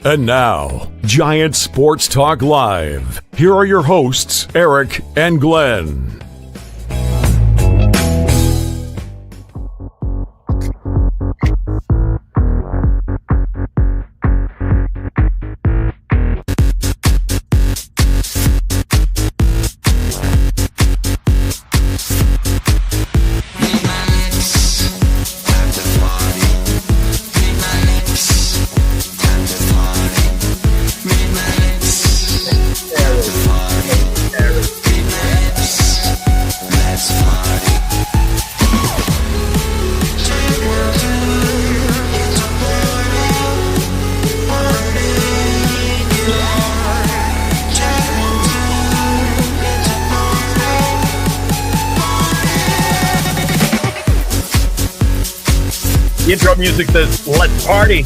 And now, Giant Sports Talk Live. Here are your hosts, Eric and Glenn. The intro music says, let's party.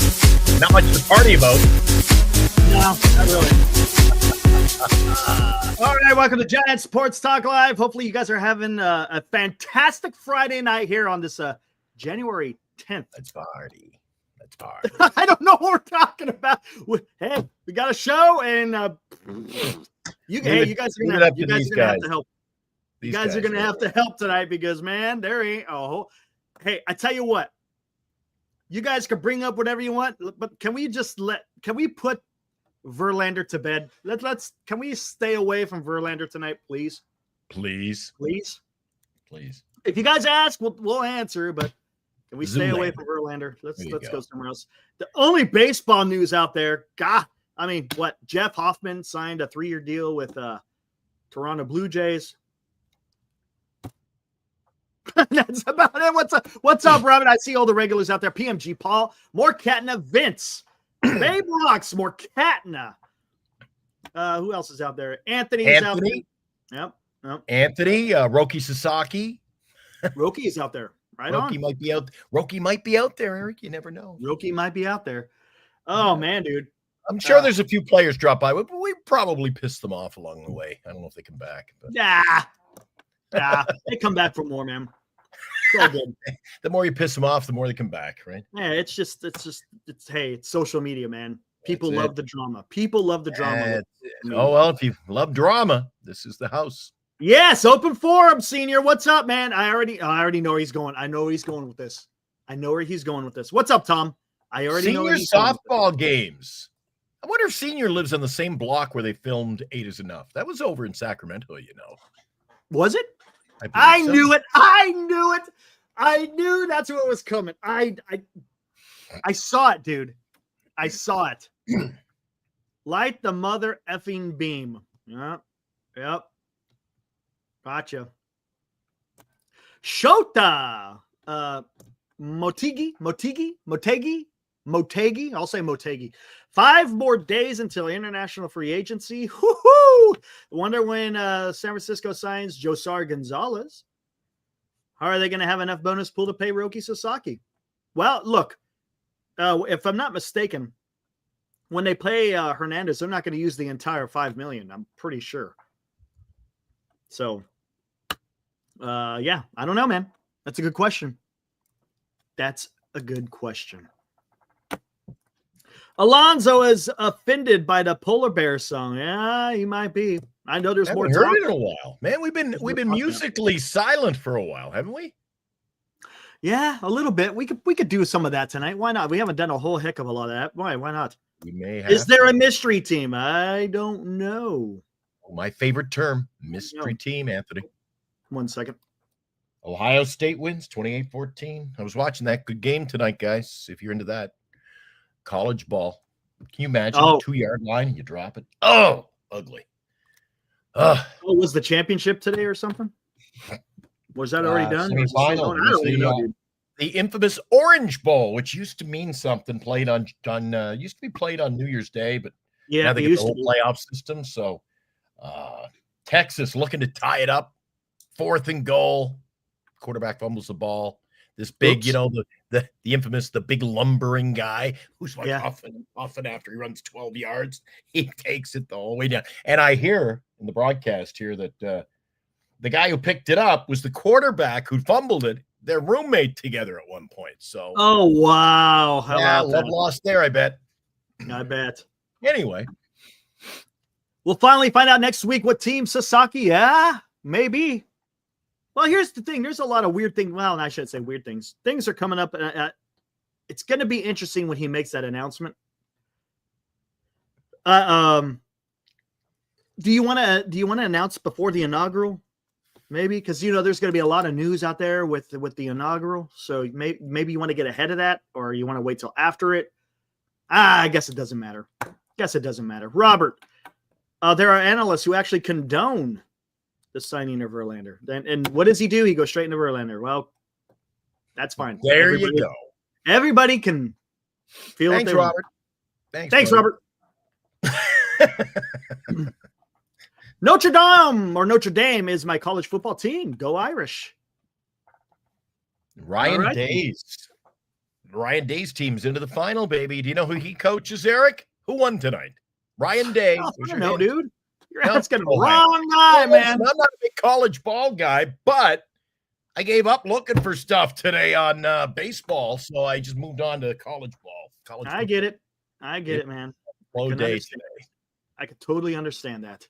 Not much to party about. No, not really. All right, welcome to Giant Sports Talk Live. Hopefully you guys are having a fantastic Friday night here on this January 10th. Let's party. Let's party. I don't know what we're talking about. Hey, we got a show, and you guys are gonna have to help. You guys are gonna have to help tonight because, man, there ain't a whole. Hey, I tell you what. You guys can bring up whatever you want, but can we put Verlander to bed? Can we stay away from Verlander tonight, please? Please. If you guys ask, we'll answer, but can we stay away from Verlander? Let's go somewhere else. The only baseball news out there, Jeff Hoffman signed a 3-year deal with Toronto Blue Jays. That's about it. What's up, Robin? I see all the regulars out there. PMG Paul, more Katna, Vince, Babe Rocks, more Katna. Who else is out there? Anthony's out there. Yep. Anthony, Roki Sasaki. Roki is out there. Roki might be out. Roki might be out there, Eric. You never know. Roki might be out there. Oh man, dude. I'm sure there's a few players drop by, but we probably pissed them off along the way. I don't know if they come back. But. They come back for more, man. It's all good. The more you piss them off, the more they come back, right? Yeah, it's social media, man. People love the drama. People love the drama. Oh, well, if you love drama, this is the house. Yes, open forum, senior. What's up, man? I already know where he's going. I know where he's going with this. What's up, Tom? I already know where he's going. Senior softball games. I wonder if Senior lives on the same block where they filmed 8 is Enough. That was over in Sacramento, you know. Was it? I knew it. I knew that's what was coming. I saw it, dude. I saw it. Light the mother effing beam. Yep. Gotcha. Shota. Motegi. I'll say Motegi. 5 more days until international free agency. Woohoo! Wonder when San Francisco signs Josar Gonzalez. How are they going to have enough bonus pool to pay Roki Sasaki? Well, look, if I'm not mistaken, when they play Hernandez, they're not going to use the entire $5 million. I'm pretty sure. So, I don't know, man. That's a good question. Alonzo is offended by the Polar Bear song. Yeah, he might be. I know there's more. Heard it in a while, man. We've been musically silent for a while, haven't we? Yeah, a little bit. We could do some of that tonight. Why not? We haven't done a whole heck of a lot of that. Why not? We may have. Is there a mystery team? I don't know. My favorite term, mystery team, Anthony. 1 second. Ohio State wins 28-14. I was watching that good game tonight, guys. If you're into that. College ball. Can you imagine the 2-yard line and you drop it? Oh, ugly. Was the championship today or something? Was that already done? Semi-final. The infamous Orange Bowl, which used to mean something, used to be played on New Year's Day, but now they get the whole playoff system. So Texas looking to tie it up. 4th and goal. Quarterback fumbles the ball. This big, the infamous, the big lumbering guy who's like huffing after he runs 12 yards. He takes it the whole way down. And I hear in the broadcast here that the guy who picked it up was the quarterback who fumbled it, their roommate together at one point. So, oh, wow. Love lost there, I bet. I bet. Anyway. We'll finally find out next week what team Sasaki. Yeah, maybe. Well, here's the thing. There's a lot of weird things. Well, I shouldn't say weird things. Things are coming up. It's going to be interesting when he makes that announcement. Do you want to announce before the inaugural? Maybe because there's going to be a lot of news out there with the inaugural. So maybe you want to get ahead of that, or you want to wait till after it. I guess it doesn't matter. Robert, there are analysts who actually condone the signing of Verlander. And what does he do? He goes straight into Verlander. Well, that's fine. There you go. Everybody can feel Thanks, what they Robert. Want. Thanks, Robert. Notre Dame is my college football team. Go Irish. Ryan Day's team's into the final, baby. Do you know who he coaches, Eric? Who won tonight? Ryan Day. I don't know, dude. You're asking the wrong guy, man. I'm not a big college ball guy, but I gave up looking for stuff today on baseball, so I just moved on to college ball. I get it, man. Slow day today. I could totally understand that.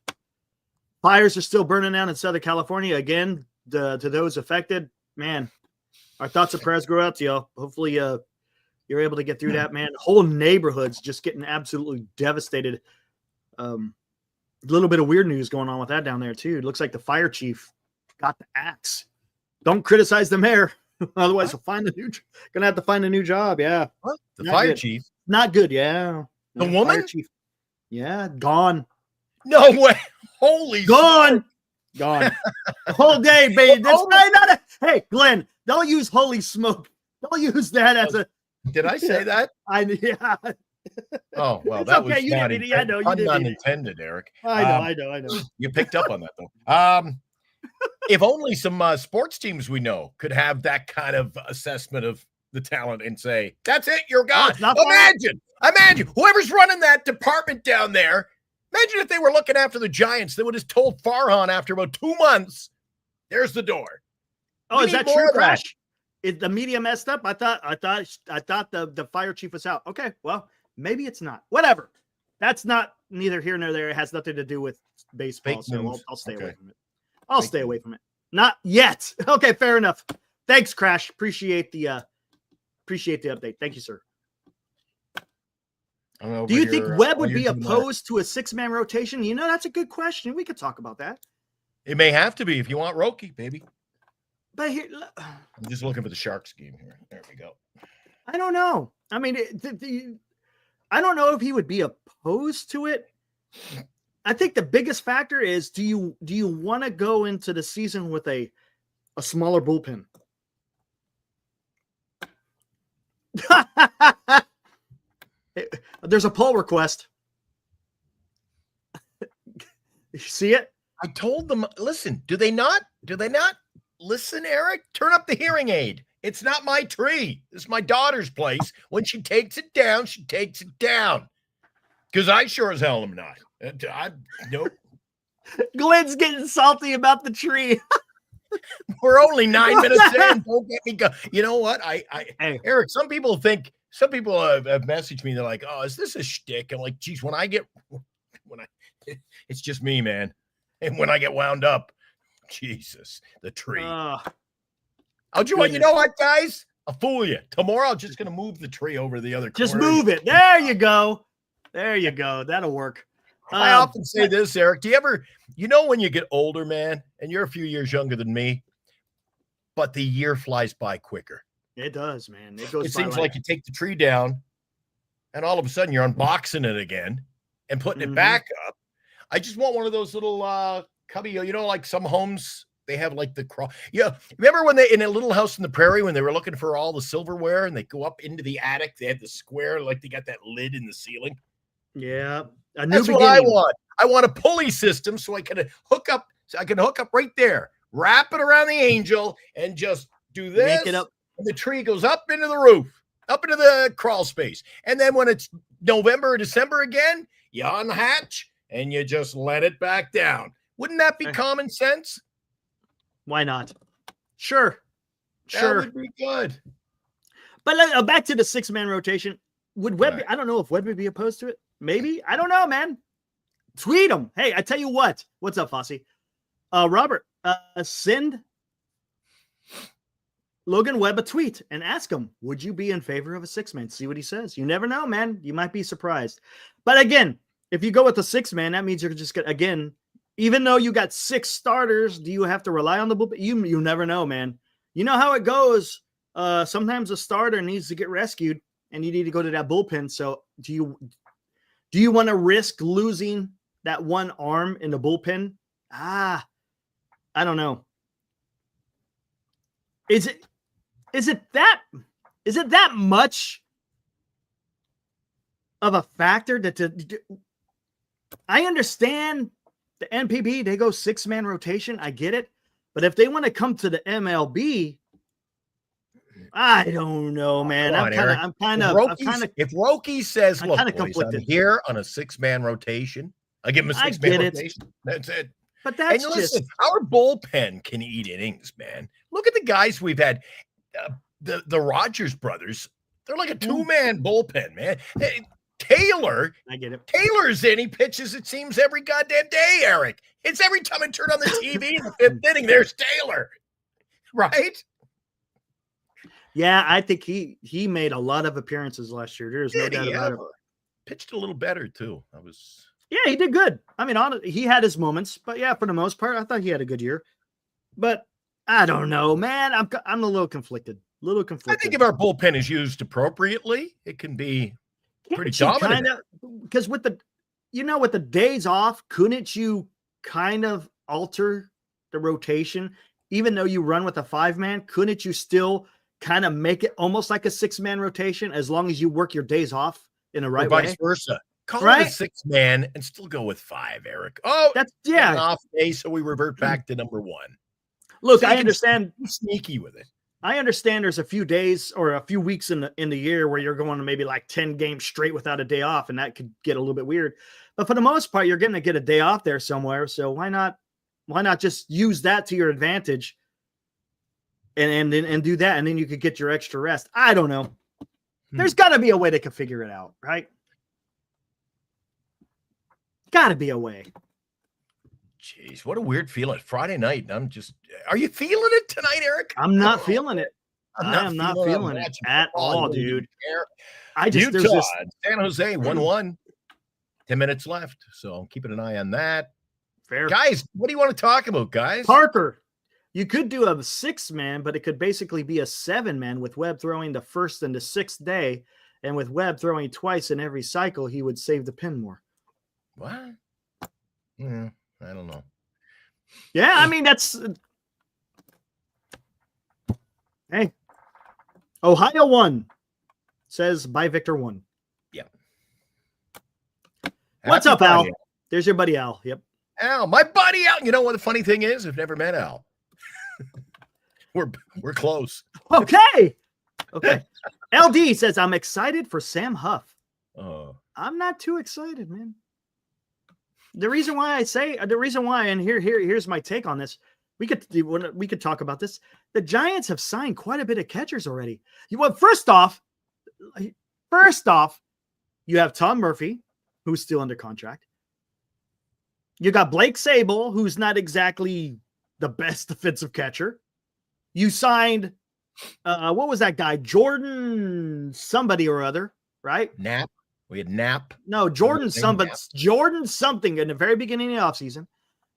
Fires are still burning down in Southern California. Again, to those affected, man, our thoughts and prayers go out to y'all. Hopefully, you're able to get through that, man. Whole neighborhoods just getting absolutely devastated. A little bit of weird news going on with that down there, too. It looks like the fire chief got the axe. Don't criticize the mayor. Otherwise, gonna have to find a new job. Yeah. What? The fire chief? Not good. Yeah. The woman? Fire chief. Yeah. Gone. No way. Holy Gone. Gone. The whole day, baby. Hey, Glenn, don't use holy smoke. Don't use that as a. Did I say that? Yeah. Oh, well, it's that okay. was not intended. I know you didn't unintended, Eric. I know. You picked up on that, though. If only some sports teams we know could have that kind of assessment of the talent and say, that's it, you're gone. Imagine whoever's running that department down there. Imagine if they were looking after the Giants. They would have told Farhan after about 2 months, there's the door. Oh, is that true, Crash? Is the media messed up? I thought the fire chief was out. Okay, well, maybe it's not. Whatever. That's not neither here nor there. It has nothing to do with baseball. So I'll stay away from it. I'll stay away from it. Not yet. Okay, fair enough. Thanks, Crash. Appreciate the update. Thank you, sir. Do you think Webb would be opposed to a 6-man rotation? That's a good question. We could talk about that. It may have to be if you want Roki, baby. But here, I'm just looking for the Sharks game here. There we go. I don't know. I mean, I don't know if he would be opposed to it. I think the biggest factor is do you want to go into the season with a smaller bullpen? There's a poll request. You see it? I told them, listen, do they not listen, Eric? Turn up the hearing aid. It's not my tree. It's my daughter's place. When she takes it down, she takes it down. Because I sure as hell am not. Nope. Glenn's getting salty about the tree. We're only 9 minutes in. Don't get me going. You know what? Eric, some people have messaged me. They're like, oh, is this a shtick? I'm like, geez, it's just me, man. And when I get wound up, Jesus, the tree. You know what, guys? I'll fool you. Tomorrow, I'm just going to move the tree over the other corner. Just move it. There you go. That'll work. I often say this, Eric. Do you ever, when you get older, man, and you're a few years younger than me, but the year flies by quicker. It does, man. It seems like you take the tree down, and all of a sudden you're unboxing it again and putting it back up. I just want one of those little cubby, like some homes, they have like the crawl. Yeah. Remember when in a little house in the prairie, when they were looking for all the silverware and they go up into the attic, they had the square, like they got that lid in the ceiling. Yeah. That's what I want. I want a pulley system so I can hook up right there, wrap it around the angel and just do this. Make it up. And the tree goes up into the roof, up into the crawl space. And then when it's November or December again, you unhatch and you just let it back down. Wouldn't that be common sense? Why not? Sure. That would be good. But back to the 6-man rotation. Would Webb? I don't know if Webb would be opposed to it. Maybe. I don't know, man. Tweet him. Hey, I tell you what. What's up, Fosse? Robert, send Logan Webb a tweet and ask him, would you be in favor of a 6-man? See what he says. You never know, man. You might be surprised. But again, if you go with the 6-man, that means you're just going to, again, even though you got 6 starters, do you have to rely on the bullpen? You never know, man. You know how it goes. Sometimes a starter needs to get rescued and you need to go to that bullpen. So do you want to risk losing that one arm in the bullpen? I don't know. Is it that much of a factor that I understand the NPB, they go 6-man rotation. I get it. But if they want to come to the MLB, I don't know, man. If Roki says, look, boys, I'm here on a 6-man rotation, I give him a 6-man rotation. That's it. But that's listen, our bullpen can eat innings, man. Look at the guys we've had. The Rogers brothers, they're like a 2-man bullpen, man. Hey, Taylor, I get it. Taylor's in. He pitches, it seems, every goddamn day, Eric. It's every time I turn on the TV in the 5th inning, there's Taylor. Right? Yeah, I think he made a lot of appearances last year. There's no doubt about it. Pitched a little better, too. Yeah, he did good. I mean, he had his moments, but yeah, for the most part, I thought he had a good year. But I don't know, man. I'm a little conflicted. I think if our bullpen is used appropriately, it can be pretty dominant. Because with the days off, couldn't you kind of alter the rotation? Even though you run with a 5-man, couldn't you still kind of make it almost like a 6-man rotation as long as you work your days off in the right way? Vice versa. Call it a 6-man and still go with 5, Eric. Oh, that's an off day, so we revert back to number 1. Look, so I understand. Sneaky with it. I understand there's a few days or a few weeks in the year where you're going to maybe like 10 games straight without a day off, and that could get a little bit weird. But for the most part, you're going to get a day off there somewhere. So why not just use that to your advantage and do that, and then you could get your extra rest. I don't know. There's got to be a way they can figure it out, right? Got to be a way. Jeez, what a weird feeling. Friday night, and are you feeling it tonight, Eric? I'm not feeling it. I am not feeling it at all, dude. Utah, San Jose, 1-1. 10 minutes left, so I'm keeping an eye on that. Fair. Guys, what do you want to talk about, guys? Parker, you could do a 6-man, but it could basically be a 7-man with Webb throwing the first and the 6th day, and with Webb throwing twice in every cycle, he would save the pin more. What? Yeah. I don't know. Yeah, I mean, that's... Hey. Ohio 1 says by Victor 1. Yep. What's up, Al? There's your buddy, Al. Yep. Al, my buddy Al. You know what the funny thing is? I've never met Al. We're close. Okay. LD says, I'm excited for Sam Huff. I'm not too excited, man. The reason why, and here's my take on this. We could talk about this. The Giants have signed quite a bit of catchers already. First off, you have Tom Murphy, who's still under contract. You got Blake Sable, who's not exactly the best defensive catcher. You signed, what was that guy? Jordan somebody or other, right? Knapp. We had Knapp. No, Jordan something in the very beginning of the offseason.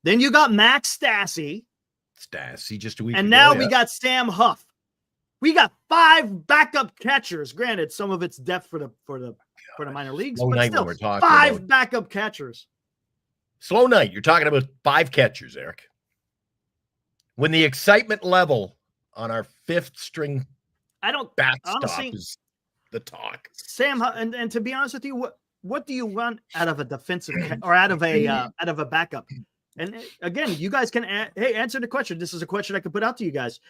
Then you got Max Stassi. Just a week and ago, now we got Sam Huff. We got 5 backup catchers. Granted, some of it's depth for the minor leagues, but still 5 backup catchers. Slow night. You're talking about 5 catchers, Eric. When the excitement level on our 5th string backstop is the talk. Sam, and to be honest with you, what do you want out of a defensive or out of a backup? And again, you guys can answer the question. This is a question I could put out to you guys.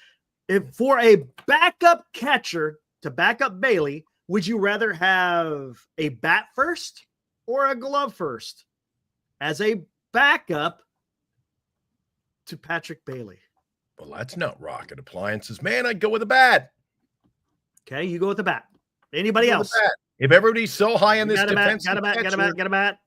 If for a backup catcher to back up Bailey, would you rather have a bat first or a glove first as a backup to Patrick Bailey? Well, that's not rocket appliances, man. I'd go with a bat. Okay, you go with the bat. Anybody else? If everybody's so high on this defense, got a bat.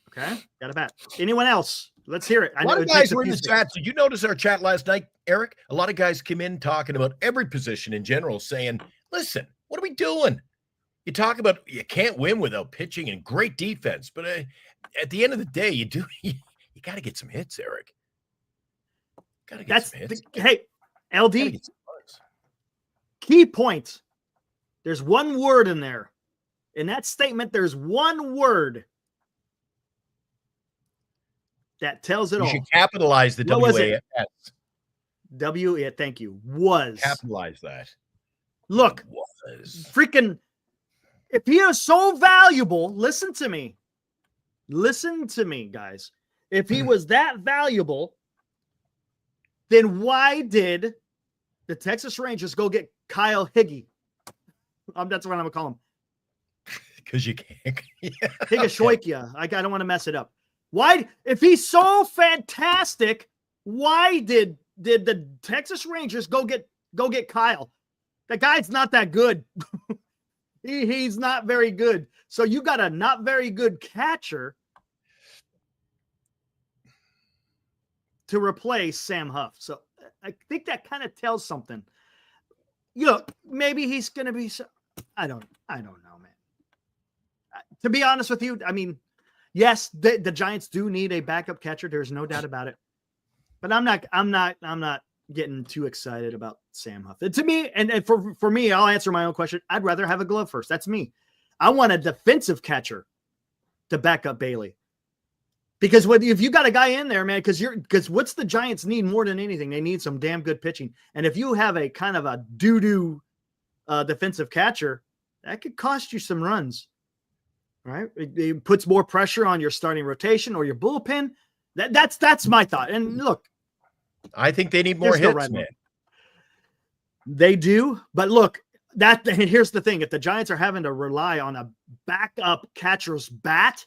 Okay, got a bat. Anyone else? Let's hear it. A lot of guys were in the chat. Did you notice our chat last night, Eric? A lot of guys came in talking about every position in general, saying, listen, what are we doing? You talk about you can't win without pitching and great defense, but at the end of the day, you got to get some hits, Eric. Got to get some hits. Hey, LD, key point. There's one word in there. In that statement, there's one word that tells it all. You should capitalize the WAS. Thank you. Was. Capitalize that. Look, freaking, if he is so valuable, listen to me. Listen to me, guys. If he was that valuable, then why did the Texas Rangers go get Kyle Higgy? That's what I'm going to call him. Because you can't. Higashoikia. I don't want to mess it up. Why, if he's so fantastic, why did the Texas Rangers go get Kyle? That guy's not that good. He's not very good. So you got a not very good catcher to replace Sam Huff. So I think that kind of tells something. Look, maybe he's going to be. I don't know, man. To be honest with you, I mean, yes, the Giants do need a backup catcher. There's no doubt about it. But I'm not getting too excited about Sam Huff. To me, and for me, I'll answer my own question. I'd rather have a glove first. That's me. I want a defensive catcher to back up Bailey. Because if you got a guy in there, man, because what's the Giants need more than anything? They need some damn good pitching. And if you have a kind of a doo-doo defensive catcher, that could cost you some runs. Right? It puts more pressure on your starting rotation or your bullpen. That's my thought. And look, I think they need more hits, man. They do, but look, here's the thing: if the Giants are having to rely on a backup catcher's bat,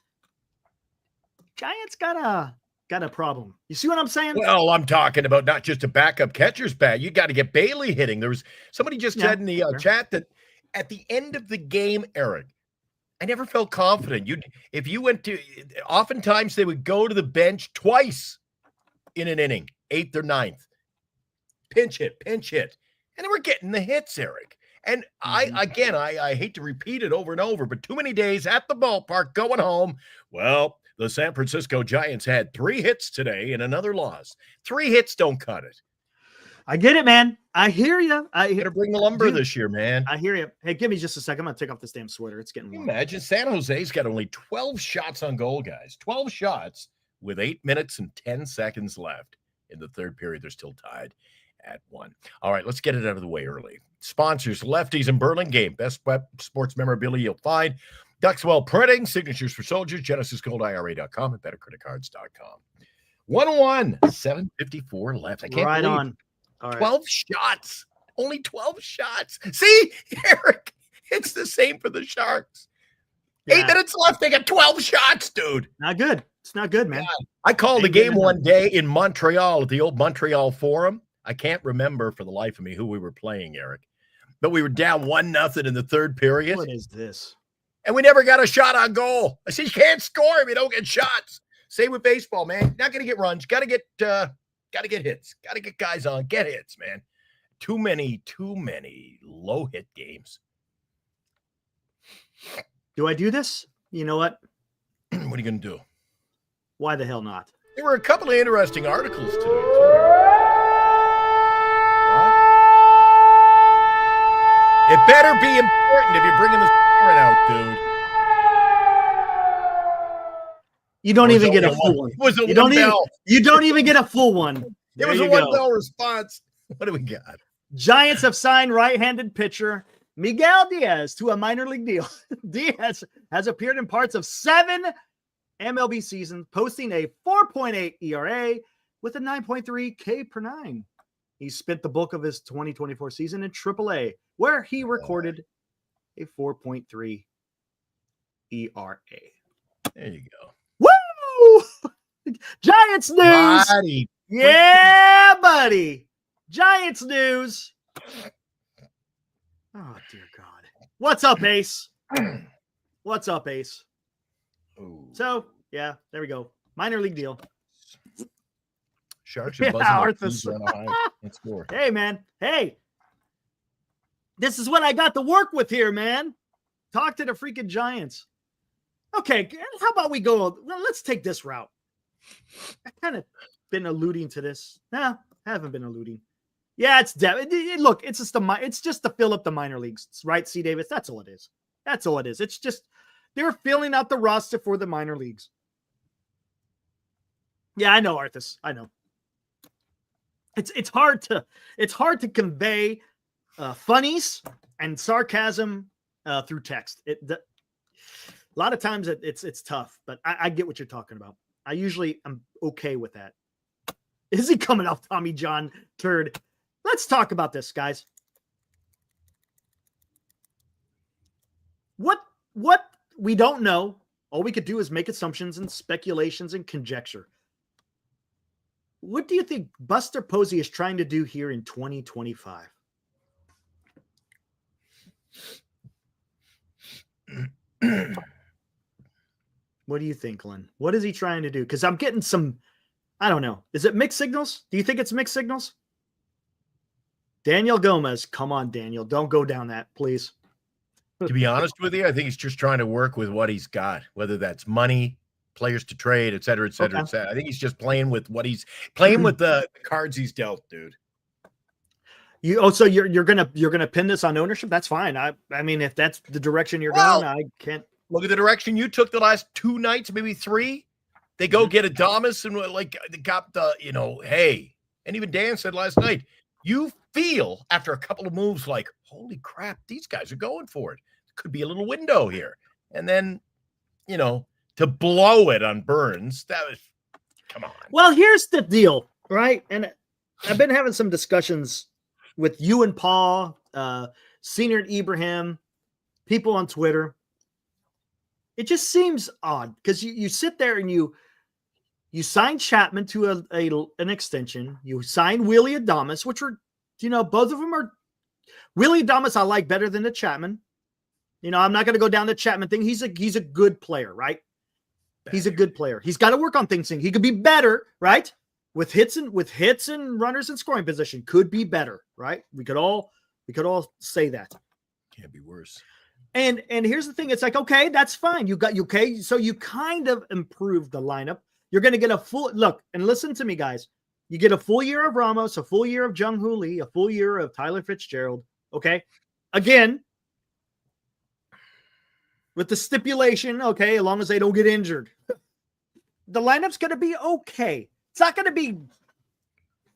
Giants got a problem. You see what I'm saying? Well, I'm talking about not just a backup catcher's bat. You got to get Bailey hitting. There was somebody just said in the chat that at the end of the game, Eric, I never felt confident. If you went to, oftentimes they would go to the bench twice in an inning, 8th or 9th. Pinch hit. And they were getting the hits, Eric. And I hate to repeat it over and over, but too many days at the ballpark going home. Well, the San Francisco Giants had 3 hits today and another loss. 3 hits don't cut it. I get it, man. I hear you. I got to bring the lumber this year, man. I hear you. Hey, give me just a second. I'm going to take off this damn sweater. It's getting warm. Imagine San Jose's got only 12 shots on goal, guys. 12 shots with 8 minutes and 10 seconds left in the third period. They're still tied at 1. All right, let's get it out of the way early. Sponsors, Lefties and Burlingame. Best sports memorabilia you'll find. Duxwell Printing, Signatures for Soldiers, GenesisGoldIRA.com, and BetterCreditCards.com. 1-1, 7:54 left. I can't believe on. All right. 12 shots. Only 12 shots. See, Eric, it's the same for the Sharks. Yeah. 8 minutes left. They got 12 shots, dude. Not good. It's not good, man. God. I called a game one day in Montreal at the old Montreal Forum. I can't remember for the life of me who we were playing, Eric. But we were down 1-0 in the third period. What is this? And we never got a shot on goal. I said, you can't score if you don't get shots. Same with baseball, man. Not going to get runs. Got to get hits. Got to get guys on. Get hits, man. Too many low hit games. Do I do this? You know what? What are you going to do? Why the hell not? There were a couple of interesting articles today. What? It better be important if you're bringing the scoring out, dude. You don't even get a full one. It was a one bell. You don't even get a full one. It was a one bell response. What do we got? Giants have signed right-handed pitcher Miguel Diaz to a minor league deal. Diaz has appeared in parts of 7 MLB seasons, posting a 4.8 ERA with a 9.3 K per 9. He spent the bulk of his 2024 season in AAA, where he recorded a 4.3 ERA. There you go. Woo! Giants news. Buddy. Yeah, buddy. Giants news. Oh, dear God. What's up, Ace? What's up, Ace? Ooh. So, yeah, there we go. Minor league deal. Sharks are buzzing. Arthas. Hey, man. Hey. This is what I got to work with here, man. Talk to the freaking Giants. Okay, how about we go? Well, let's take this route. I kind of been alluding to this. No, I haven't been alluding. Yeah, look, it's just to fill up the minor leagues, right? C. Davis, that's all it is. That's all it is. It's just they're filling out the roster for the minor leagues. Yeah, I know, Arthas. I know. It's hard to convey funnies and sarcasm through text. A lot of times it's tough, but I get what you're talking about. I usually am okay with that. Is he coming off Tommy John turd? Let's talk about this, guys. What we don't know, all we could do is make assumptions and speculations and conjecture. What do you think Buster Posey is trying to do here in 2025? What do you think, Glenn? What is he trying to do? Because I'm getting some, I don't know. Is it mixed signals? Do you think it's mixed signals? Daniel Gomez. Come on, Daniel. Don't go down that, please. To be honest with you, I think he's just trying to work with what he's got, whether that's money, players to trade, et cetera, et cetera, et cetera. I think he's just playing with what he's playing with the cards he's dealt, dude. So you're gonna pin this on ownership? That's fine. I mean, if that's the direction you're going, I can't look at the direction you took the last 2 nights, maybe 3. They go get Adames and like they got the, hey, and even Dan said last night, you feel after a couple of moves like, holy crap, these guys are going for it. Could be a little window here. And then, to blow it on Burns, that was, come on. Well, here's the deal, right? And I've been having some discussions with you and Paul, Senior Ibrahim, people on Twitter. It just seems odd because you sit there and you sign Chapman to an extension. You sign Willie Adames, which are, both of them are Willie Adames. I like better than the Chapman. I'm not going to go down the Chapman thing. He's a good player, right? He's a good player. He's got to work on things. He could be better, right? With hits and runners in scoring position, could be better, right? We could all say that. Can't be worse. And here's the thing. It's like, okay, that's fine. So you kind of improved the lineup. You're going to get a full look, and listen to me, guys. You get a full year of Ramos, a full year of Jung-Hoo Lee, a full year of Tyler Fitzgerald. Okay. Again, with the stipulation, okay, as long as they don't get injured. The lineup's going to be okay. It's not going to be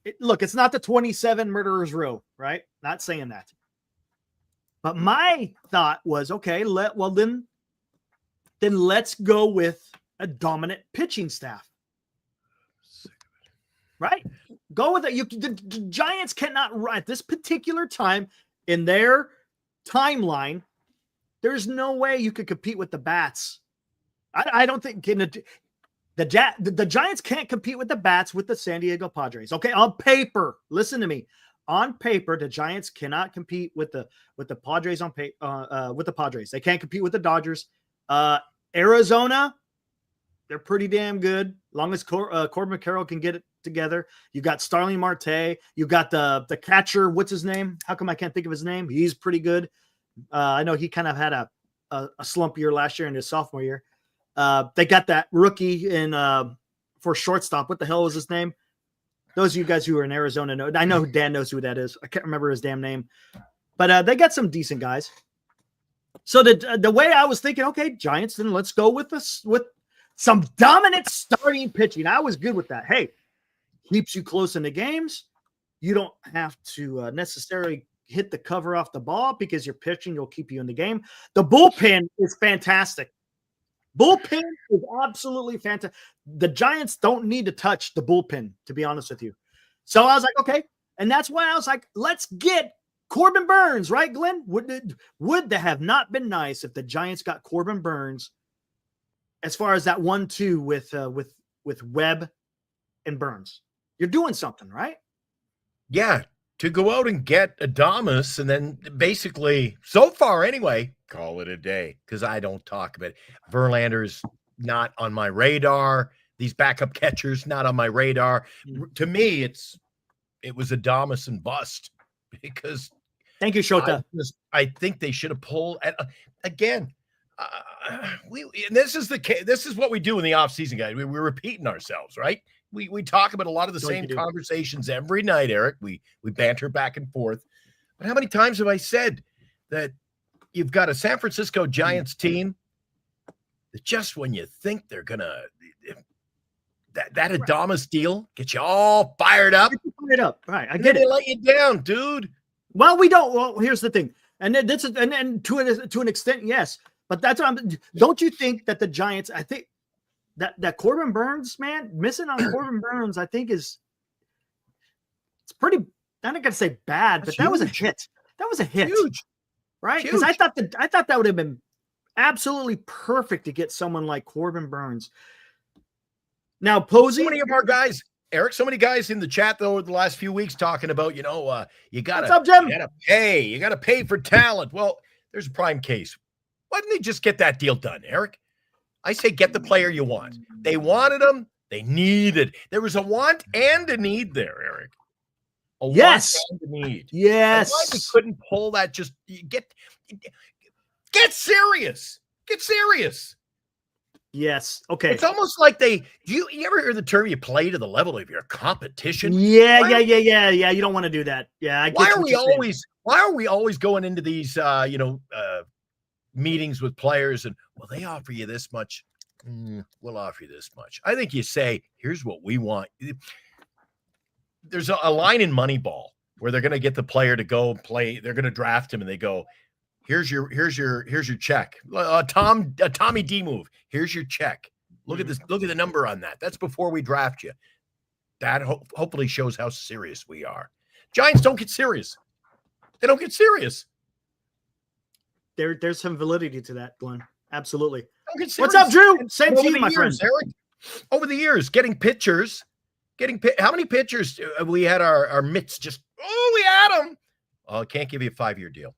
it's not the 27 Murderers Row, right? Not saying that. But my thought was, okay, then let's go with a dominant pitching staff. Right? Go with it. The Giants cannot, at this particular time in their timeline, there's no way you could compete with the Bats. I don't think the Giants can't compete with the Bats with the San Diego Padres. Okay, on paper, listen to me. On paper, the Giants cannot compete with the Padres with the Padres. They can't compete with the Dodgers. Arizona, they're pretty damn good. As long as Corbin Carroll can get it together. You got Starling Marte. You got the catcher. What's his name? How come I can't think of his name? He's pretty good. I know he kind of had a slump year last year in his sophomore year. They got that rookie for shortstop. What the hell was his name? Those of you guys who are in Arizona know. I know Dan knows who that is. I can't remember his damn name. But they got some decent guys. So the way I was thinking, okay, Giants, then let's go with some dominant starting pitching. I was good with that. Hey, keeps you close in the games. You don't have to necessarily hit the cover off the ball because your pitching will keep you in the game. The bullpen is fantastic. Bullpen is absolutely fantastic. The Giants don't need to touch the bullpen, to be honest with you. So I was like, okay. And that's why I was like, let's get Corbin Burns, right, Glenn? Would that have not been nice if the Giants got Corbin Burns as far as that 1-2 with Webb and Burns? You're doing something, right? Yeah. to go out and get Adames and then basically, so far anyway, call it a day because I don't talk about it. Verlander's not on my radar. These backup catchers not on my radar. To me, it was Adames and bust because. Thank you, Shota. I think they should have pulled again. And this is what we do in the offseason, guys. We're repeating ourselves, right? We talk about a lot of the same conversations every night, Eric. We banter back and forth. But how many times have I said that you've got a San Francisco Giants team that just when you think they're gonna that Adames deal get you all fired up. Right. I get it. They let you down, dude. Well, we don't. Well, here's the thing. And then this is and to an extent, yes. But that's what don't you think that the Giants, I think that Corbin Burns, man, missing on Corbin Burns, I think it's pretty, I'm not gonna say bad, but that was a hit. That was a hit. Huge. Right? Because I thought that would have been absolutely perfect to get someone like Corbin Burns. Now, Posey. So many of our guys, Eric, so many guys in the chat though the last few weeks talking about, you gotta pay for talent. Well, there's a prime case. Why didn't they just get that deal done, Eric? I say get the player you want. They wanted him. They needed. There was a want and a need there, Eric. Yes. Want and a need. Yes. Why we couldn't pull that? Just get serious. Get serious. Yes. Okay. It's almost like you ever hear the term you play to the level of your competition? Yeah. You don't want to do that. Yeah. Why are we always going into these meetings with players and they offer you this much, we'll offer you this much. I think you say, here's what we want. There's a line in Moneyball where they're going to get the player to go play. They're going to draft him and they go, here's your check. Tommy D move. Here's your check. Look at this. Look at the number on that. That's before we draft you. That hopefully shows how serious we are. Giants don't get serious. They don't get serious. There's some validity to that, Glenn. Absolutely. What's up, Drew? Same to you, my friend. Eric, over the years, getting pitchers, how many pitchers we had our mitts just, we had them. Oh, can't give you a 5-year deal.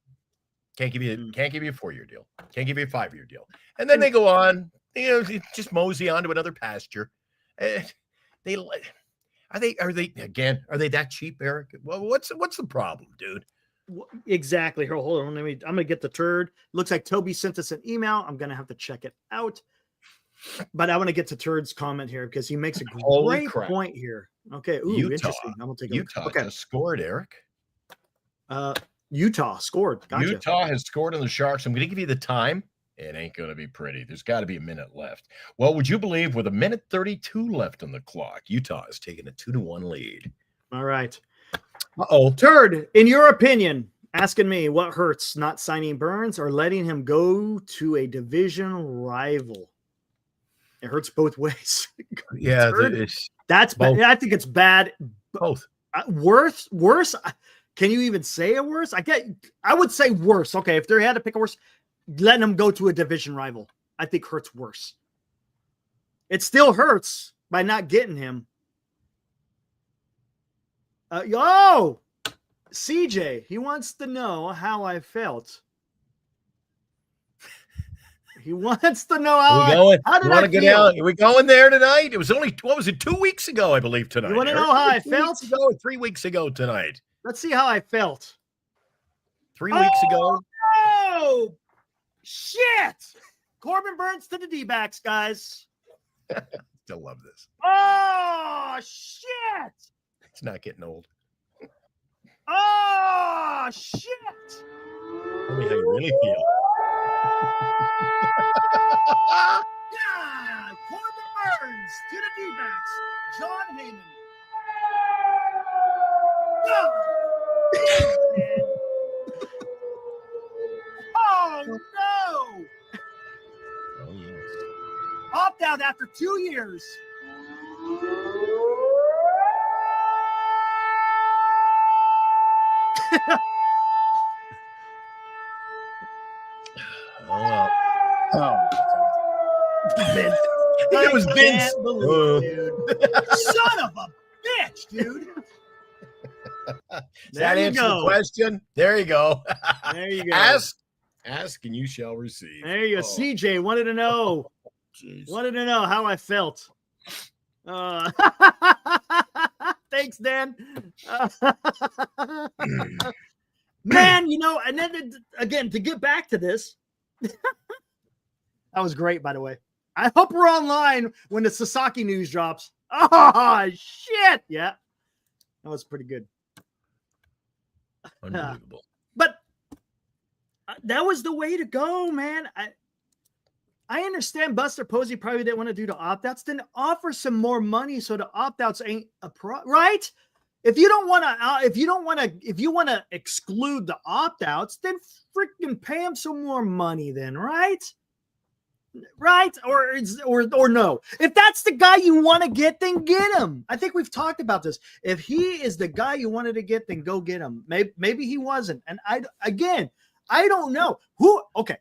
Can't give you a 4-year deal. Can't give you a 5-year deal. And then they go on, just mosey on to another pasture. Are they that cheap, Eric? Well, what's the problem, dude? Exactly. Hold on. I'm going to get the turd. Looks like Toby sent us an email. I'm going to have to check it out. But I want to get to Turd's comment here because he makes a great point here. Okay. Ooh, Utah. Interesting. I'm going to take a Utah look. Okay. Just scored, Eric. Utah scored. Gotcha. Utah has scored on the Sharks. I'm going to give you the time. It ain't going to be pretty. There's got to be a minute left. Well, would you believe with 1:32 left on the clock, Utah has taken a 2-1 lead. All right. Uh-oh. Turd, in your opinion, asking me what hurts, not signing Burns or letting him go to a division rival? It hurts both ways. Yeah, that's bad. I think it's bad. Both. Worse. Can you even say a worse? I would say worse. Okay, if they had to pick a worse, letting him go to a division rival, I think hurts worse. It still hurts by not getting him. CJ, he wants to know how I felt. He wants to know how did I feel? Are we going there tonight? It was only, 2 weeks ago, I believe, tonight. You want to know how I felt? 3 weeks ago tonight. Let's see how I felt. 3 weeks ago. Oh, shit. Corbin Burns to the D-backs, guys. Still love this. Oh, shit. It's not getting old. Oh, shit. Tell me how you really feel. Yeah, Corbin Burns to the D-backs. John Heyman. Oh, no. Oh, yes. Opt out after 2 years. Oh, Vince. It was Vince. Dude. Son of a bitch, dude. that answer the question? There you go. There you go. Ask and you shall receive. There you go. CJ wanted to know. Wanted to know how I felt. Thanks, Dan. Man, and then again, to get back to this, that was great, by the way. I hope we're online when the Sasaki news drops. Oh, shit. Yeah. That was pretty good. Unbelievable. But that was the way to go, man. I understand Buster Posey probably didn't want to do the opt-outs. Then offer some more money so the opt-outs ain't right? If you want to exclude the opt-outs, then freaking pay them some more money then, right? Right? Or no. If that's the guy you want to get, then get him. I think we've talked about this. If he is the guy you wanted to get, then go get him. Maybe he wasn't. And I don't know. Okay.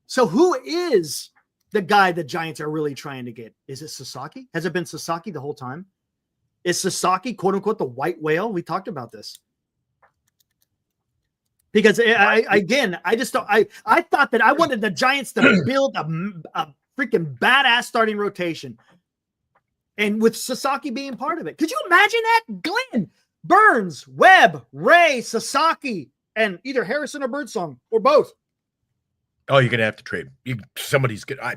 So who is the guy the Giants are really trying to get? Is it Sasaki? Has it been Sasaki the whole time? Is Sasaki, quote unquote, the white whale? We talked about this. Because I thought that I wanted the Giants to build a freaking badass starting rotation. And with Sasaki being part of it. Could you imagine that? Glenn, Burns, Webb, Ray, Sasaki, and either Harrison or Birdsong, or both. Oh, you're gonna have to trade. Somebody's good. I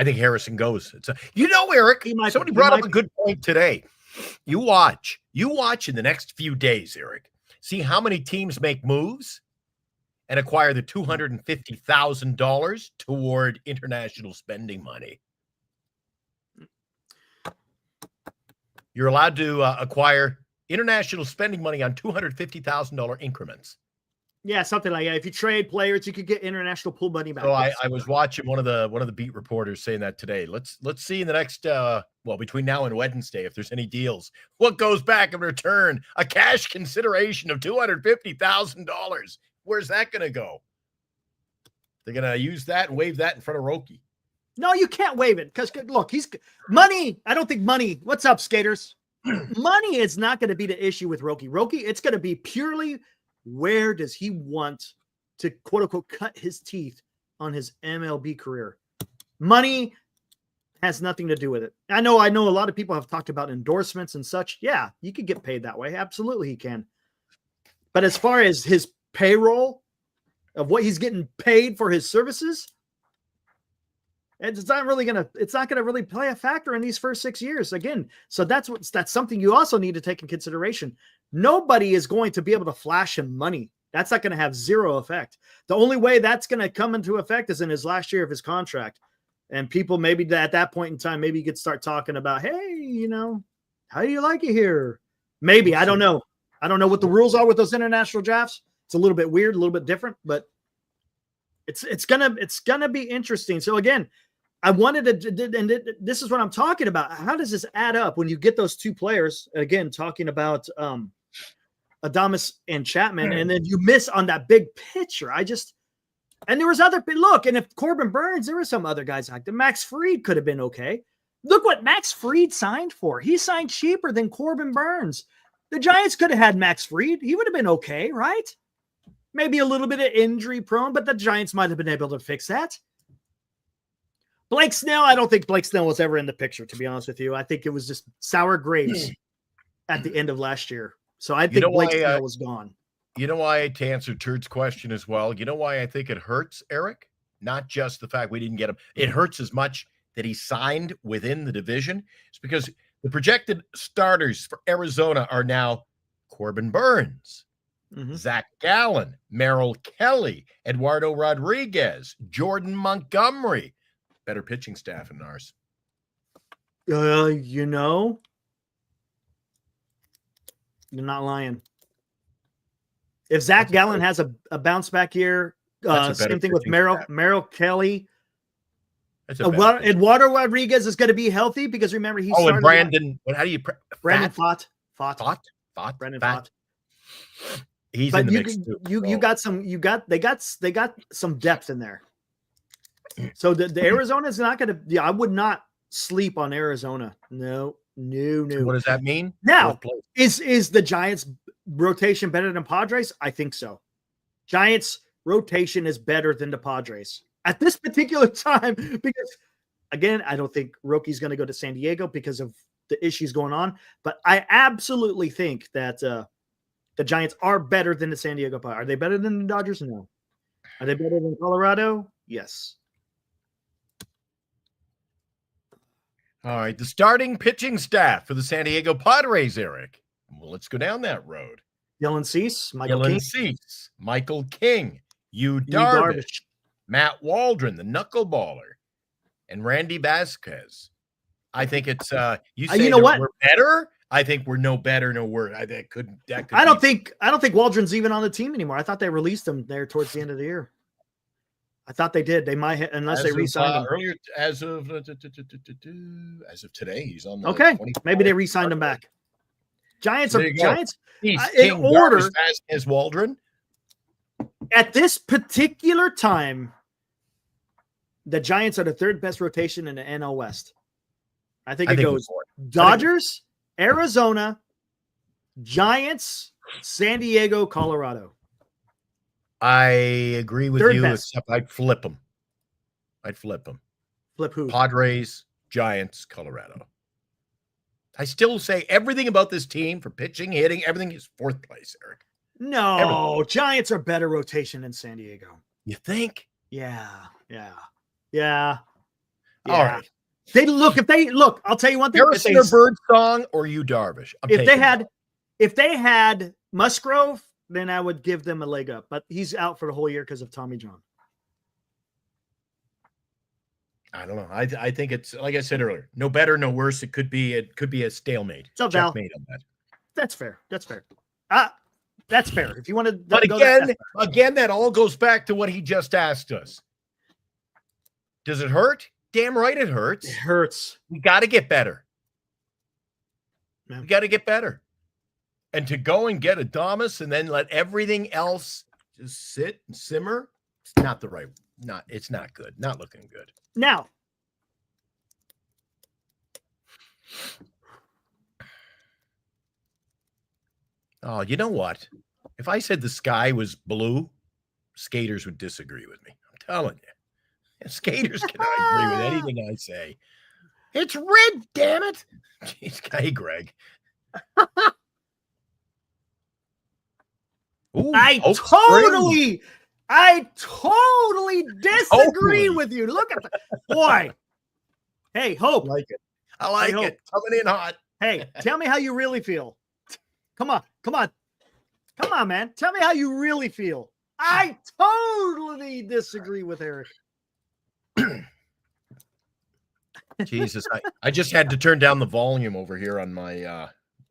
think Harrison goes. Eric. Somebody brought up a good point today. You watch in the next few days, Eric. See how many teams make moves and acquire the $250,000 toward international spending money. You're allowed to acquire international spending money on $250,000 increments. Yeah, something like that. If you trade players, you could get international pool money back. So I was watching one of the beat reporters saying that today. Let's see in the next between now and Wednesday if there's any deals. What goes back in return? A cash consideration of $250,000. Where's that going to go? They're going to use that and wave that in front of Roki. No, you can't wave it because look, he's money. I don't think money. What's up, skaters? Money is not going to be the issue with Roki. Roki, it's going to be purely. Where does he want to, quote unquote, cut his teeth on his MLB career? Money has nothing to do with it. I know a lot of people have talked about endorsements and such. Yeah, you could get paid that way. Absolutely, he can. But as far as his payroll of what he's getting paid for his services, it's not going to really play a factor in these first 6 years again. So that's something you also need to take in consideration. Nobody is going to be able to flash him money. That's not going to have zero effect. The only way that's going to come into effect is in his last year of his contract. And people maybe at that point in time, maybe you could start talking about, hey, how do you like it here? Maybe, I don't know. I don't know what the rules are with those international drafts. It's a little bit weird, a little bit different, but it's gonna be interesting. So again, I wanted to, and this is what I'm talking about. How does this add up when you get those two players? Again, talking about Adames and Chapman, and then you miss on that big picture. And there was other look, and if Corbin Burns, there were some other guys like that. Max Fried could have been okay. Look what Max Fried signed for. He signed cheaper than Corbin Burns. The Giants could have had Max Fried. He would have been okay, right? Maybe a little bit of injury prone, but the Giants might have been able to fix that. Blake Snell, I don't think Blake Snell was ever in the picture, to be honest with you. I think it was just sour grapes at the end of last year. So I think Blake Snell was gone. You know why, to answer Turd's question as well, you know why I think it hurts, Eric? Not just the fact we didn't get him. It hurts as much that he signed within the division. It's because the projected starters for Arizona are now Corbin Burns, Zach Gallen, Merrill Kelly, Eduardo Rodriguez, Jordan Montgomery. Better pitching staff than ours. You're not lying. If Zach Gallen has a bounce back year, same thing with Merrill Kelly. Eduardo Rodriguez is going to be healthy because remember he's and Brandon. How do you Brandon Pfaadt? Brandon Pfaadt. He's in the mix too. They got some depth in there. So the Arizona is not going to. Yeah, I would not sleep on Arizona. No. What does that mean? Now is the Giants rotation better than Padres? I think so. Giants rotation is better than the Padres at this particular time because, again, I don't think Rocky's going to go to San Diego because of the issues going on. But I absolutely think that the Giants are better than the San Diego Padres. Are they better than the Dodgers? No. Are they better than Colorado? Yes. All right, the starting pitching staff for the San Diego Padres, Eric. Well, let's go down that road. Dylan Cease, Michael King, Yu Darvish, Matt Waldron, the knuckleballer, and Randy Vasquez. I think it's you say you know what? We're better. I think we're no better, no worse. That could. I don't think Waldron's even on the team anymore. I thought they released him there towards the end of the year. I thought they did. They might, unless they re-signed him earlier. As of today, he's on the. Okay, maybe they re-signed him back. Giants in King, order. As Waldron. At this particular time, the Giants are the third best rotation in the NL West. I think it goes Dodgers, Arizona, Giants, San Diego, Colorado. I agree with you, except I'd flip them. Flip who? Padres, Giants, Colorado. I still say everything about this team for pitching, hitting, everything is fourth place, Eric. No, everything. Giants are better rotation than San Diego. You think? Yeah. All right. If they look, I'll tell you one thing. Harrison or Bird Song or Yu Darvish. If they had Musgrove, then I would give them a leg up. But he's out for the whole year because of Tommy John. I don't know. I think it's like I said earlier. No better, no worse. It could be a stalemate. So Val, checkmate on that. That's fair. That's fair. If you want to, but again, that all goes back to what he just asked us. Does it hurt? Damn right, it hurts. It hurts. We got to get better. Man. We got to get better. And to go and get Adames and then let everything else just sit and simmer, it's not the right. It's not good. Not looking good. Now, oh, you know what? If I said the sky was blue, skaters would disagree with me. I'm telling you. Skaters cannot agree with anything I say. It's red, damn it. Jeez, hey, Greg. Ooh, I totally disagree with you. Look at that. Boy. Hey, Hope. I like it. Coming in hot. Hey, tell me how you really feel. Come on, man. Tell me how you really feel. I totally disagree with Eric. Jesus, I just had to turn down the volume over here on my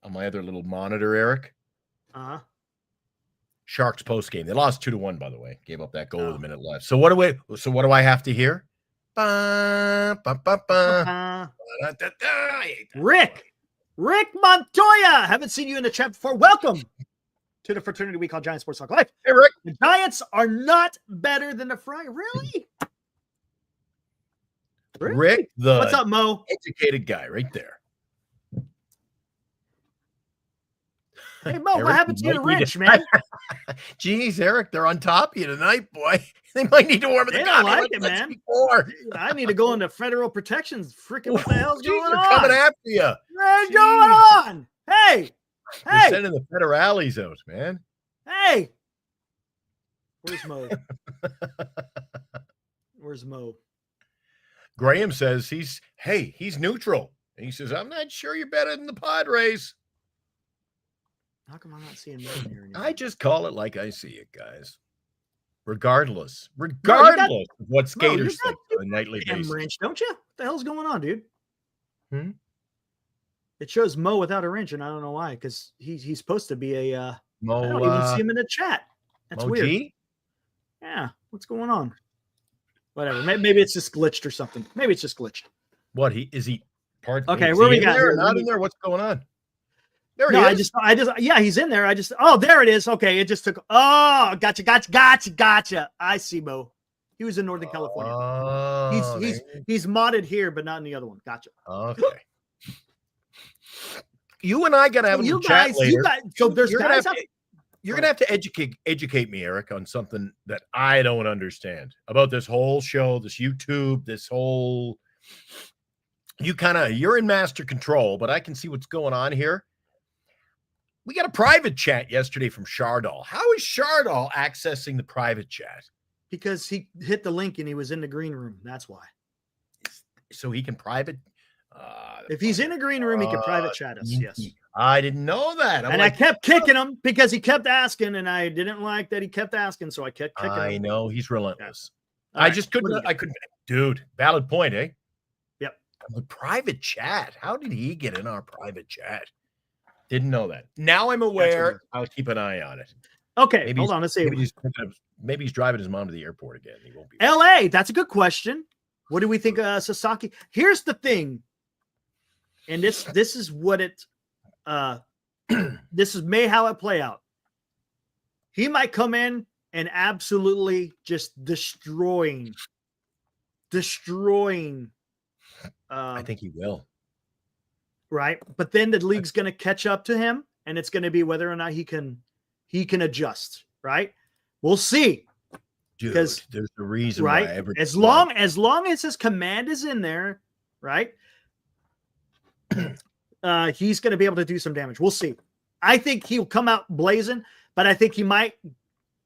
other little monitor, Eric. Uh-huh. Sharks post game. They lost 2-1, by the way. Gave up that goal with a minute left. So what do I have to hear? Rick Montoya. Haven't seen you in the chat before. Welcome to the fraternity we call Giant Sports Talk Live. Hey, Rick. The Giants are not better than the Fry. Really? Rick, what's up, Mo? Educated guy right there. Hey, Mo, Eric, what happened to your wrench, man? Jeez, Eric, they're on top of you tonight, boy. They might need to warm the don't like it, man. Before. I need to go into federal protections. Freaking what the hell's going on? They're coming after you. What's going on? Hey. They're sending the federales out, man. Hey. Where's Mo? Where's Mo? Graham says he's neutral. And he says, I'm not sure you're better than the Padres. How come I'm not seeing Mo here anymore? I just call it like I see it, guys. Regardless of what skaters think on a nightly basis. Wrench, don't you? What the hell's going on, dude? It shows Mo without a wrench, and I don't know why, because he's supposed to be a Mo. I don't even see him in the chat. That's Mo weird. G? Yeah, what's going on? Whatever. Maybe it's just glitched or something. Maybe it's just glitched. What is he part? Okay, where we got there? Not in there. What's going on? There he is. Yeah, he's in there. Oh, there it is. Okay, it just took. Oh, gotcha. I see Mo. He was in Northern California. He's modded here, but not in the other one. Gotcha. Okay. You and I got to have a chat later. There's guys You're going to have to educate me, Eric, on something that I don't understand about this whole show, this YouTube, this whole – you're in master control, but I can see what's going on here. We got a private chat yesterday from Shardall. How is Shardall accessing the private chat? Because he hit the link and he was in the green room. That's why. So he can private if he's in a green room, he can private chat us. Yes. I didn't know that. I kept kicking him because he kept asking, and I didn't like that he kept asking, so I kept kicking him. I know he's relentless. Yeah. I just couldn't. Dude, valid point, eh? Yep. The private chat. How did he get in our private chat? Didn't know that. Now I'm aware. I'll keep an eye on it. Okay, hold on. Let's see. Maybe he's driving his mom to the airport again. He won't be. LA. That's a good question. What do we think of Sasaki? Here's the thing. And this is what it this is how it play out. He might come in and absolutely just destroying. I think he will. Right. But then the league's going to catch up to him, and it's going to be whether or not he can adjust. Right. We'll see. Dude, there's a reason right. why as long as his command is in there, right. He's going to be able to do some damage. We'll see. I think he'll come out blazing, but I think he might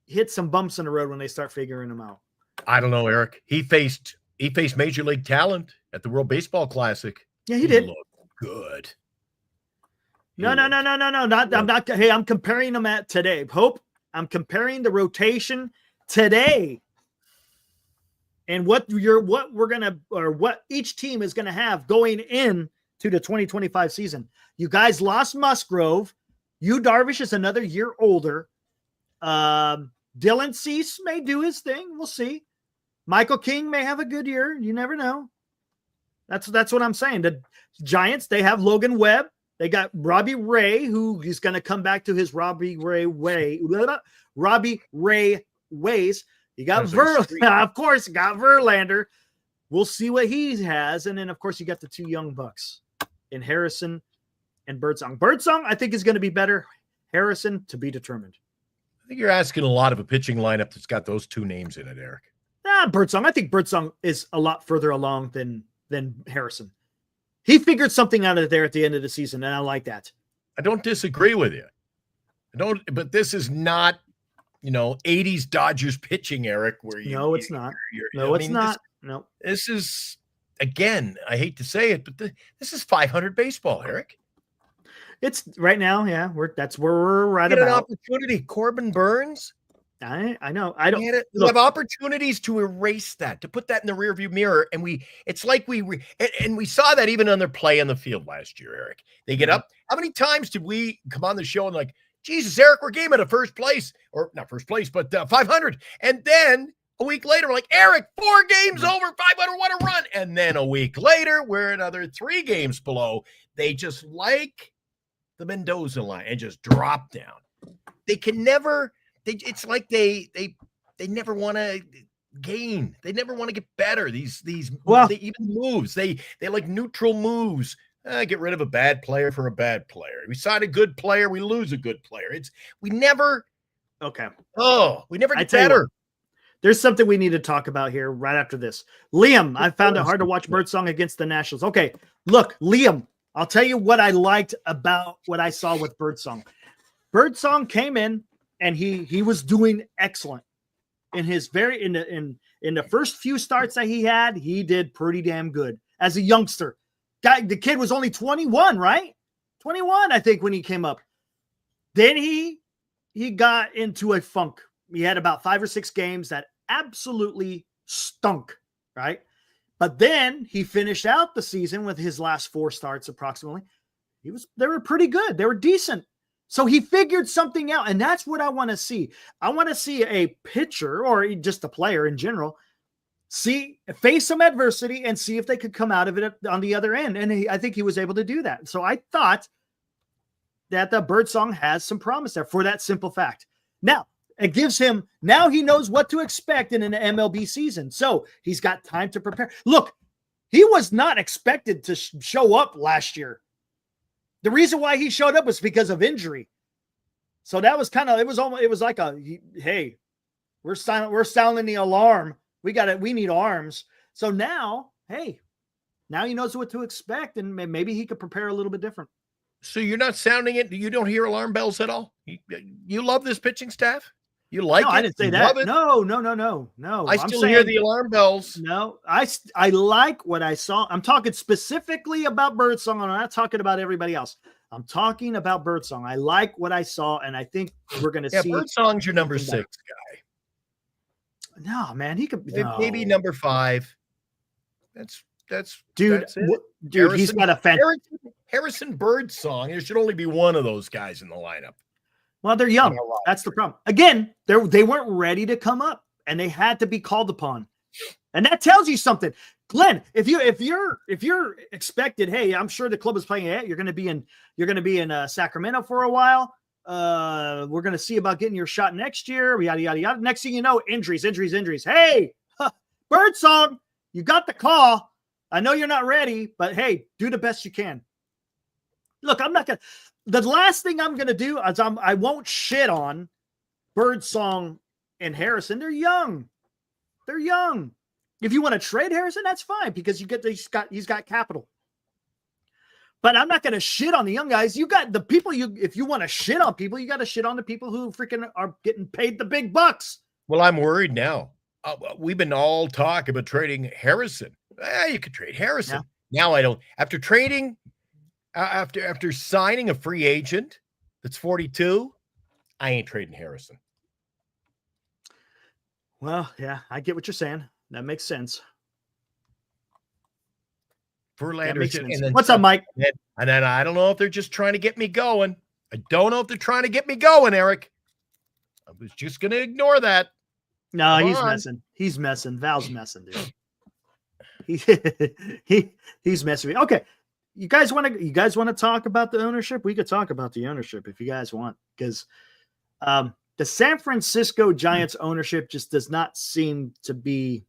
hit some bumps in the road when they start figuring him out. I don't know, Eric. He faced major league talent at the World Baseball Classic. Yeah, he did. Looked good. No. I'm comparing them at today. Hope I'm comparing the rotation today and what each team is going to have going in to the 2025 season. You guys lost Musgrove. Yu Darvish is another year older. Dylan Cease may do his thing. We'll see. Michael King may have a good year. You never know. That's what I'm saying. The Giants, they have Logan Webb. They got Robbie Ray, who is going to come back to his Robbie Ray ways. You got of course, you got Verlander. We'll see what he has. And then, of course, you got the two young bucks in Harrison and Birdsong. Birdsong, I think, is going to be better. Harrison, to be determined. I think you're asking a lot of a pitching lineup that's got those two names in it, Eric. Birdsong. I think Birdsong is a lot further along than Harrison. He figured something out of there at the end of the season, and I like that. I don't disagree with you. But this is not, 80s Dodgers pitching, Eric, where it's not. It's not. No. This is, again, I hate to say it, but this is 500 baseball, Eric. It's right now, yeah. That's where we're right about. An opportunity. Corbin Burns. I know. I don't. We have opportunities to erase that, to put that in the rearview mirror, and we saw that even on their play on the field last year, Eric. They get up. How many times did we come on the show and like, Jesus, Eric, we're game at a first place, or not first place, but 500, and then a week later, we're like, Eric, 4 games over 500, what a run, and then a week later, we're another 3 games below. They just like the Mendoza line and just drop down. They can never. It's like they never want to gain. They never want to get better. They even moves. They like neutral moves. Get rid of a bad player for a bad player. We sign a good player, we lose a good player. We never get better. There's something we need to talk about here right after this. Liam, I found it hard to watch Birdsong against the Nationals. Okay, look, Liam, I'll tell you what I liked about what I saw with Birdsong. Birdsong came in and he was doing excellent in his in the first few starts that he had. He did pretty damn good as a youngster. The kid was only 21, right? 21, I think, when he came up. Then he got into a funk. He had about 5 or 6 games that absolutely stunk, right? But then he finished out the season with his last 4 starts approximately. They were pretty good. They were decent. So he figured something out, and that's what I want to see. I want to see a pitcher or just a player in general face some adversity and see if they could come out of it on the other end. And I think he was able to do that. So I thought that the Birdsong has some promise there for that simple fact. Now, it gives him, now he knows what to expect in an MLB season. So he's got time to prepare. Look, he was not expected to show up last year. The reason why he showed up was because of injury. So that was it was like hey, we're sounding the alarm. We need arms. So now, hey, now he knows what to expect, and maybe he could prepare a little bit different. So you're not sounding it? You don't hear alarm bells at all? You love this pitching staff? You like it? I didn't say that. No. I still hear the alarm bells. No, I like what I saw. I'm talking specifically about Birdsong. I'm not talking about everybody else. I'm talking about Birdsong. I like what I saw, and I think we're going to see. Birdsong's your number 6 guy. No, man, he could maybe number 5. That's dude. That's it. Dude, he's got a Harrison Birdsong. There should only be one of those guys in the lineup. Well, they're young. That's the problem. Again, they weren't ready to come up, and they had to be called upon. And that tells you something, Glenn. If you're expected, hey, I'm sure the club is playing it. You're going to be in Sacramento for a while. We're going to see about getting your shot next year. Yada yada yada. Next thing you know, injuries. Hey, Birdsong, you got the call. I know you're not ready, but hey, do the best you can. Look, I'm not going to. The last thing I'm going to do is I won't shit on Birdsong and Harrison. They're young. If you want to trade Harrison, that's fine because he's got capital. But I'm not going to shit on the young guys. You got the people if you want to shit on people, you got to shit on the people who freaking are getting paid the big bucks. Well, I'm worried now. We've been all talk about trading Harrison. You could trade Harrison. Yeah. Now I don't. After trading, after signing a free agent that's 42, I ain't trading Harrison. Well, yeah, I get what you're saying. That makes sense. Verlander. What's up, Mike? And then I don't know if they're just trying to get me going. I don't know if they're trying to get me going, Eric. I was just going to ignore that. No, messing. He's messing. Val's messing, dude. He's messing with me. Okay. You guys want to talk about the ownership? We could talk about the ownership if you guys want, because the San Francisco Giants ownership just does not seem to be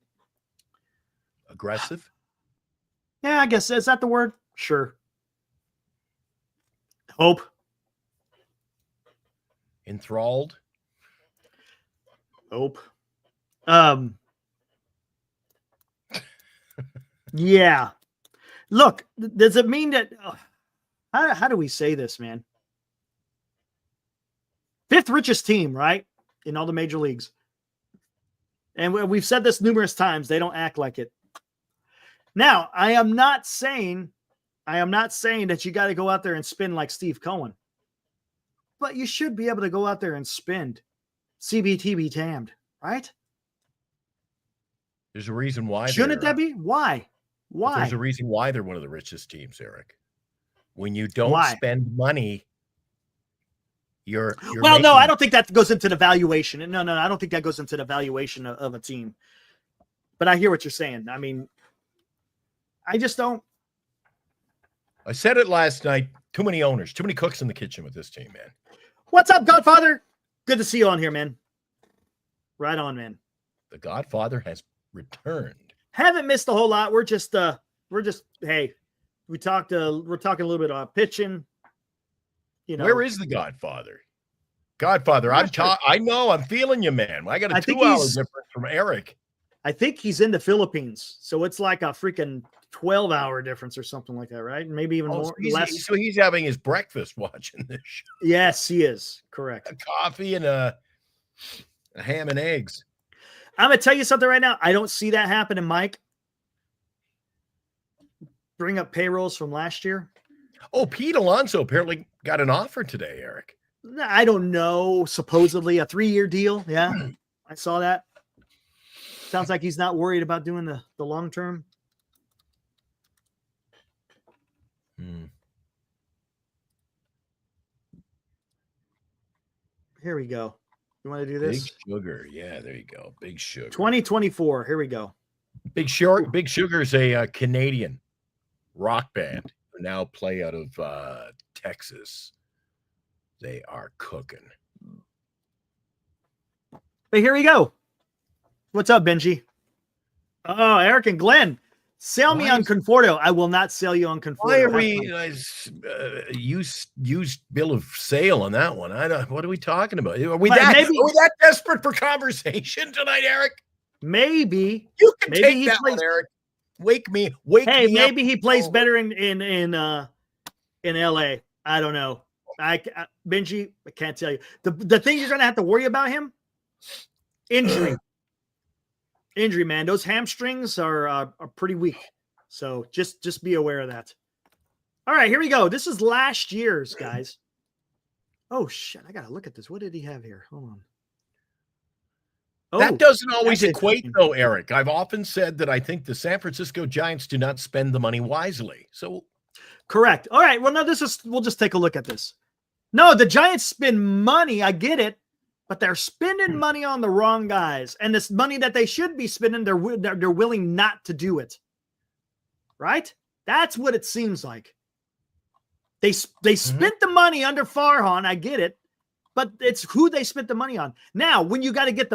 aggressive. Yeah, I guess is that the word? Sure. Hope. Enthralled. Hope. Yeah. Look, does it mean that how do we say this, man? 5th richest team, right? In all the major leagues. And we've said this numerous times. They don't act like it. Now, I am not saying that you got to go out there and spend like Steve Cohen. But you should be able to go out there and spend. CBT be damned, right? There's a reason why. Shouldn't that be? Why? There's a reason why they're one of the richest teams, Eric. When you don't spend money, you're well, no, I don't think that goes into the valuation. No, I don't think that goes into the valuation of a team. But I hear what you're saying. I mean, I just don't. I said it last night. Too many owners, too many cooks in the kitchen with this team, man. What's up, Godfather? Good to see you on here, man. Right on, man. The Godfather has returned. Haven't missed a whole lot. We're just hey, we're talking a little bit about pitching. You know, where is the Godfather? Godfather, I know, I'm feeling you, man. I got a 2-hour difference from Eric. I think he's in the Philippines, so it's like a freaking 12-hour difference or something like that, right? Maybe even more. So he's having his breakfast watching this show. Yes, he is. Correct. A coffee and a ham and eggs. I'm going to tell you something right now. I don't see that happening, Mike. Bring up payrolls from last year. Oh, Pete Alonso apparently got an offer today, Eric. I don't know. Supposedly a 3-year deal. Yeah, I saw that. Sounds like he's not worried about doing the long term. Here we go. You want to do this? Big Sugar. Yeah, there you go. Big Sugar. 2024. Here we go. Big Sugar is a Canadian rock band who now play out of Texas. They are cooking. But here we go. What's up, Benji? Oh, Eric and Glenn. Sell me on Conforto. I will not sell you on Conforto. Why are we use bill of sale on that one? What are we talking about? Are we that desperate for conversation tonight, Eric? Maybe you can take that one, Eric. Wake me maybe he plays better in LA. I don't know. Benji, I can't tell you. The thing you're gonna have to worry about him, injury, man. Those hamstrings are pretty weak. So just be aware of that. All right, here we go. This is last year's, guys. Oh shit, I gotta look at this. What did he have here? Hold on. That doesn't always equate, though, Eric. I've often said that I think the San Francisco Giants do not spend the money wisely. So, correct. All right. Well, no, we'll just take a look at this. No, the Giants spend money. I get it, but they're spending money on the wrong guys, and this money that they should be spending, they're willing not to do it. Right? That's what it seems like. They spent the money under Farhan. I get it, but it's who they spent the money on. Now, when you got to get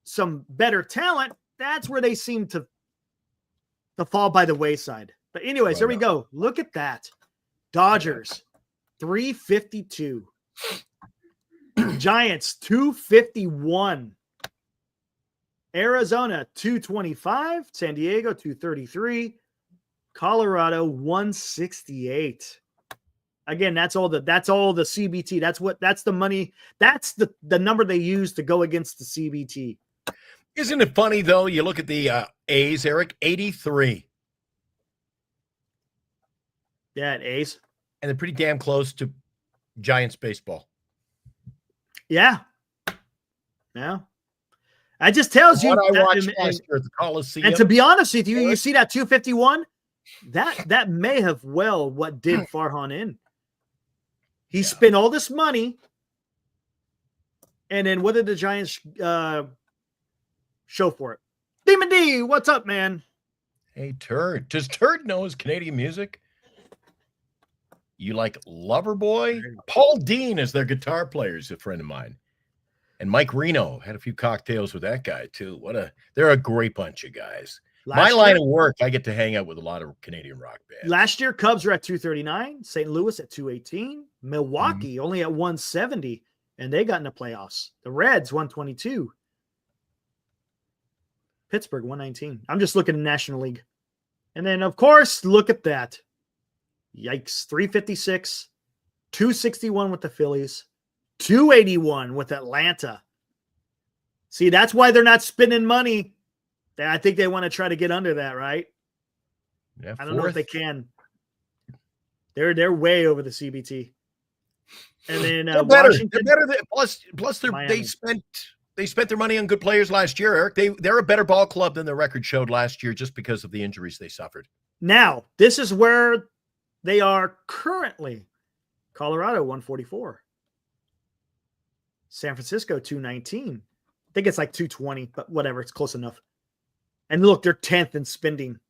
some better talent, that's where they seem to fall by the wayside. But anyways, here we go. Look at that. Dodgers, 352. Giants, 251. Arizona, 225. San Diego, 233. Colorado, 168. Again, that's all the CBT. That's the money. That's the number they use to go against the CBT. Isn't it funny, though? You look at the A's, Eric, 83. Yeah, A's. And they're pretty damn close to Giants baseball. Yeah. Yeah. That just tells you. What I watched last year at the Coliseum. And to be honest with you, you see that 251? That may have what did Farhan in. He spent all this money. And then what did the Giants show for it? Demon D, what's up, man? Hey, Turd. Does Turd know his Canadian music? You like Loverboy? Paul Dean is their guitar player, is a friend of mine. And Mike Reno had a few cocktails with that guy, too. They're a great bunch of guys. My line of work, I get to hang out with a lot of Canadian rock bands. Last year, Cubs were at 239, St. Louis at 218, Milwaukee only at 170, and they got in the playoffs. The Reds, 122. Pittsburgh, 119. I'm just looking at the National League. And then, of course, look at that. Yikes. 356, 261 with the Phillies, 281 with Atlanta. See, that's why they're not spending money. I think they want to try to get under that, right? Yeah, I don't know if they can. They're way over the CBT. And then they're better. They're better than, plus they spent their money on good players last year, Eric. They're a better ball club than their record showed last year just because of the injuries they suffered. Now, this is where they are currently. Colorado, 144. San Francisco, 219. I think it's like 220, but whatever. It's close enough. And look, they're 10th in spending.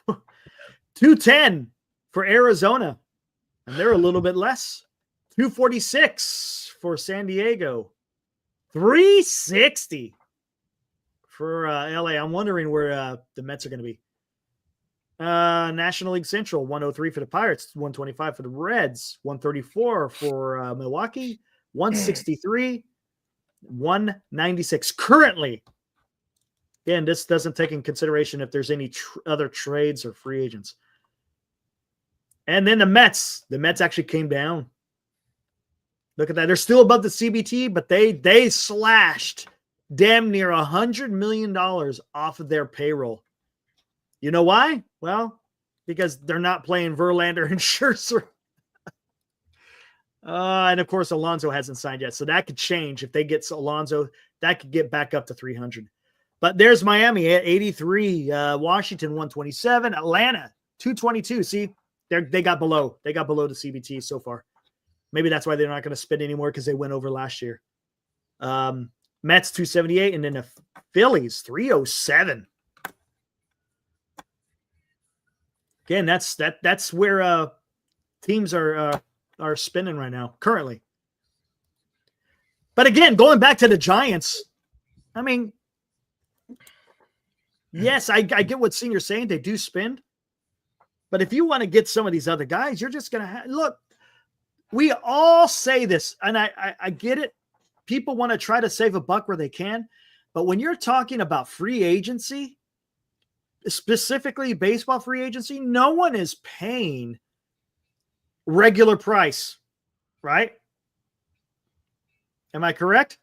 210 for Arizona. And they're a little bit less. 246 for San Diego. 360 for LA. I'm wondering where the Mets are going to be. National League Central, 103 for the Pirates, 125 for the Reds, 134 for Milwaukee, 163, 196 currently. Again, this doesn't take in consideration if there's any other trades or free agents. And then the Mets actually came down. Look at that. They're still above the CBT, but they slashed damn near $100 million off of their payroll. You know why? Well, because they're not playing Verlander and Scherzer. And of course, Alonso hasn't signed yet. So that could change. If they get Alonso, that could get back up to 300. But there's Miami at 83, Washington 127, Atlanta 222. See, they got below. They got below the CBT so far. Maybe that's why they're not going to spend anymore because they went over last year. Mets 278, and then the Phillies 307. Again, that's where teams are spending right now currently. But again, going back to the Giants, I mean, Yes, I get what Senior's saying. They do spend. But if you want to get some of these other guys, you're just going to look, we all say this, and I get it. People want to try to save a buck where they can. But when you're talking about free agency, specifically baseball free agency, no one is paying regular price, right? Am I correct?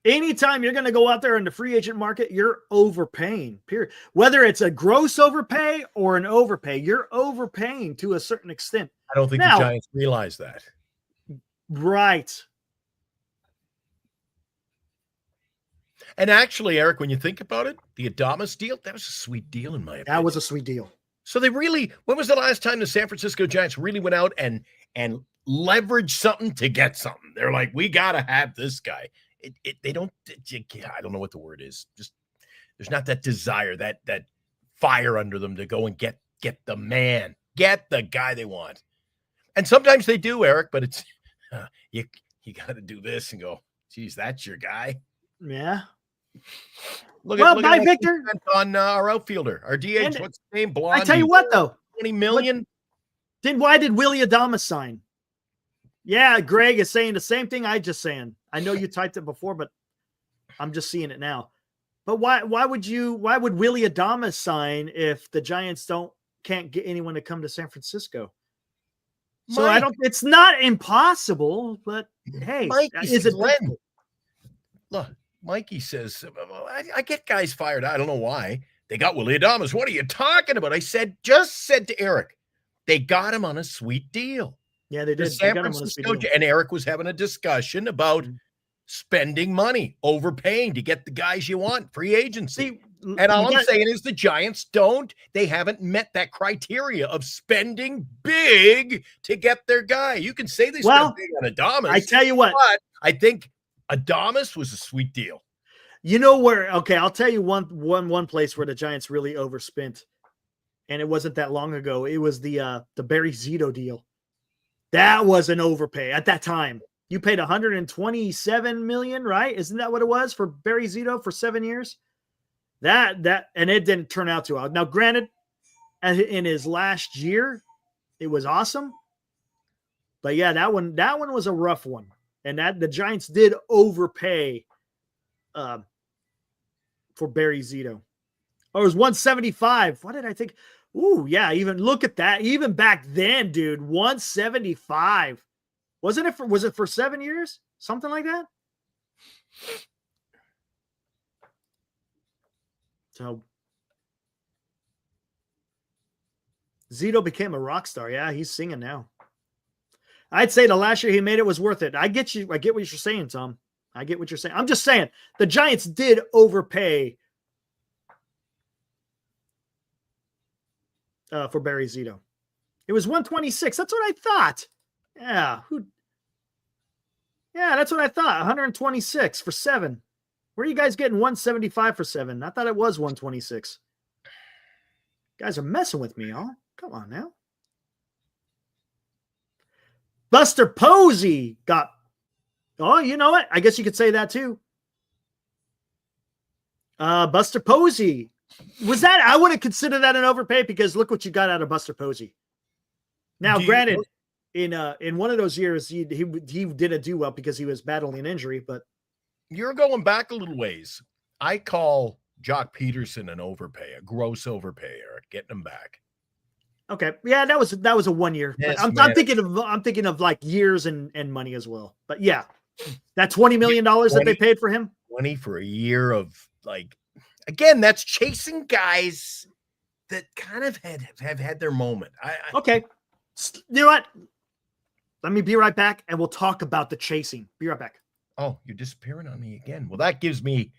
Anytime you're going to go out there in the free agent market, you're overpaying, period. Whether it's a gross overpay or an overpay, you're overpaying to a certain extent. I don't think the Giants realize that. Right. And actually, Eric, when you think about it, the Adames deal, that was a sweet deal in my opinion. That was a sweet deal. So they really, when was the last time the San Francisco Giants really went out and leveraged something to get something? They're like, we got to have this guy. They don't, I don't know what the word is. Just, there's not that desire, that fire under them to go and get the man, get the guy they want. And sometimes they do, Eric, but it's, you got to do this and go, geez, that's your guy. Yeah. Look bye, at Victor. On our outfielder, our DH. What's his name? Blondie. I tell you what, though, 20 million. Why did Willie Adames sign? Yeah, Greg is saying the same thing I just saying. I know you typed it before, but I'm just seeing it now. But why would Willie Adames sign if the Giants can't get anyone to come to San Francisco? So it's not impossible, but hey, is it Glenn? Look, Mikey says, I get guys fired. I don't know why. They got Willie Adames. What are you talking about? I just said to Eric, they got him on a sweet deal. Yeah, they did. San Francisco, and Eric was having a discussion about spending money, overpaying to get the guys you want, free agency. And all I'm saying is the Giants they haven't met that criteria of spending big to get their guy. You can say they spent big on Adames. I tell you what. But I think Adames was a sweet deal. You know where? Okay, I'll tell you one place where the Giants really overspent, and it wasn't that long ago. It was the Barry Zito deal. That was an overpay at that time. You paid $127 million, right? Isn't that what it was for Barry Zito for 7 years? And it didn't turn out too well. Now, granted, in his last year, it was awesome. But yeah, that one was a rough one. And the Giants did overpay for Barry Zito. Oh, it was 175. What did I think? Ooh, yeah, even look at that. Even back then, dude, 175. Was it for 7 years? Something like that? So Zito became a rock star. Yeah, he's singing now. I'd say the last year he made it was worth it. I get you. I get what you're saying, Tom. I get what you're saying. I'm just saying the Giants did overpay for Barry Zito. It was 126. That's what I thought. Yeah. Yeah, that's what I thought. 126 for 7. Where are you guys getting 175 for 7? I thought it was 126. You guys are messing with me, y'all. Come on now. Buster Posey got. Oh, you know what? I guess you could say that too. Buster Posey. Was that? I wouldn't consider that an overpay because look what you got out of Buster Posey. Now, granted, in one of those years, he didn't do well because he was battling an injury, but you're going back a little ways. I call Jock Peterson an overpay, a gross overpay, Eric, getting him back. Okay. Yeah, that was a 1 year. Yes, I'm thinking of like years and money as well. But yeah, that $20 million that they paid for him. 20 for a year of like, again, that's chasing guys that kind of have had their moment. Okay. You know what? Let me be right back and we'll talk about the chasing. Be right back. Oh, you're disappearing on me again. Well, that gives me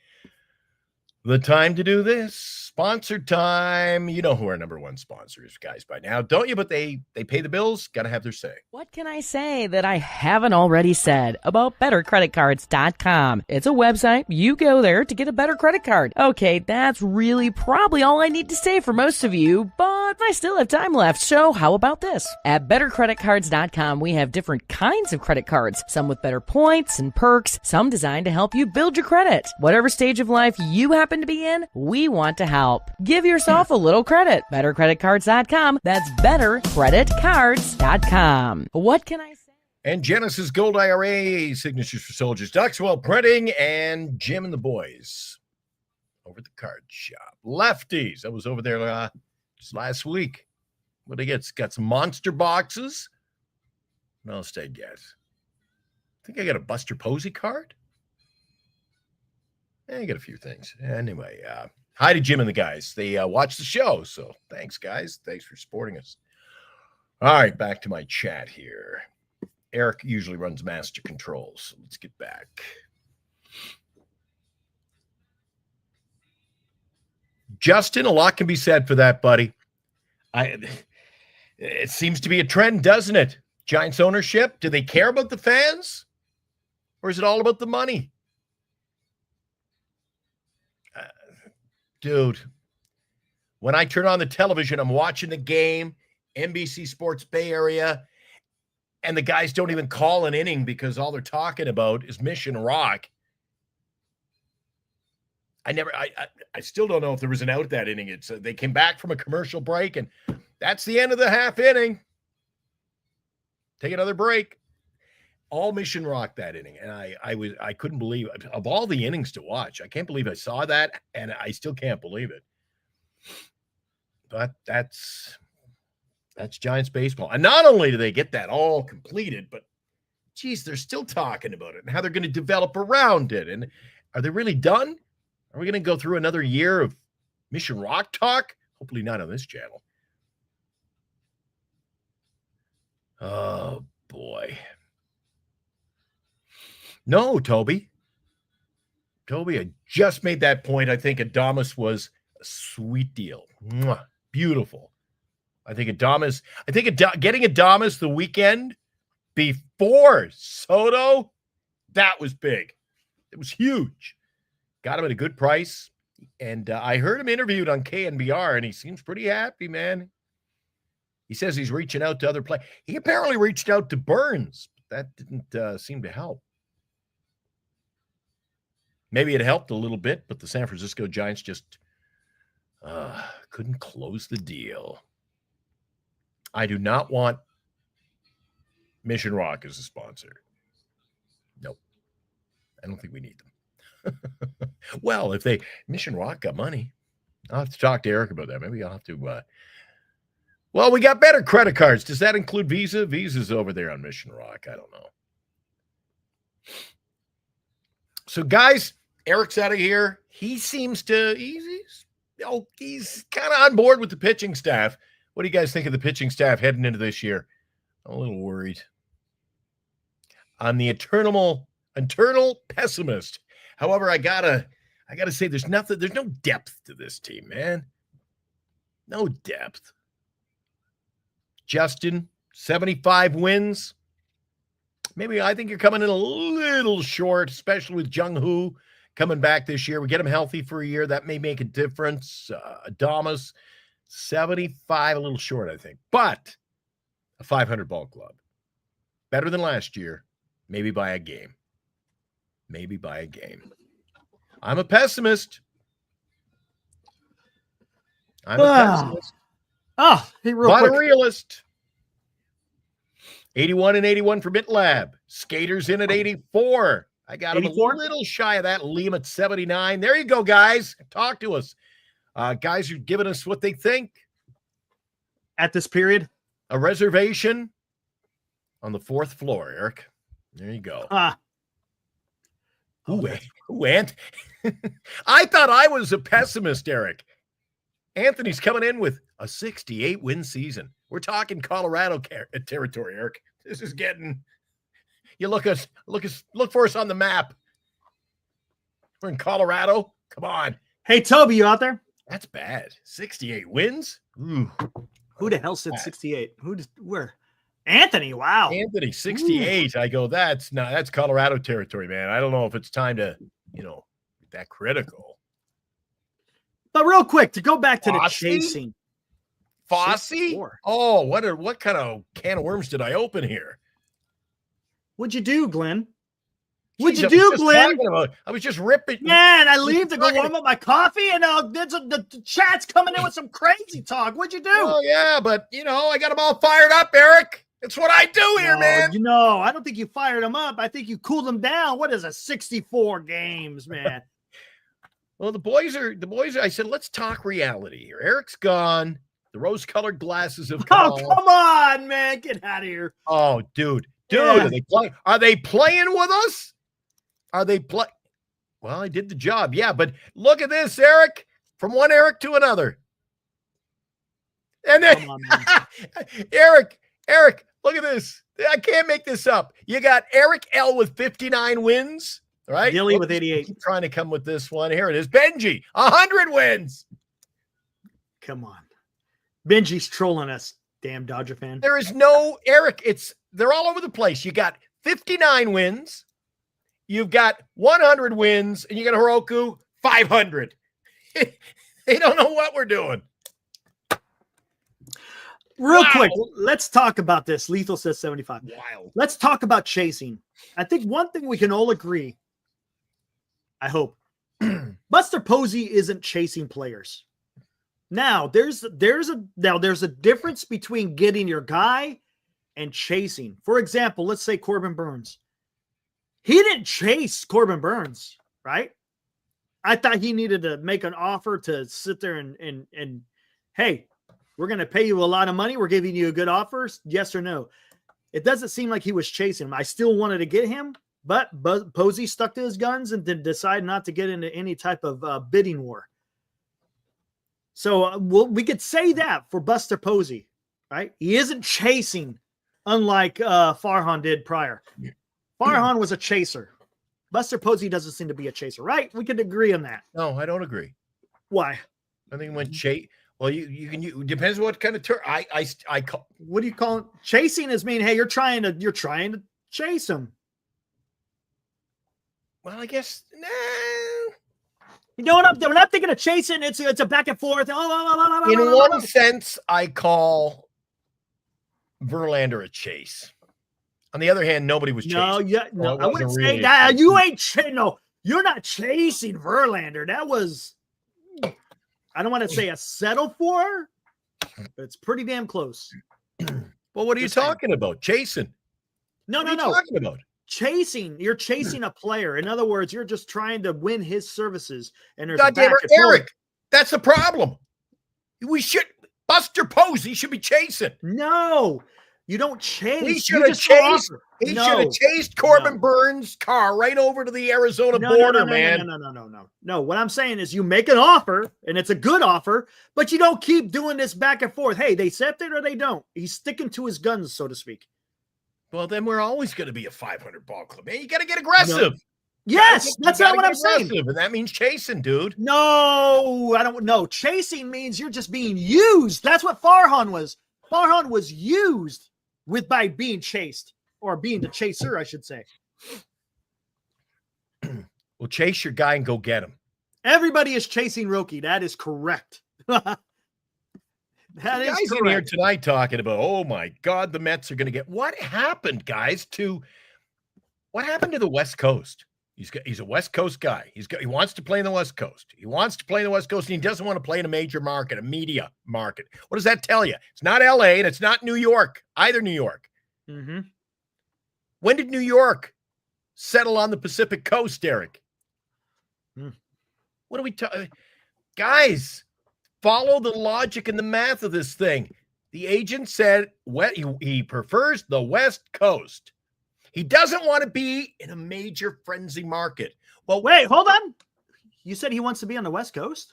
the time to do this. Sponsored time. You know who our number one sponsor is, guys, by now, don't you? But they pay the bills. Got to have their say. What can I say that I haven't already said about bettercreditcards.com? It's a website. You go there to get a better credit card. Okay, that's really probably all I need to say for most of you, but I still have time left. So how about this? At bettercreditcards.com, we have different kinds of credit cards, some with better points and perks, some designed to help you build your credit. Whatever stage of life you happen happen to be in, we want to help. Give yourself a little credit. BetterCreditCards.com. That's BetterCreditCards.com. What can I say? And Genesis Gold IRA, Signatures for Soldiers, Duxwell Printing, and Jim and the boys over at the card shop. Lefties, that was over there just last week. What did he get? Got some monster boxes. No, stay guess. I think I got a Buster Posey card. I got a few things. Anyway, hi to Jim and the guys. They watch the show, so thanks, guys. Thanks for supporting us. All right, back to my chat here. Eric usually runs master controls, so let's get back. Justin, a lot can be said for that, buddy. It seems to be a trend, doesn't it? Giants ownership, do they care about the fans? Or is it all about the money? Dude, when I turn on the television, I'm watching the game, NBC Sports Bay Area, and the guys don't even call an inning because all they're talking about is Mission Rock. I still don't know if there was an out that inning. They came back from a commercial break, and that's the end of the half inning. Take another break. All Mission Rock that inning, and I couldn't believe it. Of all the innings to watch, I can't believe I saw that, and I still can't believe it. But that's Giants baseball, and not only do they get that all completed, but geez, they're still talking about it and how they're going to develop around it. And are they really done? Are we going to go through another year of Mission Rock talk? Hopefully not on this channel. Oh, boy. No, Toby. I just made that point. I think Adames was a sweet deal. Mwah, beautiful. I think getting Adames the weekend before Soto, that was big. It was huge. Got him at a good price. And I heard him interviewed on KNBR, and he seems pretty happy, man. He says he's reaching out to other players. He apparently reached out to Burns, but that didn't seem to help. Maybe it helped a little bit, but the San Francisco Giants just couldn't close the deal. I do not want Mission Rock as a sponsor. Nope. I don't think we need them. Well, if Mission Rock got money, I'll have to talk to Eric about that. Maybe I'll have to. Well, we got better credit cards. Does that include Visa? Visa's over there on Mission Rock. I don't know. So, guys, Eric's out of here. He seems to, he's kind of on board with the pitching staff. What do you guys think of the pitching staff heading into this year? I'm a little worried. I'm the eternal pessimist. However, I gotta say there's no depth to this team, man. No depth. Justin, 75 wins. Maybe I think you're coming in a little short, especially with Jung Hoo coming back this year. We get him healthy for a year. That may make a difference. Adames, 75, a little short, I think. But a 500 ball club. Better than last year. Maybe by a game. I'm a pessimist. But a realist. 81 and 81 for BitLab. Skaters in at 84. I got him 84? A little shy of that. Liam at 79. There you go, guys. Talk to us. Guys are giving us what they think. At this period? A reservation on the 4th floor, Eric. There you go. Ant. I thought I was a pessimist, Eric. Anthony's coming in with a 68-win season. We're talking Colorado territory, Eric. This is getting. You look for us on the map. We're in Colorado. Come on. Hey, Toby, you out there? That's bad. 68 wins. Ooh. Who the hell said 68? Where? Anthony, wow. Anthony, 68. Ooh. I go, that's Colorado territory, man. I don't know if it's time to, get that critical. But real quick, to go back to the chasing. Fossey? Oh, what kind of can of worms did I open here? What'd you do, Glenn? What'd you do, Glenn? I was just ripping. Man, I leave to go warm up my coffee, and the chat's coming in with some crazy talk. What'd you do? Oh, yeah, but, I got them all fired up, Eric. It's what I do here, man. I don't think you fired them up. I think you cooled them down. What is it, 64 games, man? Well, the boys are, I said, let's talk reality here. Eric's gone. The rose-colored glasses have come. Oh, come on, man. Get out of here. Oh, dude. Yeah. Are they playing with us? Are they play? Well, I did the job. Yeah, but look at this, Eric. From one Eric to another. And then, come on, Eric, look at this. I can't make this up. You got Eric L with 59 wins, right? Dilly with 88. Keep trying to come with this one. Here it is. Benji, 100 wins. Come on. Benji's trolling us, damn Dodger fan. There is no Eric. They're all over the place. You got 59 wins. You've got 100 wins, and you got Heroku 500. They don't know what we're doing. Real quick, let's talk about this. Lethal says 75. Wild. Let's talk about chasing. I think one thing we can all agree, I hope, Buster Posey isn't chasing players. Now, there's a difference between getting your guy and chasing. For example, let's say Corbin Burns. He didn't chase Corbin Burns, right? I thought he needed to make an offer to sit there and hey, we're going to pay you a lot of money. We're giving you a good offer. Yes or no? It doesn't seem like he was chasing him. I still wanted to get him, but Posey stuck to his guns and did decide not to get into any type of bidding war. So we could say that for Buster Posey, right? He isn't chasing, unlike Farhan did prior. Farhan was a chaser. Buster Posey doesn't seem to be a chaser, right? We could agree on that. No, I don't agree. Why? I think when chase. Well, you depends what kind of term. I call. What do you call it? Chasing is mean. Hey, you're trying to chase him. Well, I guess. Nah. You know what? I'm not thinking of chasing. It's a back and forth. In one sense, I call Verlander a chase. On the other hand, nobody was chasing. No, I wouldn't say that. You ain't you're not chasing Verlander. That was, I don't want to say a settle for, but it's pretty damn close. Well, what are you talking about? Chasing? No. Talking about? Chasing. You're chasing a player. In other words, you're just trying to win his services. And there's goddamn Eric. That's the problem. Buster Posey should be chasing. No, you don't chase. He should have chased. He should have chased Corbin Burns' car right over to the Arizona border, man. No. What I'm saying is, you make an offer, and it's a good offer, but you don't keep doing this back and forth. Hey, they accept it or they don't. He's sticking to his guns, so to speak. Well, then we're always going to be a 500 ball club, man. You got to get aggressive. No. Yes, that's not what I'm saying. And that means chasing, dude. No, I don't know. Chasing means you're just being used. That's what Farhan was. Farhan was used by being chased, or being the chaser, I should say. Well, chase your guy and go get him. Everybody is chasing Roki. That is correct. That is guys correct. In here tonight talking about, oh my God, the Mets are going to get. What happened, guys? What happened to the West Coast? He's a West Coast guy. He wants to play in the West Coast. He wants to play in the West Coast, and he doesn't want to play in a major market, a media market. What does that tell you? It's not LA, and it's not New York, either New York. Mm-hmm. When did New York settle on the Pacific Coast, Eric? What are we talking? Guys, follow the logic and the math of this thing. The agent said he prefers the West Coast. He doesn't want to be in a major frenzy market. Well, wait, hold on. You said he wants to be on the West Coast?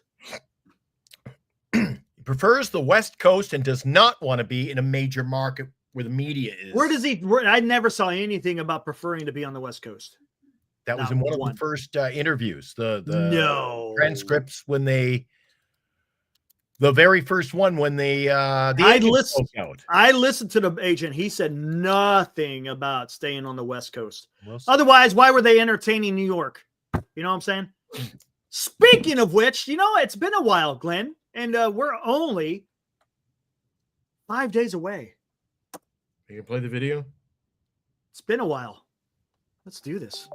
He prefers the West Coast and does not want to be in a major market where the media is. Where does he? I never saw anything about preferring to be on the West Coast. That was in one of the first interviews. The transcripts when the very first one when the agent spoke out. I listened to the agent. He said nothing about staying on the West Coast. Otherwise, why were they entertaining New York? You know what I'm saying? Speaking of which, it's been a while, Glenn, and we're only 5 days away. You can play the video? It's been a while. Let's do this.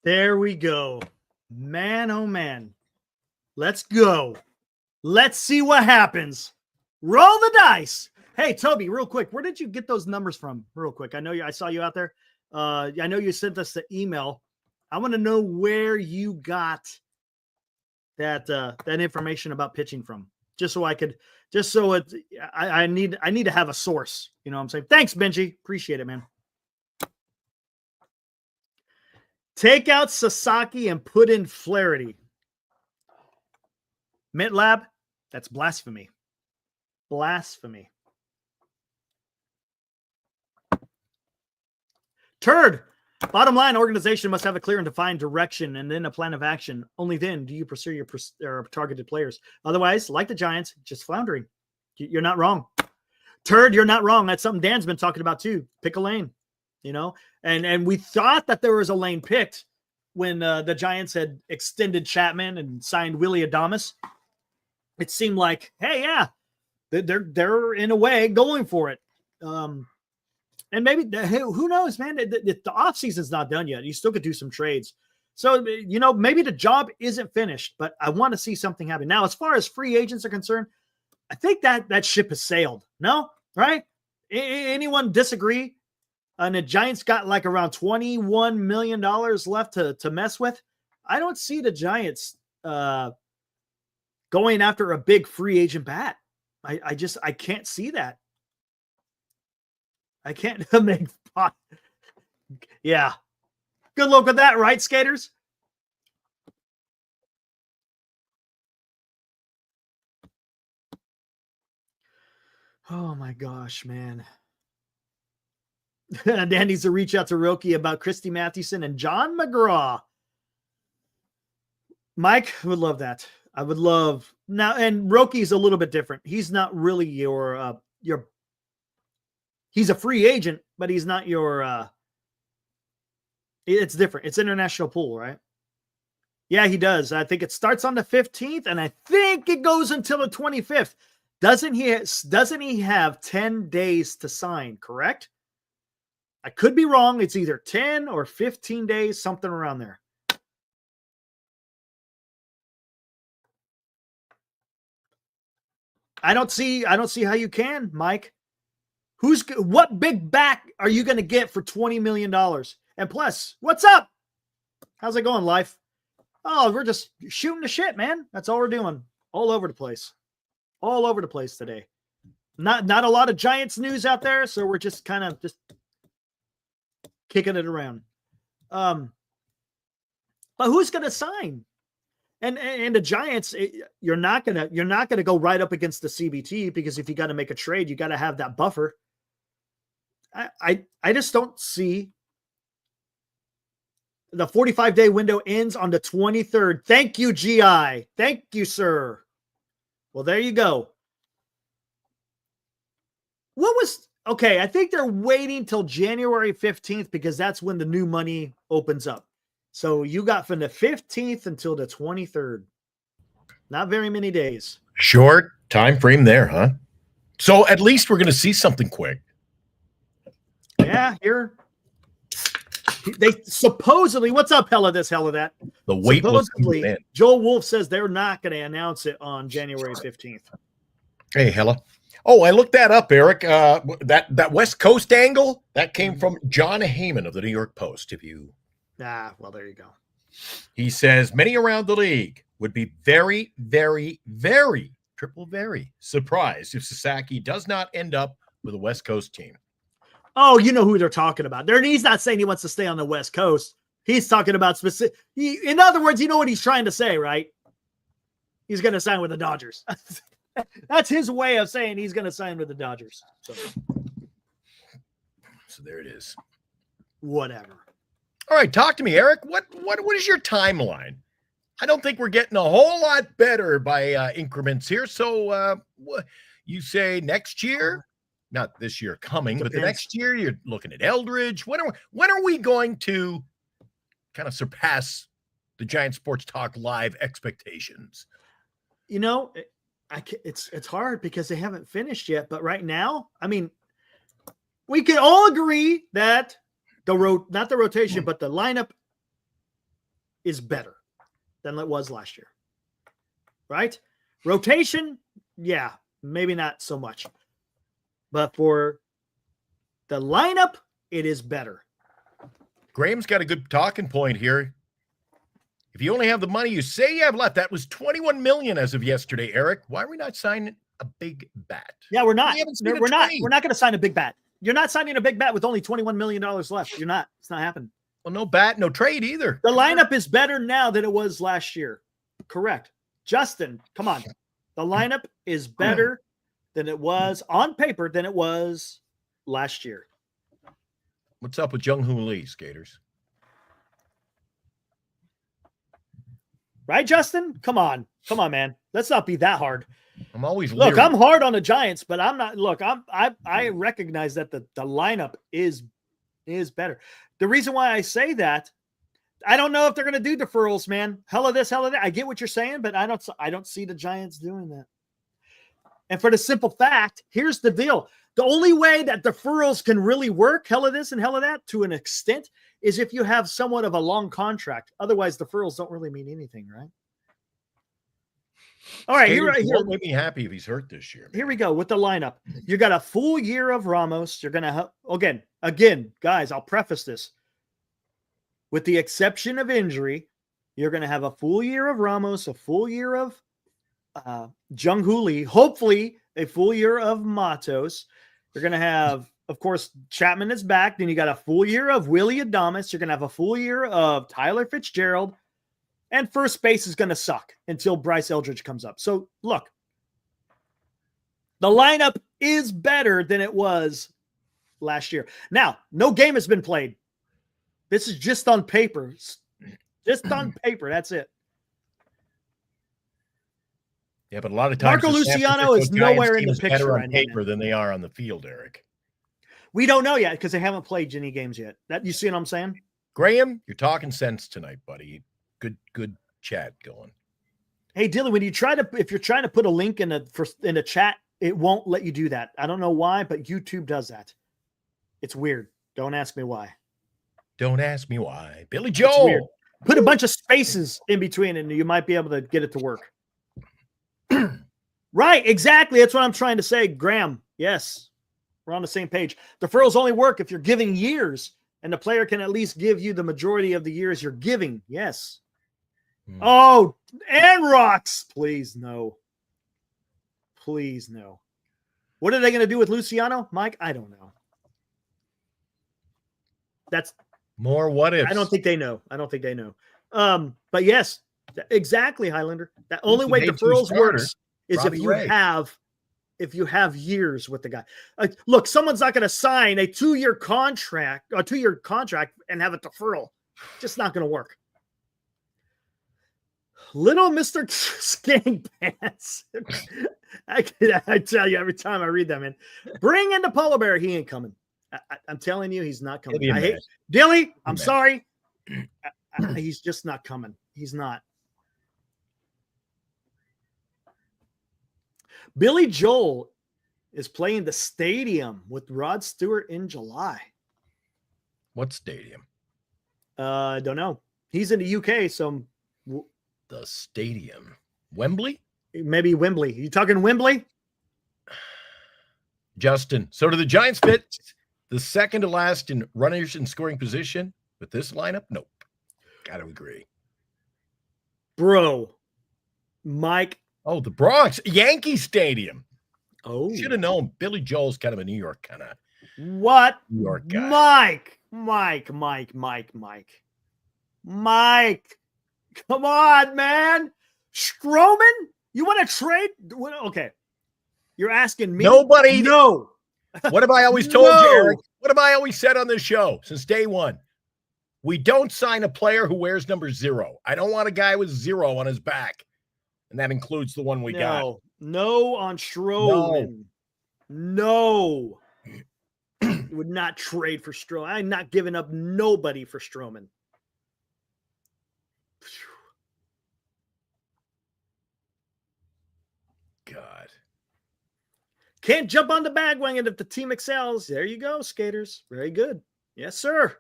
There we go. Man, oh man. Let's go. Let's see what happens. Roll the dice. Hey, Toby, real quick, where did you get those numbers from? Real quick. I saw you out there. I know you sent us the email. I want to know where you got that information about pitching from. I need to have a source. You know what I'm saying? Thanks, Benji. Appreciate it, man. Take out Sasaki and put in Flaherty. Mitlab, that's blasphemy. Blasphemy. Turd. Bottom line, organization must have a clear and defined direction and then a plan of action. Only then do you pursue your targeted players. Otherwise, like the Giants, just floundering. You're not wrong. Turd, you're not wrong. That's something Dan's been talking about too. Pick a lane. You know, and we thought that there was a lane picked when the Giants had extended Chapman and signed Willie Adames. It seemed like, hey, yeah, they're in a way going for it. And maybe who knows, man? The offseason's not done yet. You still could do some trades. So, you know, maybe the job isn't finished, but I want to see something happen. Now, as far as free agents are concerned, I think that ship has sailed. No, right? Anyone disagree? And the Giants got like around $21 million left to mess with. I don't see the Giants going after a big free agent bat. I can't see that. I can't make. Yeah. Good luck with that, right, skaters? Oh my gosh, man. Dan needs to reach out to Roki about Christy Mathewson and John McGraw. Mike would love that. I would love now. And Roki's a little bit different. He's not really your he's a free agent, but he's not your, it's different. It's international pool, right? Yeah, he does. I think it starts on the 15th and I think it goes until the 25th. Doesn't he have 10 days to sign? Correct. I could be wrong. It's either 10 or 15 days, something around there. I don't see how you can, Mike. What big back are you going to get for $20 million? And plus, what's up? How's it going, life? Oh, we're just shooting the shit, man. That's all we're doing. All over the place. All over the place today. Not a lot of Giants news out there, so we're just kind of just kicking it around. But who's going to sign? And the Giants, you're not gonna go right up against the CBT, because if you got to make a trade, you got to have that buffer. I just don't see. The 45-day window ends on the 23rd. Thank you, GI. Thank you, sir. Well, there you go. Okay, I think they're waiting till January 15th, because that's when the new money opens up. So you got from the 15th until the 23rd. Not very many days. Short time frame there, huh? So at least we're going to see something quick. Yeah, here. They supposedly, what's up, hell of this, hell of that? The wait supposedly, was Joel Wolf says they're not going to announce it on January 15th. Hey, hella. Oh, I looked that up, Eric. That West Coast angle, that came from John Heyman of the New York Post. Well, there you go. He says many around the league would be very, very, very, triple very surprised if Sasaki does not end up with a West Coast team. Oh, you know who they're talking about. He's not saying he wants to stay on the West Coast. He's talking about specific. In other words, you know what he's trying to say, right? He's going to sign with the Dodgers. That's his way of saying he's going to sign with the Dodgers. So there it is. Whatever. All right, talk to me, Eric. What is your timeline? I don't think we're getting a whole lot better by increments here. So you say next year? Not this year coming, but the next year you're looking at Eldridge. When are we going to kind of surpass the Giant Sports Talk Live expectations? You know, it's hard because they haven't finished yet. But right now, I mean, we can all agree that not the rotation, but the lineup is better than it was last year. Right? Rotation, yeah, maybe not so much. But for the lineup, it is better. Graham's got a good talking point here. If you only have the money you say you have left, that was $21 million as of yesterday, Eric. Why are we not signing a big bat? Yeah, we're not. We're not going to sign a big bat. You're not signing a big bat with only $21 million left. You're not. It's not happening. Well, no bat, no trade either. The lineup is better now than it was last year. Correct. Justin, come on. The lineup is better than it was on paper than it was last year. What's up with Jung-Hoo Lee, skaters? Right, Justin? Come on, man. Let's not be that hard. I'm always look. I'm hard on the Giants, but I'm not. Look, I recognize that the lineup is better. The reason why I say that, I don't know if they're going to do deferrals, man. Hell of this, hell of that. I get what you're saying, but I don't see the Giants doing that. And for the simple fact, here's the deal. The only way that deferrals can really work, hell of this and hell of that, to an extent, is if you have somewhat of a long contract. Otherwise, deferrals don't really mean anything, right? All right, here won't make me happy if he's hurt this year. Man. Here we go with the lineup. You got a full year of Ramos. You're going to again, guys, I'll preface this. With the exception of injury, you're going to have a full year of Ramos, a full year of Jung-Hoo Lee, hopefully a full year of Matos. You're going to have, of course, Chapman is back. Then you got a full year of Willie Adames. You're going to have a full year of Tyler Fitzgerald. And first base is going to suck until Bryce Eldridge comes up. So, look, the lineup is better than it was last year. Now, no game has been played. This is just on paper. Just on paper. That's it. Yeah, but a lot of times Marco Luciano is nowhere in the picture better on paper than they are on the field, Eric. We don't know yet because they haven't played any games yet. You see what I'm saying? Graham, you're talking sense tonight, buddy. Good chat going. Hey, Dylan, if you're trying to put a link in the chat, it won't let you do that. I don't know why, but YouTube does that. It's weird. Don't ask me why. Don't ask me why. Billy It's weird. Joel. Put a bunch of spaces in between and you might be able to get it to work. Right, exactly. That's what I'm trying to say. Graham, yes, we're on the same page. Deferrals only work if you're giving years, and the player can at least give you the majority of the years you're giving. Yes. Oh, and rocks. Please, no. Please, no. What are they going to do with Luciano, Mike? I don't know. That's more what ifs. I don't think they know. But yes, exactly, Highlander. The only way deferrals works is if you have years with the guy. Look, someone's not going to sign a 2-year contract and have a deferral. Just not going to work. Little Mr. Skank Pants. I tell you every time I read that, man. Bring in the polar bear. He ain't coming. I'm telling you, he's not coming. I hate Dilly. I'm sorry. He's just not coming. He's not. Billy Joel is playing the stadium with Rod Stewart in July. What stadium? Don't know. He's in the UK, so the stadium. Wembley? Maybe Wembley. You talking Wembley? Justin. So do the Giants fit the second to last in runners in scoring position with this lineup? Nope. Got to agree. Bro. Mike. Oh, the Bronx. Yankee Stadium. Oh. Should have known. Billy Joel's kind of a New York kind of. What? New York guy. Mike. Come on, man. Stroman? You want to trade? Okay. You're asking me? Nobody. No. What have I always told you, Eric? What have I always said on this show since day one? We don't sign a player who wears number 0. I don't want a guy with 0 on his back. And that includes the one we got. No on Stroman. No. Would not trade for Stroman. I'm not giving up nobody for Stroman. God. Can't jump on the bandwagon if the team excels. There you go, skaters. Very good. Yes, sir.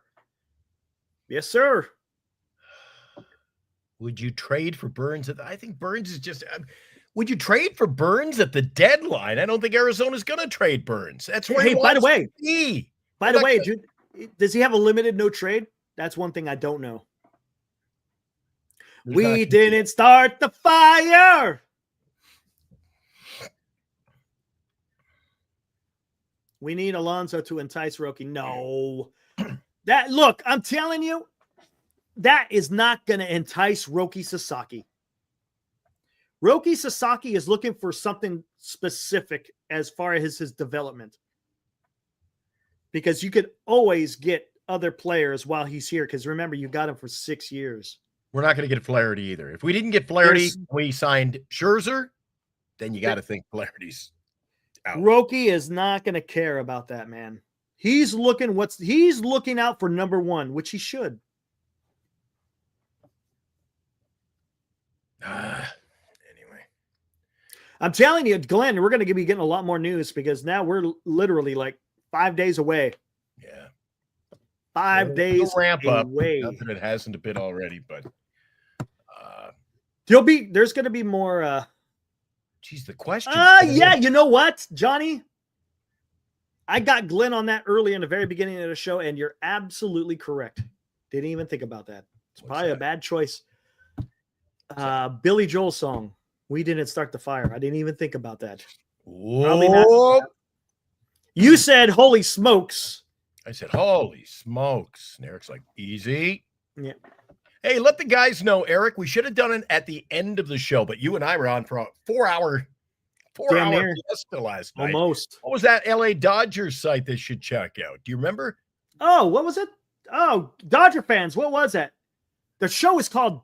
Yes, sir. Would you trade for Burns? I think Burns is just. Would you trade for Burns at the deadline? I don't think Arizona's going to trade Burns. That's where. Hey, by the way, gonna... dude, does he have a limited no trade? That's one thing I don't know. We didn't start the fire. We need Alonso to entice Roki. No. Look, I'm telling you, that is not going to entice Roki Sasaki. Roki Sasaki is looking for something specific as far as his development. Because you could always get other players while he's here. Because remember, you got him for 6 years. We're not going to get Flaherty either. If we didn't get Flaherty, we signed Scherzer, then you got to think Flaherty's out. Roki is not going to care about that, man. He's looking out for number 1, which he should. Anyway. I'm telling you, Glenn, we're going to be getting a lot more news because now we're literally like 5 days away. Yeah. 5 days ramp up. away. Not that it hasn't a bit already, but there's going to be more. Geez, the question. Yeah, you know what, Johnny? I got Glenn on that early in the very beginning of the show, and you're absolutely correct. Didn't even think about that. It's probably a bad choice. Billy Joel song. We didn't start the fire. I didn't even think about that. You said, holy smokes. I said, holy smokes. And Eric's like, easy. Yeah. Hey, let the guys know, Eric, we should have done it at the end of the show, but you and I were on for a 4-hour fiesta last night. Almost. What was that LA Dodgers site they should check out? Do you remember? Oh, what was it? Oh, Dodger fans. What was that? The show is called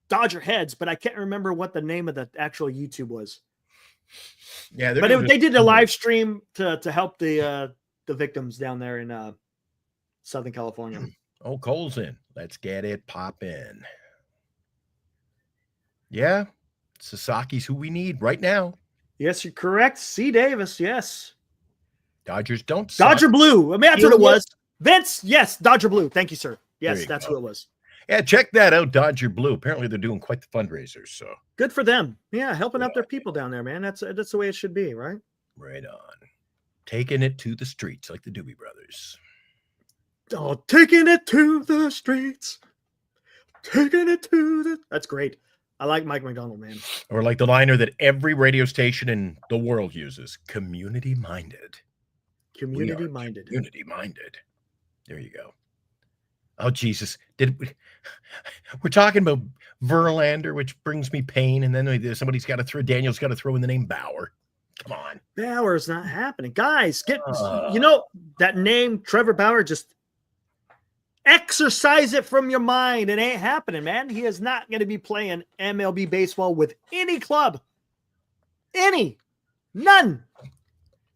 Dodger Heads, but I can't remember what the name of the actual YouTube was. Yeah, but they did a live stream to help the victims down there in Southern California. Oh, Cole's in. Let's get it poppin'. Yeah, Sasaki's who we need right now. Yes, you're correct. C. Davis, yes. Dodgers don't suck. Dodger Blue. I mean, that's what it was. Vince, yes, Dodger Blue. Thank you, sir. Yes, that's who it was. Yeah, check that out, Dodger Blue. Apparently, they're doing quite the fundraisers. So good for them. Yeah, helping out their people down there, man. That's the way it should be, right? Right on. Taking it to the streets like the Doobie Brothers. Oh, taking it to the streets. Taking it to the... That's great. I like Mike McDonald, man. Or like the liner that every radio station in the world uses. Community-minded. Community-minded. Community-minded. There you go. Oh, Jesus. We're talking about Verlander, which brings me pain, and then Daniel's got to throw in the name Bauer. Come on. Bauer's not happening. Guys, that name, Trevor Bauer, just exercise it from your mind. It ain't happening, man. He is not going to be playing MLB baseball with any club. None.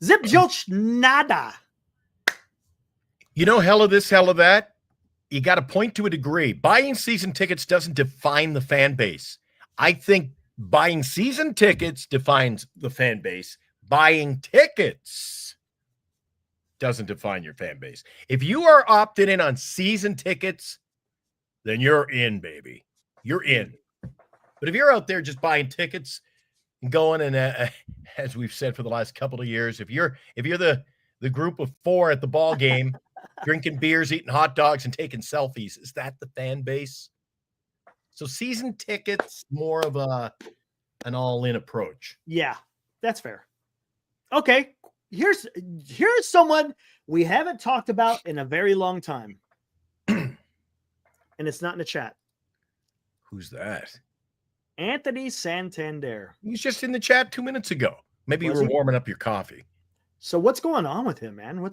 Zip, zilch, nada. Hell of this, hell of that. You got to point to a degree. Buying season tickets doesn't define the fan base. I think buying season tickets defines the fan base. Buying tickets doesn't define your fan base. If you are opted in on season tickets, then you're in, baby. You're in. But if you're out there just buying tickets and going, and as we've said for the last couple of years, if you're the group of 4 at the ball game, drinking beers, eating hot dogs, and taking selfies, is that the fan base? So season tickets, more of an all-in approach. Yeah, that's fair. Okay, here's someone we haven't talked about in a very long time. And it's not in the chat. Who's that? Anthony Santander. He's just in the chat 2 minutes ago. Maybe you were warming up your coffee. So what's going on with him, man?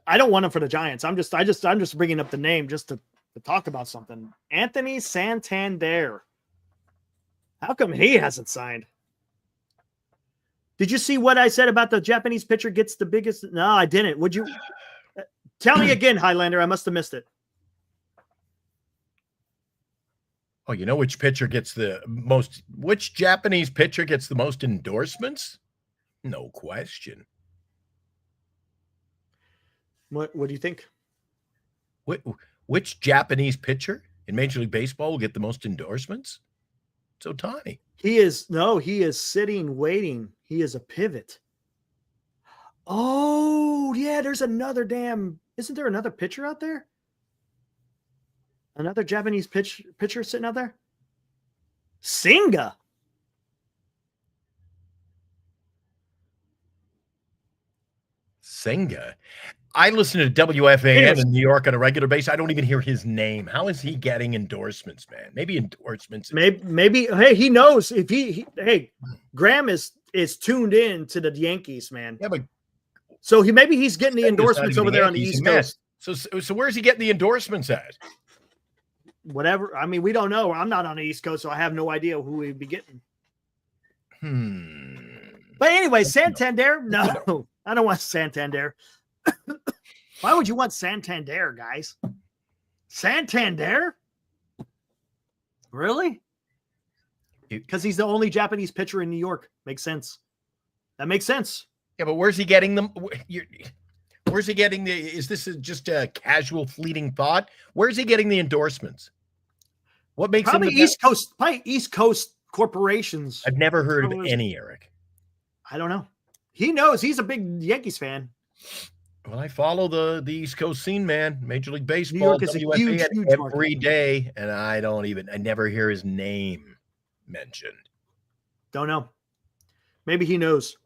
I don't want him for the Giants. I'm just bringing up the name just to talk about something. Anthony Santander. How come he hasn't signed? Did you see what I said about the Japanese pitcher gets the biggest? No, I didn't. Would you tell me again, Highlander? I must have missed it. Oh, you know which pitcher gets the most? Which Japanese pitcher gets the most endorsements? No question. What do you think? Which Japanese pitcher in Major League Baseball will get the most endorsements? It's Ohtani. He is sitting, waiting. He is a pivot. Oh, yeah, there's another isn't there another pitcher out there? Another Japanese pitcher sitting out there? Senga. Senga. I listen to WFAN in New York on a regular basis. I don't even hear his name. How is he getting endorsements, man? Maybe endorsements. Maybe. Hey, he knows if hey, Graham is tuned in to the Yankees, man. Yeah, but so he's getting the endorsements over there on the East Coast. So where's he getting the endorsements at? Whatever. I mean, we don't know. I'm not on the East Coast, so I have no idea who we'd be getting. But anyway, Santander. No, I don't want Santander. Why would you want Santander, guys? Santander? Really? Because he's the only Japanese pitcher in New York. Makes sense. That makes sense. Yeah, but where's he getting them? Where's he getting is this just a casual fleeting thought? Where's he getting the endorsements? What makes probably him probably East Coast corporations. I've never heard of any, Eric. I don't know. He knows. He's a big Yankees fan. Well, I follow the East Coast scene, man. Major League Baseball, New York is a huge every day, and I never hear his name mentioned. Don't know. Maybe he knows.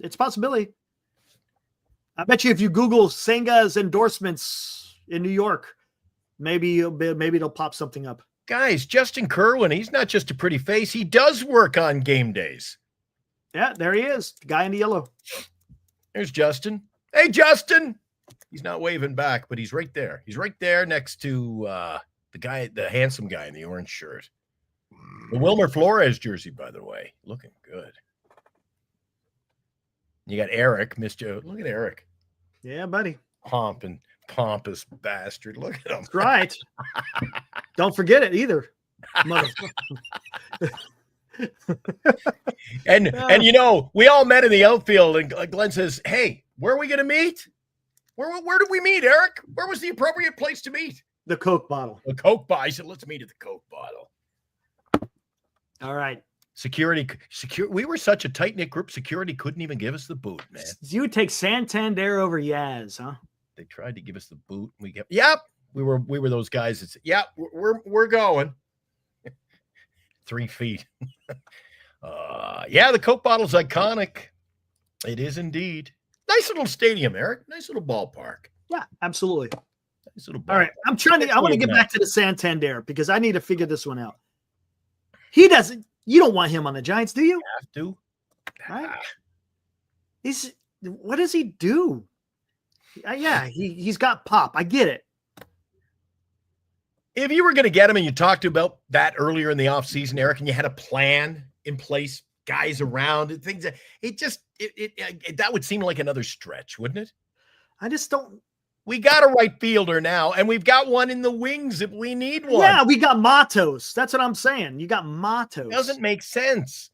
It's a possibility. I bet you if you Google Senga's endorsements in New York, maybe it'll pop something up. Guys, Justin Kerwin, he's not just a pretty face. He does work on game days. Yeah, there he is. The guy in the yellow. There's Justin. Hey, Justin. He's not waving back, but he's right there. He's right there next to the handsome guy in the orange shirt. The Wilmer Flores jersey, by the way. Looking good. You got Eric, Mr. Look at Eric. Yeah, buddy. Pompous bastard. Look at him. That's right. Don't forget it either. And we all met in the outfield, and Glenn says, "Hey, where are we going to meet?" Where did we meet, Eric? Where was the appropriate place to meet? The Coke bottle. The Coke bottle. I said, let's meet at the Coke bottle. All right. Security. We were such a tight-knit group, security couldn't even give us the boot, man. You would take Santander over Yaz, huh? They tried to give us the boot. We were those guys that said, yep, we're going. 3 feet. The Coke bottle's iconic. It is indeed. Nice little stadium, Eric. Nice little ballpark. Yeah, absolutely. Nice little ballpark. All right. I want to get back to the Santander because I need to figure this one out. He doesn't. You don't want him on the Giants, do you? Have to. Right? What does he do? He's got pop. I get it. If you were going to get him and you talked about that earlier in the offseason, Eric, and you had a plan in place, guys around and things, that would seem like another stretch, wouldn't it? I just don't. We got a right fielder now, and we've got one in the wings if we need one. Yeah, we got Matos. That's what I'm saying. You got Matos. Doesn't make sense.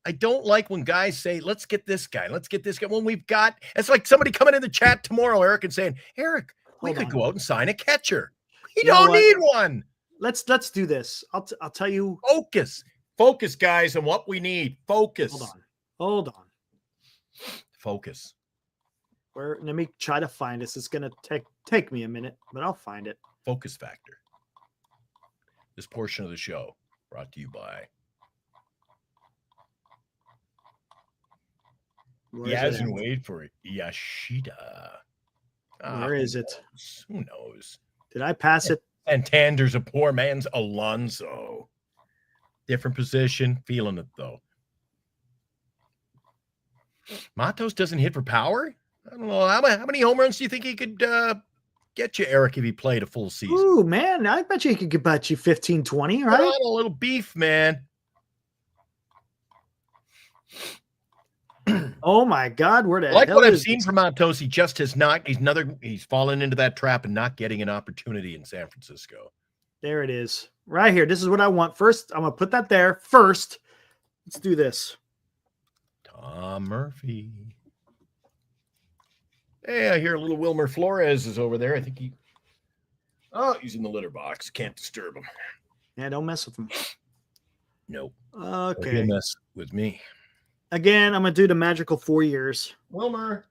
I don't like when guys say, let's get this guy. Let's get this guy. When we've got, it's like somebody coming in the chat tomorrow, Eric, and saying, Eric, we could go out and sign a catcher. We don't need one. Let's do this. I'll tell you. Focus, guys, on what we need. Focus. Hold on. Focus. Let me try to find this. It's gonna take me a minute, but I'll find it. Focus factor. This portion of the show brought to you by Yasmin. Wait for it. Yashida. Where is it? Who knows? Did I pass it? Santander's a poor man's Alonso. Different position. Feeling it, though. Matos doesn't hit for power? I don't know. How many home runs do you think he could get you, Eric, if he played a full season? Ooh, man. I bet you he could get you 15, 20, right? A little beef, man. Oh, my God. Where the like hell what I've is seen from Matos, he just has not. He's fallen into that trap and not getting an opportunity in San Francisco. There it is. Right here. This is what I want. First, I'm going to put that there. First, let's do this. Tom Murphy. Hey, I hear little Wilmer Flores is over there. I think he's in the litter box. Can't disturb him. Yeah, don't mess with him. Nope. Okay. He'll mess with me. Again, I'm going to do the magical 4 years. Wilmer.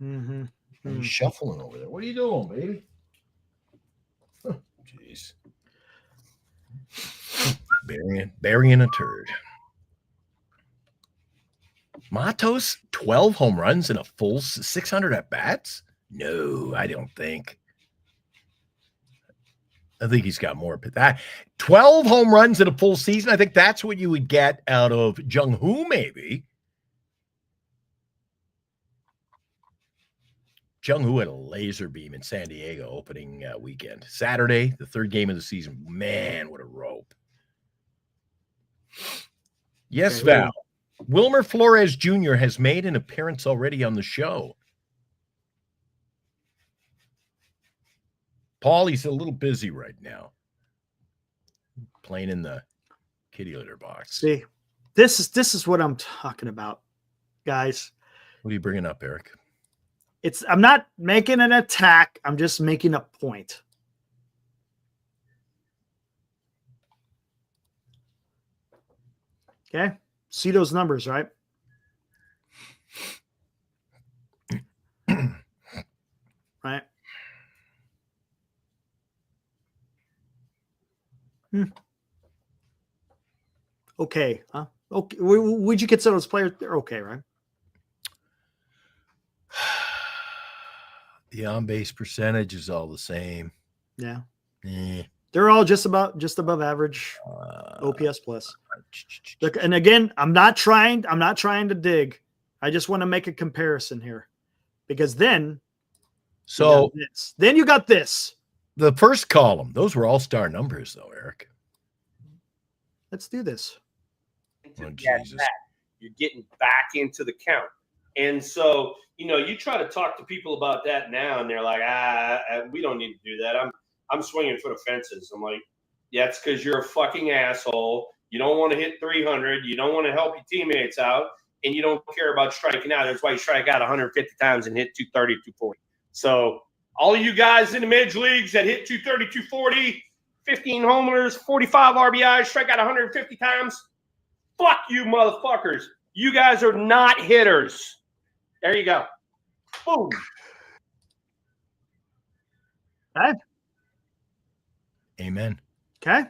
Mm-hmm. He's shuffling over there. What are you doing, baby? Jeez. Burying a turd. Matos, 12 home runs and a full 600 at-bats? No, I don't think. I think he's got more. But that 12 home runs in a full season, I think that's what you would get out of Jung-Hoo, maybe. Jung-Hoo had a laser beam in San Diego opening weekend. Saturday, the third game of the season. Man, what a rope. Yes, Val. Wilmer Flores Jr. has made an appearance already on the show. Paul, he's a little busy right now. Playing in the kitty litter box. See, this is what I'm talking about, guys. What are you bringing up, Eric? I'm not making an attack. I'm just making a point. Okay. See those numbers, right? Right. Okay. Huh? Okay. Would you consider those players? They're okay, right? The on-base percentage is all the same. Yeah. They're all just above average OPS plus. Look, and again, I'm not trying to dig. I just want to make a comparison here. Because then you got this. The first column, those were all-star numbers though, Eric. Let's do this. Jesus. You're getting back into the count. And so, you try to talk to people about that now, and they're like, we don't need to do that. I'm swinging for the fences. I'm like, That's because you're a fucking asshole. You don't want to hit 300. You don't want to help your teammates out, and you don't care about striking out. That's why you strike out 150 times and hit 230, 240. So all of you guys in the major leagues that hit 230, 240, 15 homers, 45 RBIs, strike out 150 times, fuck you, motherfuckers. You guys are not hitters. There you go. Boom. Okay. Amen. Okay.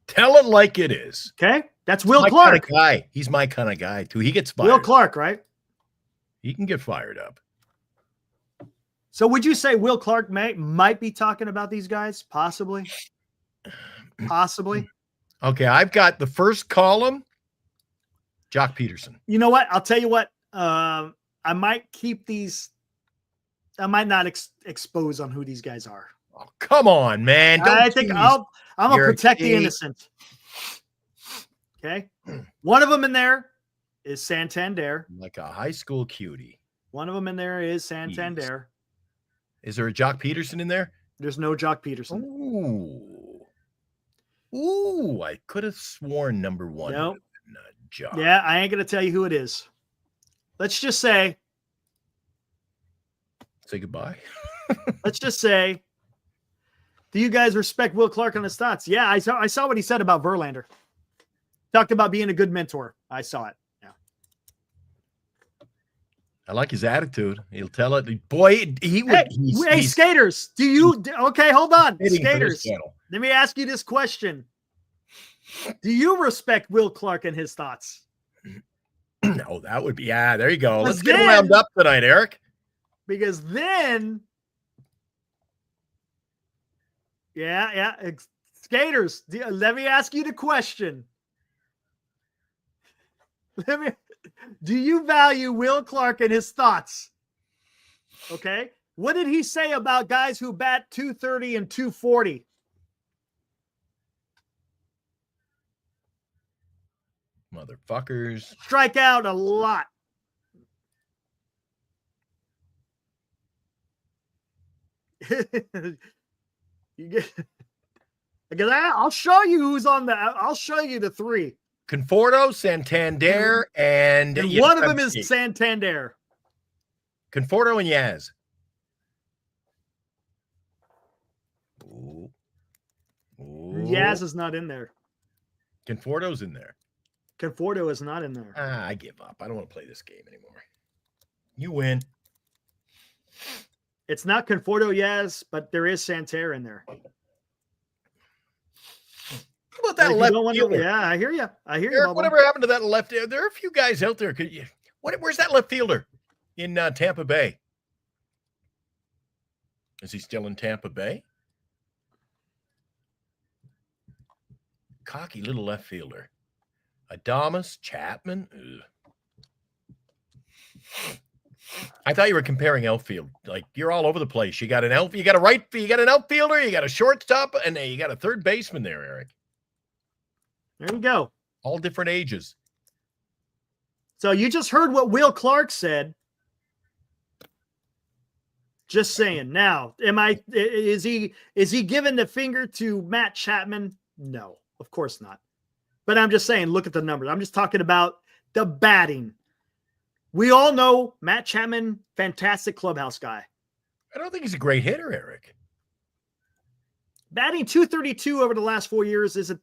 Tell it like it is. Okay. That's Will My Clark. kind of guy. He's my kind of guy, too. He gets fired. Will Clark, right? He can get fired up. So would you say Will Clark might be talking about these guys? Possibly. Possibly. Okay, I've got the first column, Jock Peterson. You know what? I'll tell you what. I might keep these. I might not expose on who these guys are. Oh, come on, man. I think I'm going to protect the innocent. Okay. One of them in there is Santander. Like a high school cutie. One of them in there is Santander. Is there a Jock Peterson in there? There's no Jock Peterson. Ooh, I could have sworn number one. Nope. Jock. Yeah, I ain't going to tell you who it is. Let's just say. Say goodbye. Let's just say. Do you guys respect Will Clark on his thoughts? Yeah, I saw what he said about Verlander. Talked about being a good mentor. I saw it. Yeah. I like his attitude. He'll tell it. Boy, he would. Hey, skaters. Do you? Okay, hold on. Skaters. Let me ask you this question. Do you respect Will Clark and his thoughts? No, that would be. Yeah, there you go. But Let's get wound up tonight, Eric. Because then. Yeah. Skaters, let me ask you the question. Do you value Will Clark and his thoughts? Okay. What did he say about guys who bat 230 and 240? Motherfuckers. Strike out a lot. You get, because I'll show you who's on the. I'll show you the three. Conforto, Santander, and one of them is Santander. Conforto and Yaz. Ooh. Yaz is not in there. Conforto's in there. Conforto is not in there. I give up. I don't want to play this game anymore. You win. It's not Conforto, Yaz, but there is Santerre in there. How about that left fielder? Yeah, I hear you. Eric, you. Whatever happened to that left? There are a few guys out there. Where's that left fielder in Tampa Bay? Is he still in Tampa Bay? Cocky little left fielder. Adames, Chapman. Ugh. I thought you were comparing outfield. Like you're all over the place. You got an outfielder, you got an outfielder, you got a shortstop, and you got a third baseman there, Eric. There you go. All different ages. So you just heard what Will Clark said. Just saying. Now, is he giving the finger to Matt Chapman? No, of course not. But I'm just saying, look at the numbers. I'm just talking about the batting. We all know Matt Chapman, fantastic clubhouse guy. I don't think he's a great hitter, Eric. Batting 232 over the last 4 years isn't.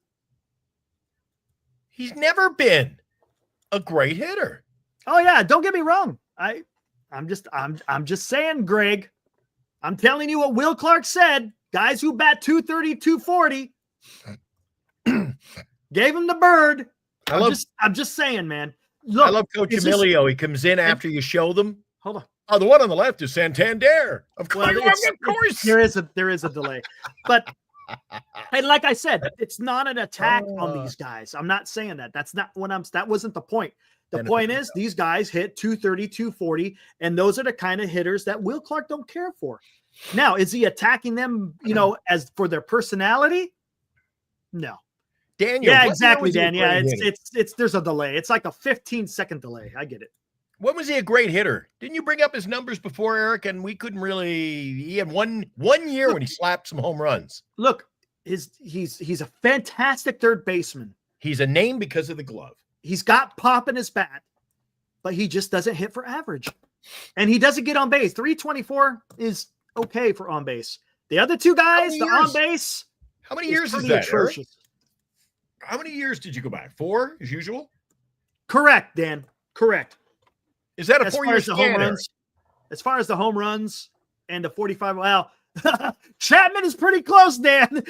He's never been a great hitter. Oh yeah, don't get me wrong. I'm just saying, Greg. I'm telling you what Will Clark said. Guys who bat 230, 240 gave him the bird. I'm just saying, man. Look, I love Coach Emilio. He comes in after you show them. Hold on. Oh, the one on the left is Santander. Of course, there is a delay. But and like I said, it's not an attack on these guys. I'm not saying that. That's not what that wasn't the point. The point is these guys hit 230, 240, and those are the kind of hitters that Will Clark don't care for. Now, is he attacking them, as for their personality? No. Daniel. Yeah, exactly, Dan. Yeah, it's there's a delay. It's like a 15-second delay. I get it. When was he a great hitter? Didn't you bring up his numbers before, Eric? And we couldn't really. He had one year when he slapped some home runs. Look, he's a fantastic third baseman. He's a name because of the glove. He's got pop in his bat, but he just doesn't hit for average. And he doesn't get on base. 324 is okay for on base. The other two guys, the on base. How many years is that? Atrocious. How many years did you go back? 4 as usual? Correct, Dan. Correct. Is that a 4-year home runs? As far as the home runs and the 45, well, Chapman is pretty close, Dan.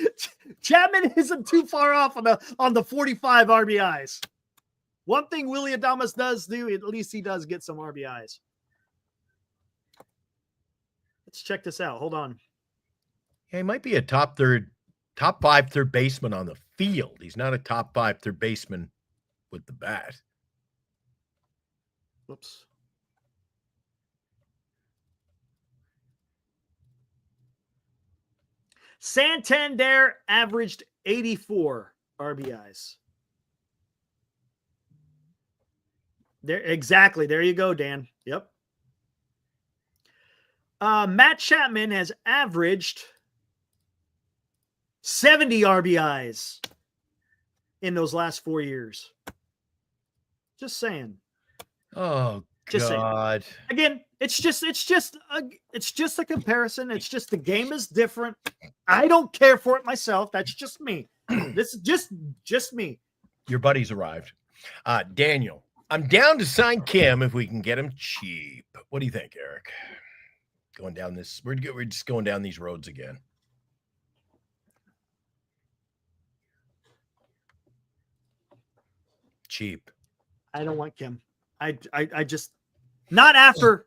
Chapman isn't too far off on the 45 RBIs. One thing Willy Adames does do, at least he does get some RBIs. Let's check this out. Hold on. Yeah, he might be a top 5 third baseman on the field. He's not a top 5 third baseman with the bat. Whoops. Santander averaged 84 RBIs. There, exactly. There you go, Dan. Yep. Matt Chapman has averaged 70 RBIs in those last 4 years. Just saying. Oh, just God. Saying. Again, it's just a comparison. It's just the game is different. I don't care for it myself. That's just me. This is just me. Your buddy's arrived. Daniel, I'm down to sign Kim if we can get him cheap. What do you think, Eric? Going down this, we're just going down these roads again. Cheap. I don't want Kim. I just not after.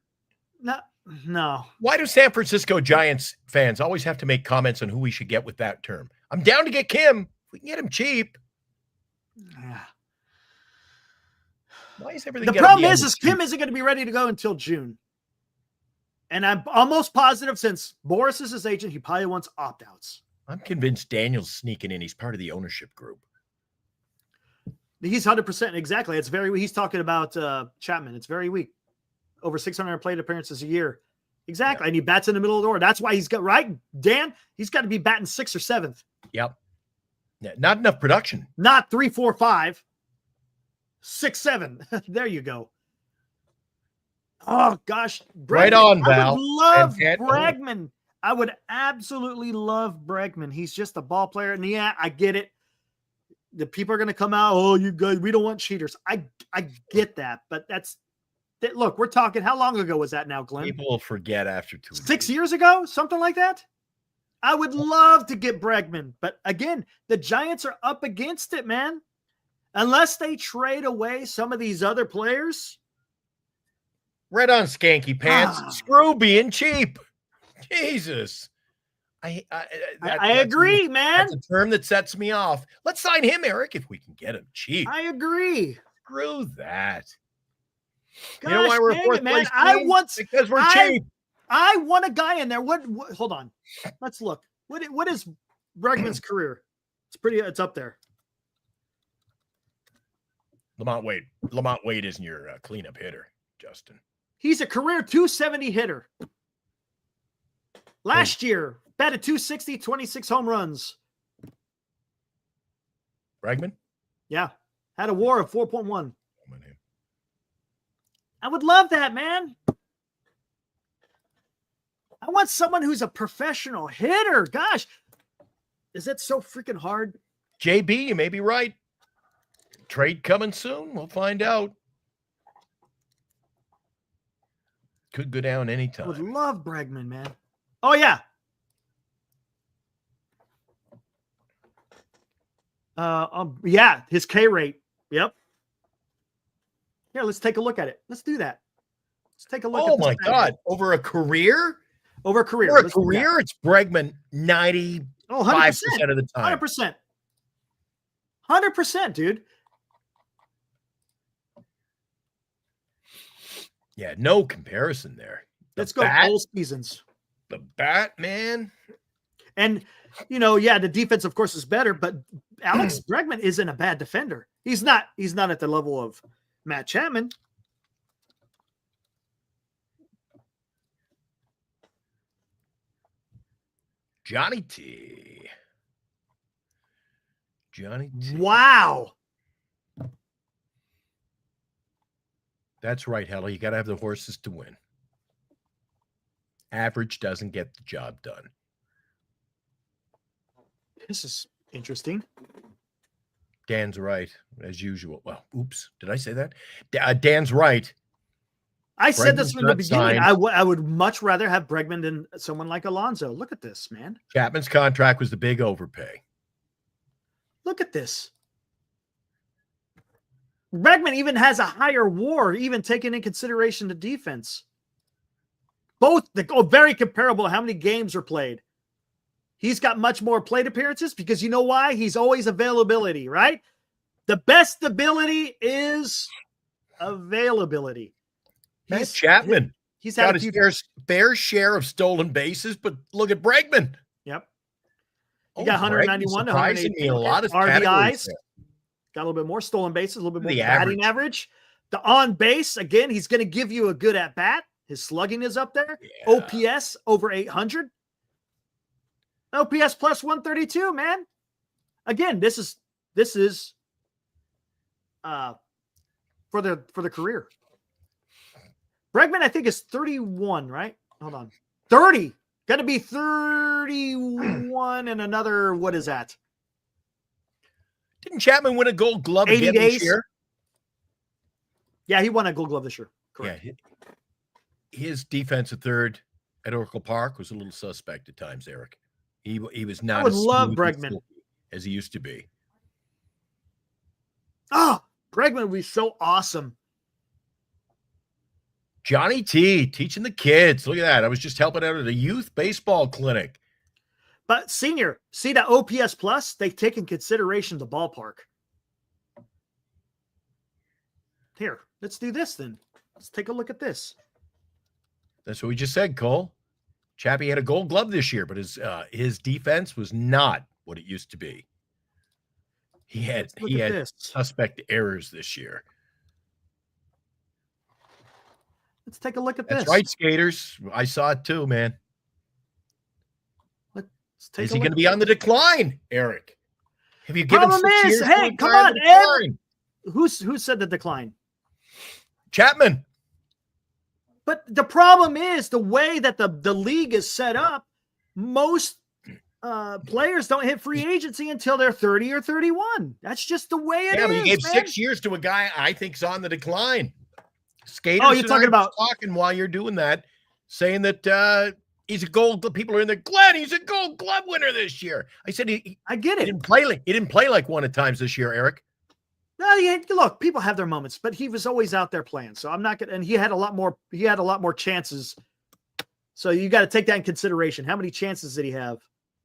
No. Why do San Francisco Giants fans always have to make comments on who we should get with that term? I'm down to get Kim. We can get him cheap. Yeah. Why is everything? The problem is Kim isn't going to be ready to go until June. And I'm almost positive, since Boris is his agent, he probably wants opt-outs. I'm convinced Daniel's sneaking in. He's part of the ownership group. He's 100% exactly. It's very. He's talking about Chapman. It's very weak. Over 600 plate appearances a year. Exactly. Yeah. And he bats in the middle of the order. That's why he's got, right, Dan? He's got to be batting 6th or 7th. Yep. Yeah, not enough production. Not 3, 4, 5. 6, 7. There you go. Oh, gosh. Bregman. Right on, Val. I would love Bregman. I would absolutely love Bregman. He's just a ball player. And yeah, I get it. The people are going to come out, oh, you guys, we don't want cheaters. I get that. But look, we're talking, how long ago was that now, Glenn? People will forget after 2 6 years ago? Something like that? I would love to get Bregman. But again, the Giants are up against it, man. Unless they trade away some of these other players. Right on, Skanky Pants. Screw being cheap. Jesus. I agree, man. That's a term that sets me off. Let's sign him, Eric, if we can get him cheap. I agree. Screw that. Gosh, you know why we're fourth place? Because we're cheap. I want a guy in there. What hold on. Let's look. What is Bregman's career? It's up there. Lamont Wade isn't your cleanup hitter, Justin. He's a career 270 hitter. Last year, batted 260, 26 home runs. Bregman? Yeah. Had a WAR of 4.1. I would love that, man. I want someone who's a professional hitter. Gosh, is that so freaking hard? JB, you may be right. Trade coming soon. We'll find out. Could go down anytime. I would love Bregman, man. Oh, yeah. Yeah, his K rate. Yep. Here, let's take a look at it. Let's do that. Let's take a look at this. Oh, my God. Over a career? Over a career. Over a career, it's Bregman 95% of the time. 100%. 100%, dude. Yeah, no comparison there. Let's go all seasons. The bat, man. And, the defense, of course, is better, but Alex Bregman isn't a bad defender. He's not at the level of Matt Chapman. Johnny T. Johnny T. Wow. That's right, Hella. You got to have the horses to win. Average doesn't get the job done. This is interesting. Dan's right, as usual. Well, oops. Did I say that? Dan's right. I said this Bregman's from the not beginning. signed. I would much rather have Bregman than someone like Alonso. Look at this, man. Chapman's contract was the big overpay. Look at this. Bregman even has a higher WAR, even taking in consideration the defense. Both very comparable. How many games are played? He's got much more plate appearances because you know why? He's always availability, right? The best ability is availability. Chapman. He's had got his fair share of stolen bases, but look at Bregman. Yep. He got 191 to 118. A lot of RBIs. Got a little bit more stolen bases, a little bit more batting average. The on base, again, he's going to give you a good at bat. His slugging is up there. Yeah. OPS over 800. OPS plus 132, man. Again, this is for the career. Bregman, I think, is 31, right? Hold on. 30. Got to be 31 and another, what is that? Didn't Chapman win a Gold Glove 80 again days? this year? Yeah, he won a Gold Glove this year. Correct. Yeah, his defense at third at Oracle Park was a little suspect at times, Eric. He was not. I would love Bregman as he used to be. Oh, Bregman would be so awesome. Johnny T teaching the kids. Look at that. I was just helping out at a youth baseball clinic. But senior, see that OPS plus? They take in consideration the ballpark. Here, let's do this then. Let's take a look at this. That's what we just said, Cole. Chappie had a Gold Glove this year, but his defense was not what it used to be. He had suspect errors this year. Let's take a look at this. That's right, skaters. I saw it too, man. Is he going to be on the decline, Eric? Have you given Problem 6 is, years? hey, come on, Ed. Who said the decline? Chapman. But the problem is the way that the league is set up, most players don't hit free agency until they're 30 or 31. That's just the way it is. Yeah, but he gave 6 years to a guy I think's on the decline. Skaters. Oh, you're talking about talking while you're doing that, saying that he's a Gold. People are in there. Glenn, he's a Gold Glove winner this year. I said I get it. He didn't play like one at times this year, Eric. No, look, people have their moments, but he was always out there playing. So I'm not gonna. And he had a lot more chances. So you got to take that in consideration. How many chances did he have?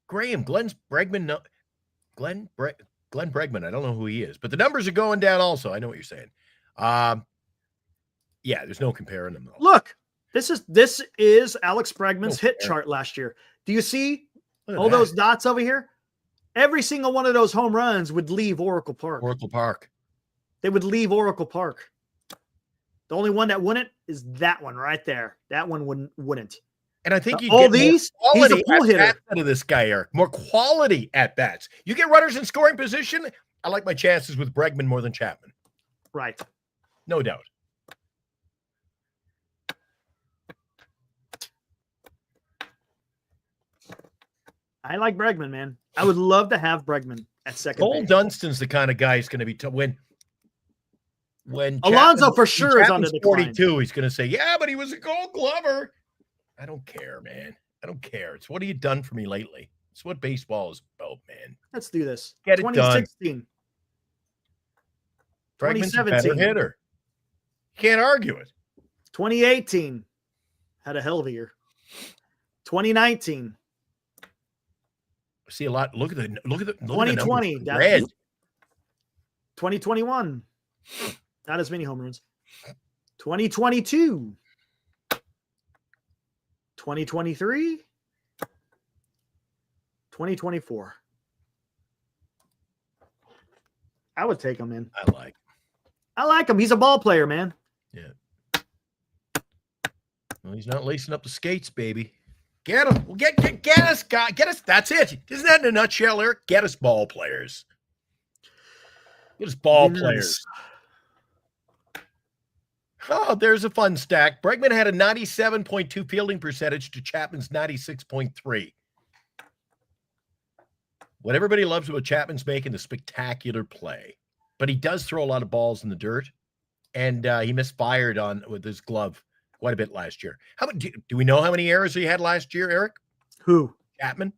Graham, Glenn Bregman. I don't know who he is, but the numbers are going down. Also, I know what you're saying. Yeah, there's no comparing them though. Look, this is Alex Bregman's hit chart last year. Do you see all those dots over here? Every single one of those home runs would leave Oracle Park. They would leave Oracle Park. The only one that wouldn't is that one right there. That one wouldn't. And I think you all these. He's a pull hitter out of this guy, Eric. More quality at bats. You get runners in scoring position. I like my chances with Bregman more than Chapman. Right. No doubt. I like Bregman, man. I would love to have Bregman at second. Cole Dunstan's the kind of guy who's going to be when Alonso for sure is on the decline. 42, he's going to say, "Yeah, but he was a Gold Glover." I don't care, man. I don't care. It's what have you done for me lately? It's what baseball is about, man. Let's do this. Get it 2016. done. 2017. Better hitter. Can't argue it. 2018 had a hell of a year. 2019. See a lot. Look at the 2020. That's red. 2021. Not as many home runs. 2022. 2023. 2024. I would take him in. I like him. He's a ball player, man. Yeah. Well, he's not lacing up the skates, baby. Get him. Well, get us, guy. Get us. That's it. Isn't that in a nutshell, Eric? Get us ball players. It's ball players. Oh, there's a fun stack. Bregman had a 97.2 fielding percentage to Chapman's 96.3. What everybody loves about Chapman's making a spectacular play, but he does throw a lot of balls in the dirt, and he misfired with his glove quite a bit last year. How about, do we know how many errors he had last year, Eric? Who? Chapman?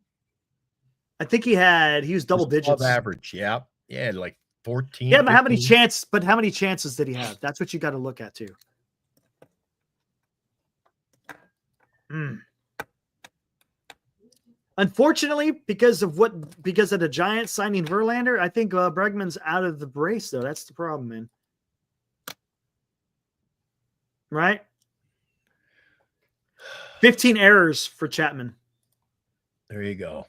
I think he was double digits. Above average, yeah. Yeah, like 14. Yeah, but how many chances did he have? That's what you got to look at too. Unfortunately, because of the Giants signing Verlander, I think Bregman's out of the brace though. That's the problem, man. Right? 15 errors for Chapman. There you go.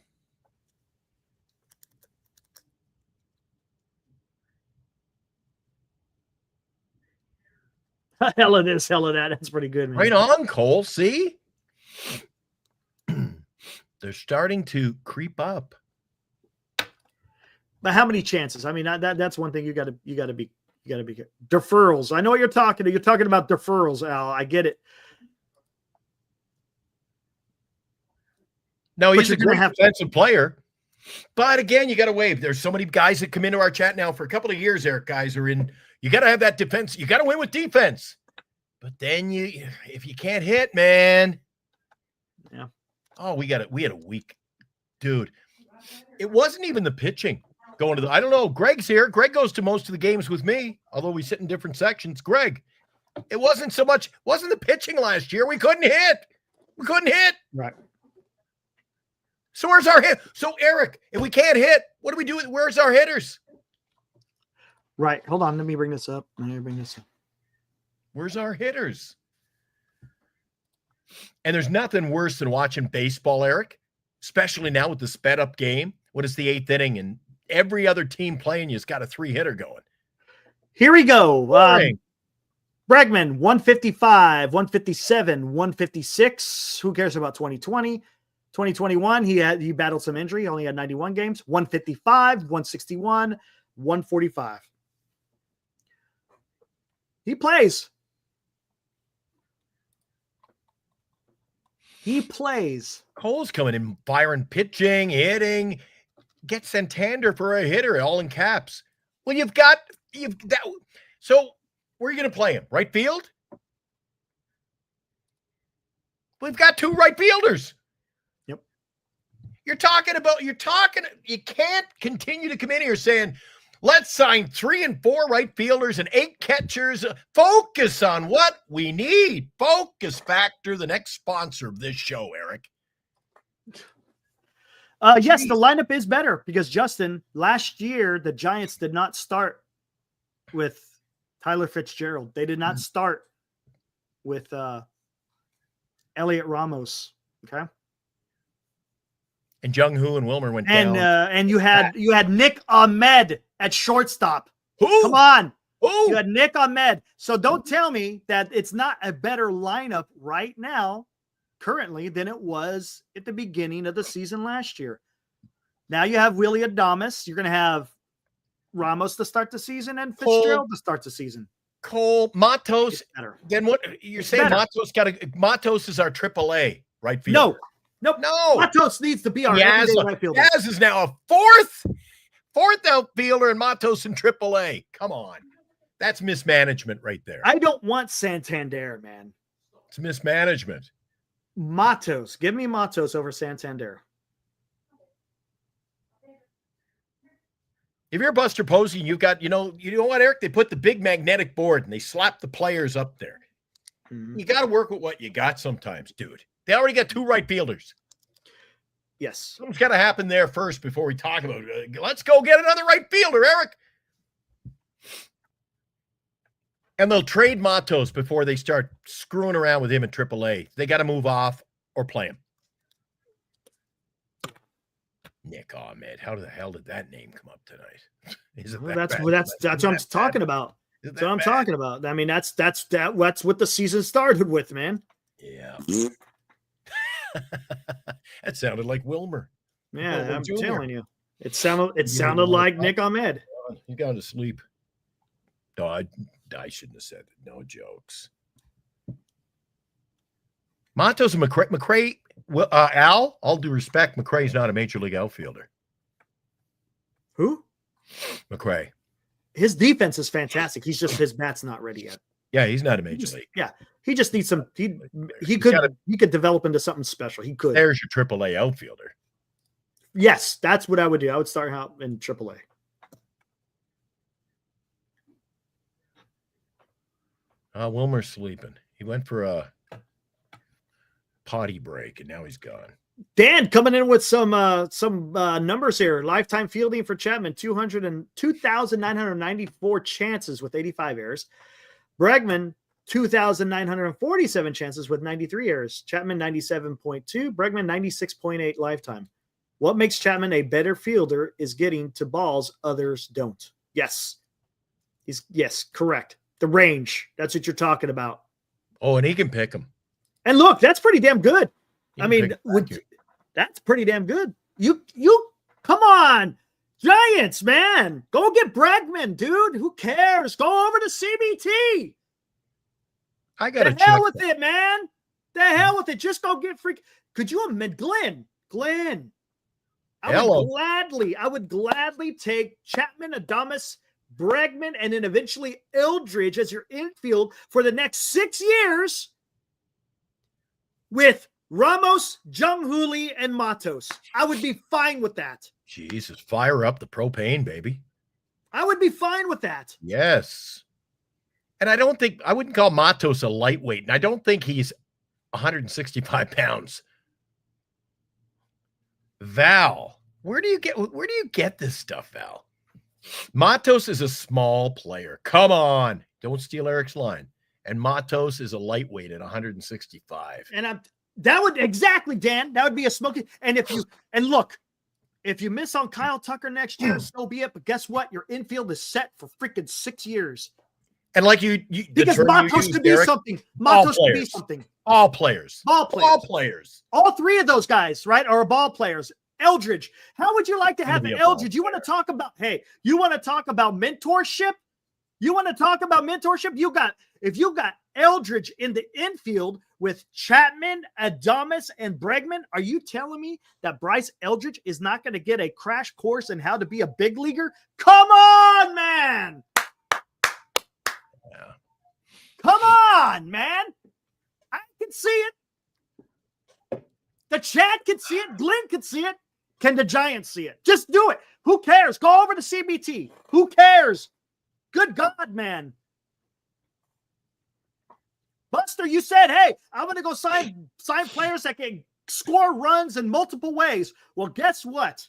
Hell of this, hell of that. That's pretty good, man. Right on, Cole. See? They're starting to creep up. But how many chances? I mean, that's one thing you got to be deferrals. I know what you're talking about deferrals, Al. I get it. No, he's a great defensive player. But again, you got to wave. There's so many guys that come into our chat now for a couple of years, Eric. Guys are in. You got to have that defense. You got to win with defense. But then if you can't hit, man. Yeah. Oh, we had a week, dude. It wasn't even the pitching going to I don't know. Greg's here. Greg goes to most of the games with me, although we sit in different sections. Greg, it wasn't the pitching last year. We couldn't hit. Right. So where's our hit? So Eric, if we can't hit, what do we do? Where's our hitters? Right. Hold on. Let me bring this up. Where's our hitters? And there's nothing worse than watching baseball, Eric, especially now with the sped up game. What is the 8th inning? And every other team playing you's got a 3-hitter going. Here we go. Bregman, 155, 157, 156. Who cares about 2020? 2021, he battled some injury. He only had 91 games. 155, 161, 145. He plays. Cole's coming in, firing, pitching, hitting. Get Santander for a hitter, all in caps. Well, you've got that. So where are you going to play him? Right field? We've got 2 right fielders. Yep. You can't continue to come in here saying, let's sign 3 and 4 right fielders and 8 catchers. Focus on what we need. Focus Factor, the next sponsor of this show, Eric. Yes, the lineup is better because, Justin, last year the Giants did not start with Tyler Fitzgerald. They did not start with Elliot Ramos. Okay. And Jung-Hoo and Wilmer went down. And you had Nick Ahmed at shortstop. Who? Come on. Who? You had Nick Ahmed. So don't tell me that it's not a better lineup right now, currently, than it was at the beginning of the season last year. Now you have Willie Adames. You're going to have Ramos to start the season and Fitzgerald to start the season. Cole, Matos. Then what you're saying? Matos is our AAA right fielder. No. Matos needs to be our everyday right fielder. Yaz is now a fourth outfielder and Matos in AAA. Come on. That's mismanagement right there. I don't want Santander, man. It's mismanagement. Matos. Give me Matos over Santander. If you're Buster Posey, you've got, you know what, Eric? They put the big magnetic board and they slap the players up there. Mm-hmm. You got to work with what you got sometimes, dude. They already got 2 right fielders. Yes. Something's got to happen there first before we talk about it. Let's go get another right fielder, Eric. And they'll trade Matos before they start screwing around with him in AAA. They got to move off or play him. Nick Ahmed. How the hell did that name come up tonight? That's what I'm talking about. That's what I'm talking about. I mean, that's what the season started with, man. Yeah. That sounded like Wilmer. Yeah, I'm telling you. It sounded like Nick Ahmed. He's gone to sleep. No, I shouldn't have said it. No jokes. Matos and McRae. Well, Al, all due respect, McRae's not a major league outfielder. Who? McRae. His defense is fantastic. He's just his bat's not ready yet. Yeah, he's not a major league. Yeah, he just needs some. He could develop into something special. He could. There's your AAA outfielder. Yes, that's what I would do. I would start out in AAA. Wilmer's sleeping. He went for a potty break, and now he's gone. Dan coming in with some numbers here. Lifetime fielding for Chapman, 2,994 chances with 85 errors. Bregman, 2,947 chances with 93 errors. Chapman, 97.2. Bregman, 96.8 lifetime. What makes Chapman a better fielder is getting to balls others don't. Yes. Yes, correct. The range. That's what you're talking about. Oh, and he can pick them. And look, that's pretty damn good. I mean, that's pretty damn good. You come on, Giants, man. Go get Bregman, dude. Who cares? Go over to CBT. I got to the hell with it, man. The hell with it. Just go get freak. Could you imagine Glenn? I would gladly take Chapman, Adames, Bregman, and then eventually Eldridge as your infield for the next 6 years with Ramos, Jung-Hoo and Matos. I would be fine with that. Jesus, fire up the propane, baby. I would be fine with that. Yes. And I wouldn't call Matos a lightweight, and I don't think he's 165 pounds. Val, where do you get this stuff, Val? Matos is a small player. Come on. Don't steal Eric's line. And Matos is a lightweight at 165. And that would exactly, Dan. That would be a smoking. And look, if you miss on Kyle Tucker next year, so be it. But guess what? Your infield is set for freaking 6 years. And like because Matos could be something. Matos could be something. All players. All three of those guys, right, are ball players. Eldridge. How would you like to have Eldridge? You want to talk about mentorship? If you got Eldridge in the infield with Chapman, Adames, and Bregman, are you telling me that Bryce Eldridge is not going to get a crash course in how to be a big leaguer? Come on, man. Yeah. Come on, man. I can see it. The chat can see it. Glenn can see it. Can the Giants see it? Just do it. Who cares? Go over to CBT. Who cares? Good God, man. Buster, you said, hey, I'm going to go sign players that can score runs in multiple ways. Well, guess what?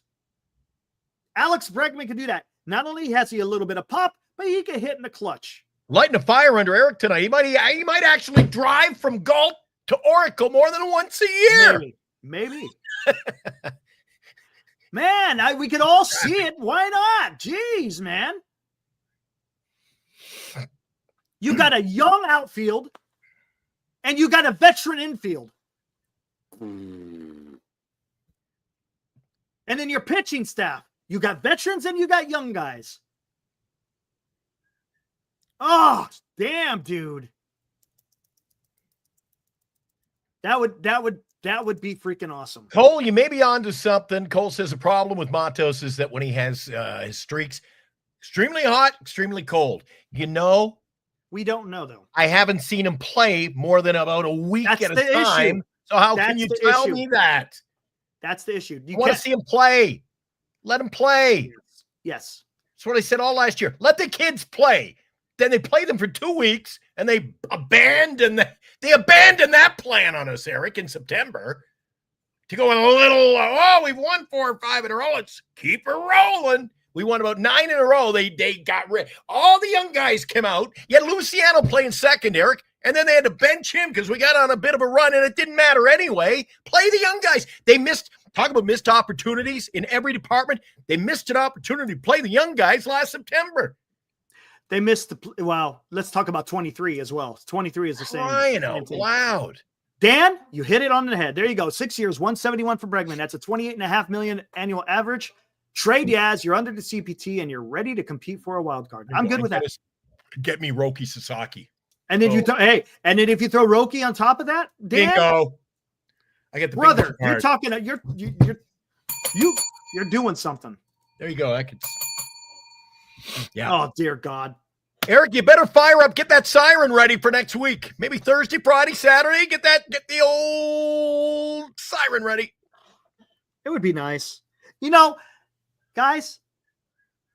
Alex Bregman can do that. Not only has he a little bit of pop, but he can hit in the clutch. Lighting a fire under Eric tonight. He might actually drive from Galt to Oracle more than once a year. Maybe. Man, we could all see it. Why not? Jeez, man. You got a young outfield and you got a veteran infield. And then your pitching staff. You got veterans and you got young guys. Oh, damn, dude. That would be freaking awesome. Cole, you may be onto something. Cole says the problem with Matos is that when he has his streaks, extremely hot, extremely cold. We don't know, though. I haven't seen him play more than about a week at a time. So how can you tell me that? That's the issue. You want to see him play. Let him play. Yes. That's what I said all last year. Let the kids play. Then they play them for 2 weeks, and they abandon that plan on us, Eric, in September to go a little, we've won 4 or 5 in a row. Let's keep it rolling. We won about 9 in a row. They got rid. All the young guys came out. You had Luciano playing second, Eric, and then they had to bench him because we got on a bit of a run, and it didn't matter anyway. Play the young guys. Talk about missed opportunities in every department. They missed an opportunity to play the young guys last September. They missed let's talk about 23 as well. 23 is the same. Crying out loud. Dan, you hit it on the head. There you go. 6 years, 171 for Bregman. That's a $28.5 million annual average. Trade Yaz, you're under the CPT, and you're ready to compete for a wild card. I'm good with that. Get me Roki Sasaki. And then and then if you throw Roki on top of that, Dan, bingo. I get the brother. You're talking. You're doing something. There you go. I could. Yeah. Oh dear God, Eric, you better fire up. Get that siren ready for next week. Maybe Thursday, Friday, Saturday. Get the old siren ready. It would be nice, guys.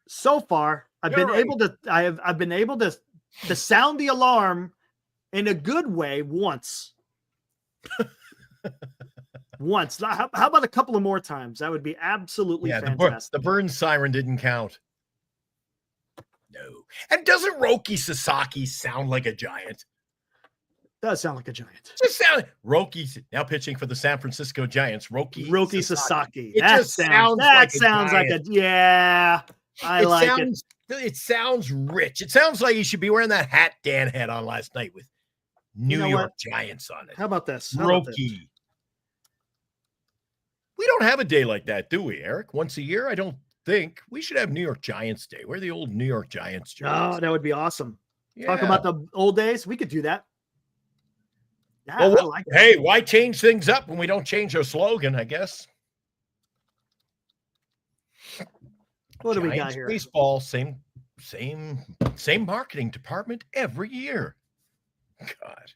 So far, I've been able to sound the alarm in a good way once. Once. How about a couple of more times? That would be absolutely fantastic. The burn siren didn't count. No. And doesn't Roki Sasaki sound like a giant? Does sound like a giant. Just sound. Roki's now pitching for the San Francisco Giants. Roki Sasaki. That sounds like a yeah. It sounds rich. It sounds like he should be wearing that hat Dan had on last night with New York Giants on it. How about this? Roki. We don't have a day like that, do we, Eric? Once a year? I don't think. We should have New York Giants Day. We're the old New York Giants. Oh, that would be awesome. Yeah. Talk about the old days. We could do that. Yeah, well, hey, why change things up when we don't change our slogan, I guess? What do we got here? Baseball, same marketing department every year. God.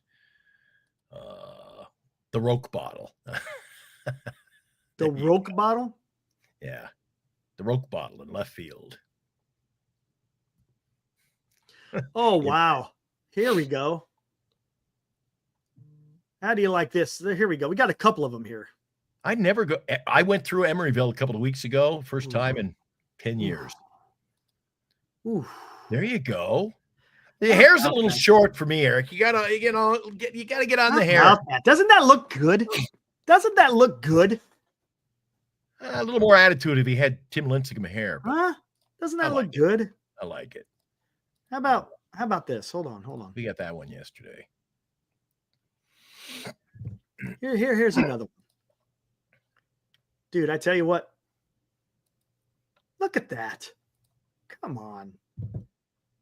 The Roke bottle. The Roke bottle? Yeah. The Roke bottle in left field. Oh, wow. Here we go. How do you like this? Here we go. We got a couple of them here. I went through Emeryville a couple of weeks ago. First time in 10 years. Ooh. There you go. The hair's a little short for me, Eric. You gotta get on the hair. Doesn't that look good? Doesn't that look good? A little more attitude if he had Tim Lincecum hair. Huh? Doesn't that look good? I like it. How about this? Hold on. We got that one yesterday. Here's another one. Dude, I tell you what. Look at that. Come on.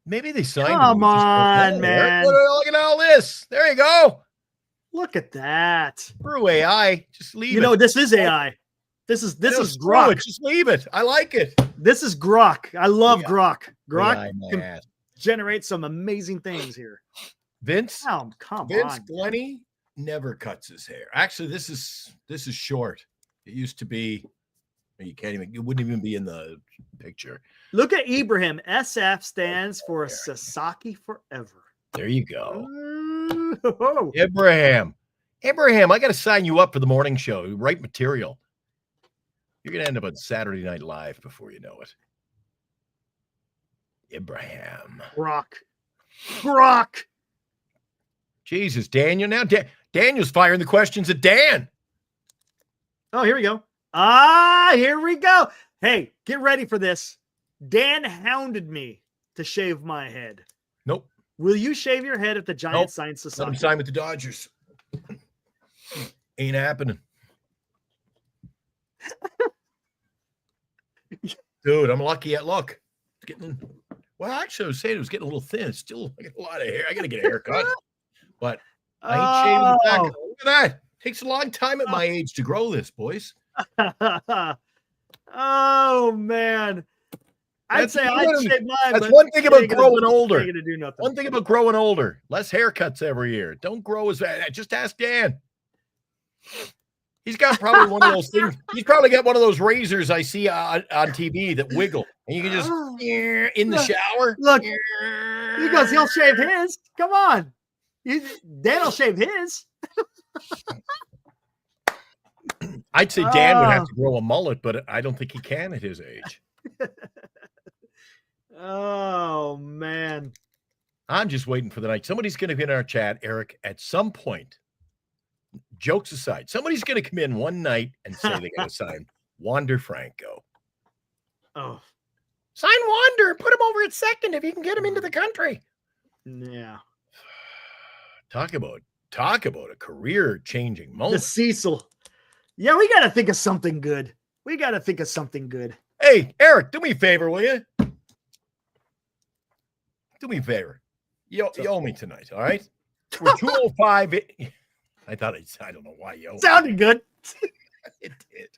Maybe they signed him. Come on, man. Look at all this. There you go. Look at that. Screw AI. Just leave it. This is AI. This is Grok. Just leave it. I like it. This is Grok. I love Grok. Grok can generate some amazing things here. Vince Vince Glennie never cuts his hair. Actually, this is short. It used to be. It wouldn't even be in the picture. Look at Ibrahim. SF stands for Sasaki Forever. There you go. Ibrahim, I got to sign you up for the morning show. Write material. You're going to end up on Saturday Night Live before you know it. Ibrahim. Grok. Jesus, Daniel. Now Daniel's firing the questions at Dan. Oh, here we go. Here we go. Hey, get ready for this. Dan hounded me to shave my head. Nope. Will you shave your head if the Giants sign Sasaki? Let him sign with the Dodgers. Ain't happening. Dude, I'm lucky at luck. It's getting. Well, actually, I was saying it was getting a little thin. It's still, I got a lot of hair. I got to get a haircut. But I ain't shaving the back. Look at that. Takes a long time at my age to grow this, boys. Oh, man. I'd say I'd shave mine. That's one thing about growing older. Gonna do nothing. One thing about growing older. Less haircuts every year. Don't grow as fast. Just ask Dan. He's got probably one of those things. He's probably got one of those razors I see on TV that wiggle. And you can just in the shower. Look, because he'll shave his. Come on. Dan will shave his. I'd say Dan would have to grow a mullet, but I don't think he can at his age. Oh, man. I'm just waiting for the night. Somebody's going to get in our chat, Eric, at some point. Jokes aside, somebody's going to come in one night and say they got to sign Wander Franco. Oh. Sign Wander. Put him over at second if you can get him into the country. Yeah. Talk about a career-changing moment. The Cecil. Yeah, we got to think of something good. Hey, Eric, do me a favor, will you? Do me a favor. You owe me tonight, all right? We're 205. I don't know why you owe me. Sounded good. It did.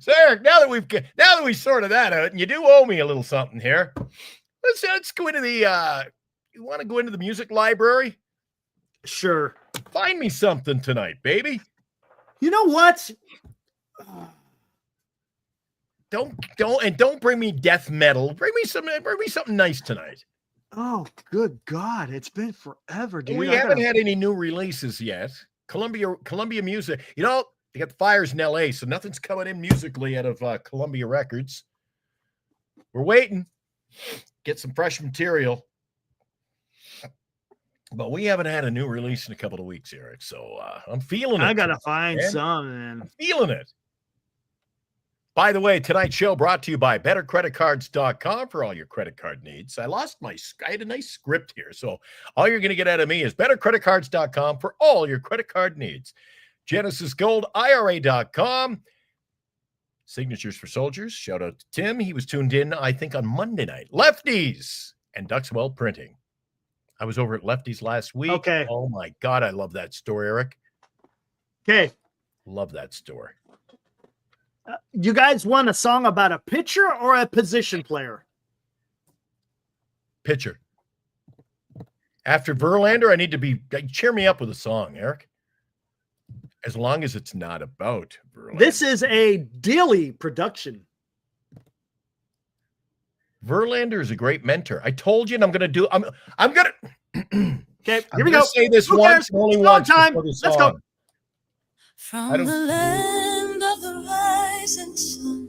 So, Eric, now that we sorted that out, and you do owe me a little something here, let's go into the you want to go into the music library? Sure. Find me something tonight, baby. You know what? Don't bring me death metal. Bring me something nice tonight. Oh, good God. It's been forever, dude. We haven't had any new releases yet. Columbia Music. You know, they got the fires in LA, so nothing's coming in musically out of Columbia Records. We're waiting. Get some fresh material. But we haven't had a new release in a couple of weeks, Eric. So I'm feeling it. I got to find some, man. I'm feeling it. By the way, tonight's show brought to you by bettercreditcards.com for all your credit card needs. I had a nice script here. So all you're going to get out of me is bettercreditcards.com for all your credit card needs. GenesisGoldIRA.com. Signatures for Soldiers. Shout out to Tim. He was tuned in, I think, on Monday night. Lefties and Duxwell Printing. I was over at Lefties last week. Okay. Oh, my God. I love that store, Eric. Okay. Love that store. You guys want a song about a pitcher or a position player? Pitcher. After Verlander, I need to cheer me up with a song, Eric. As long as it's not about Verlander. This is a daily production. Verlander is a great mentor. I told you, and I'm going to do. I'm going to. Okay, here we go. Say this once, only once. Time. Let's go. From the land of the rising sun,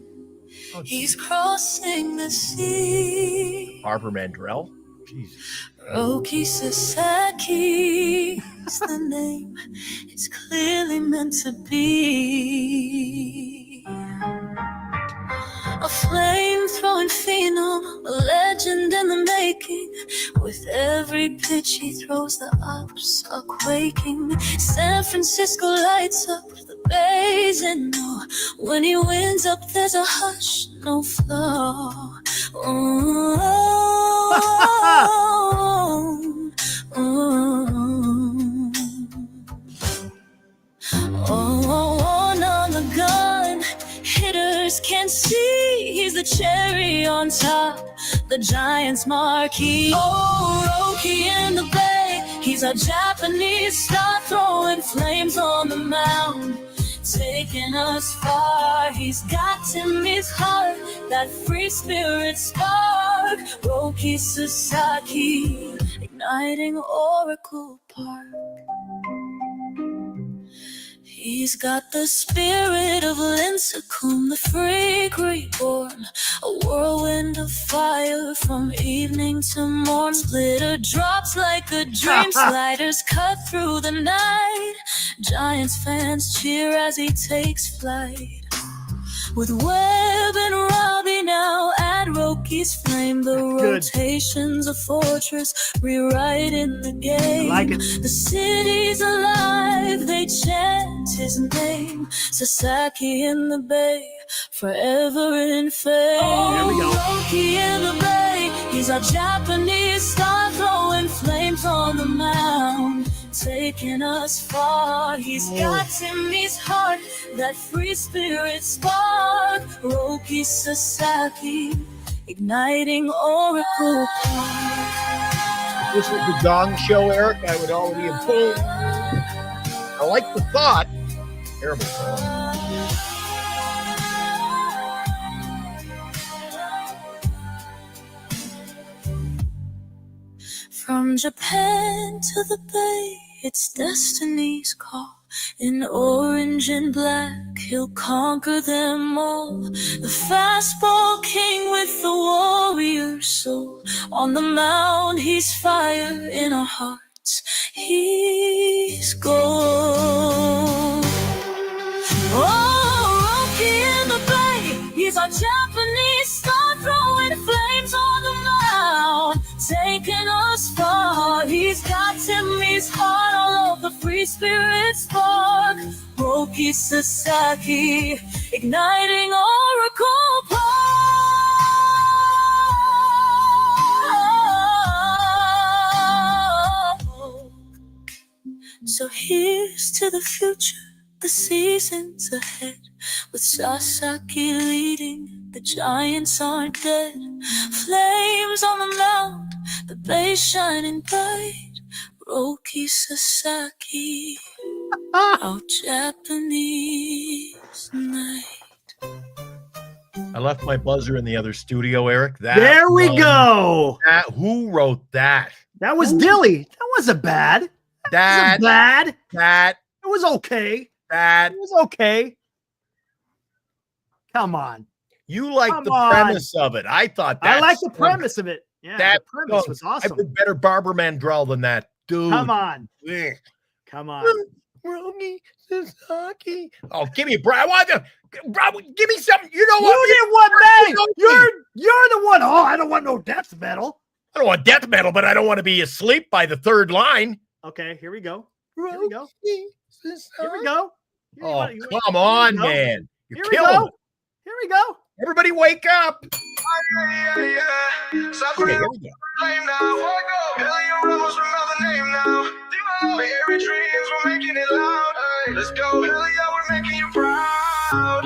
he's crossing the sea. Barbara Mandrell. Jesus. Roki Sasaki is the name. It's clearly meant to be. A flame-throwing phenom, a legend in the making. With every pitch he throws, the ups are quaking. San Francisco lights up the bays, and no, when he winds up, there's a hush, no flow. Oh, one on the gun, hitters can't see. He's the cherry on top, the Giants marquee. Oh, Roki in the bay, he's a Japanese star, throwing flames on the mound, taking us far. He's got Timmy's heart, that free spirit spark. Roki Sasaki, igniting Oracle Park. He's got the spirit of Lincecum, the freak reborn, a whirlwind of fire from evening to morn. Splitter drops like a dream, sliders cut through the night. Giants fans cheer as he takes flight. With Webb and Robbie now at Roki's flame, the rotation's a fortress, rewriting the game. I like it. The city's alive, they chant his name. Sasaki in the bay, forever in fame. There we go. Roki in the bay, he's a Japanese star, throwing flames on the mound, taking us far. He's got Timmy's heart, that free spirit spark. Roki Sasaki, igniting Oracle Park. This was the Gong Show, Eric. I would already have told. I like the thought. Terrible song. From Japan to the Bay, it's destiny's call. In orange and black, he'll conquer them all. The fastball king with the warrior soul. On the mound, he's fire. In our hearts, he's gold. Oh, Roki in the bay, he's our Japanese star, throwing flames on the mound, taking us far. He's got Timmy's heart, all of the free spirit spark. Roki Sasaki, igniting Oracle Park. So here's to the future, the seasons ahead. With Sasaki leading, the Giants aren't dead. Flames on the mound, the base shining bright. Roki Sasaki, our Japanese night. I left my buzzer in the other studio, Eric. There we go. Who wrote that? That was Dilly. That wasn't bad. That wasn't bad. That. It was okay. That. It was okay. Come on. You like the premise of it. I thought that. I like the premise of it. Yeah, that the premise was awesome. I did better Barber Mandrell than that, dude. Come on. Ugh. Come on. Roki Sasaki. Oh, give me a break. I want to. Give me something. You know what? You didn't want me. You're the one. Oh, I don't want no death metal. I don't want death metal, but I don't want to be asleep by the third line. Okay, here we go. Here we go. Here we go. Oh, come on, man. You're killing me. Here we go. Everybody wake up. Okay, here we go. Let's go, hell yeah, we're making you proud.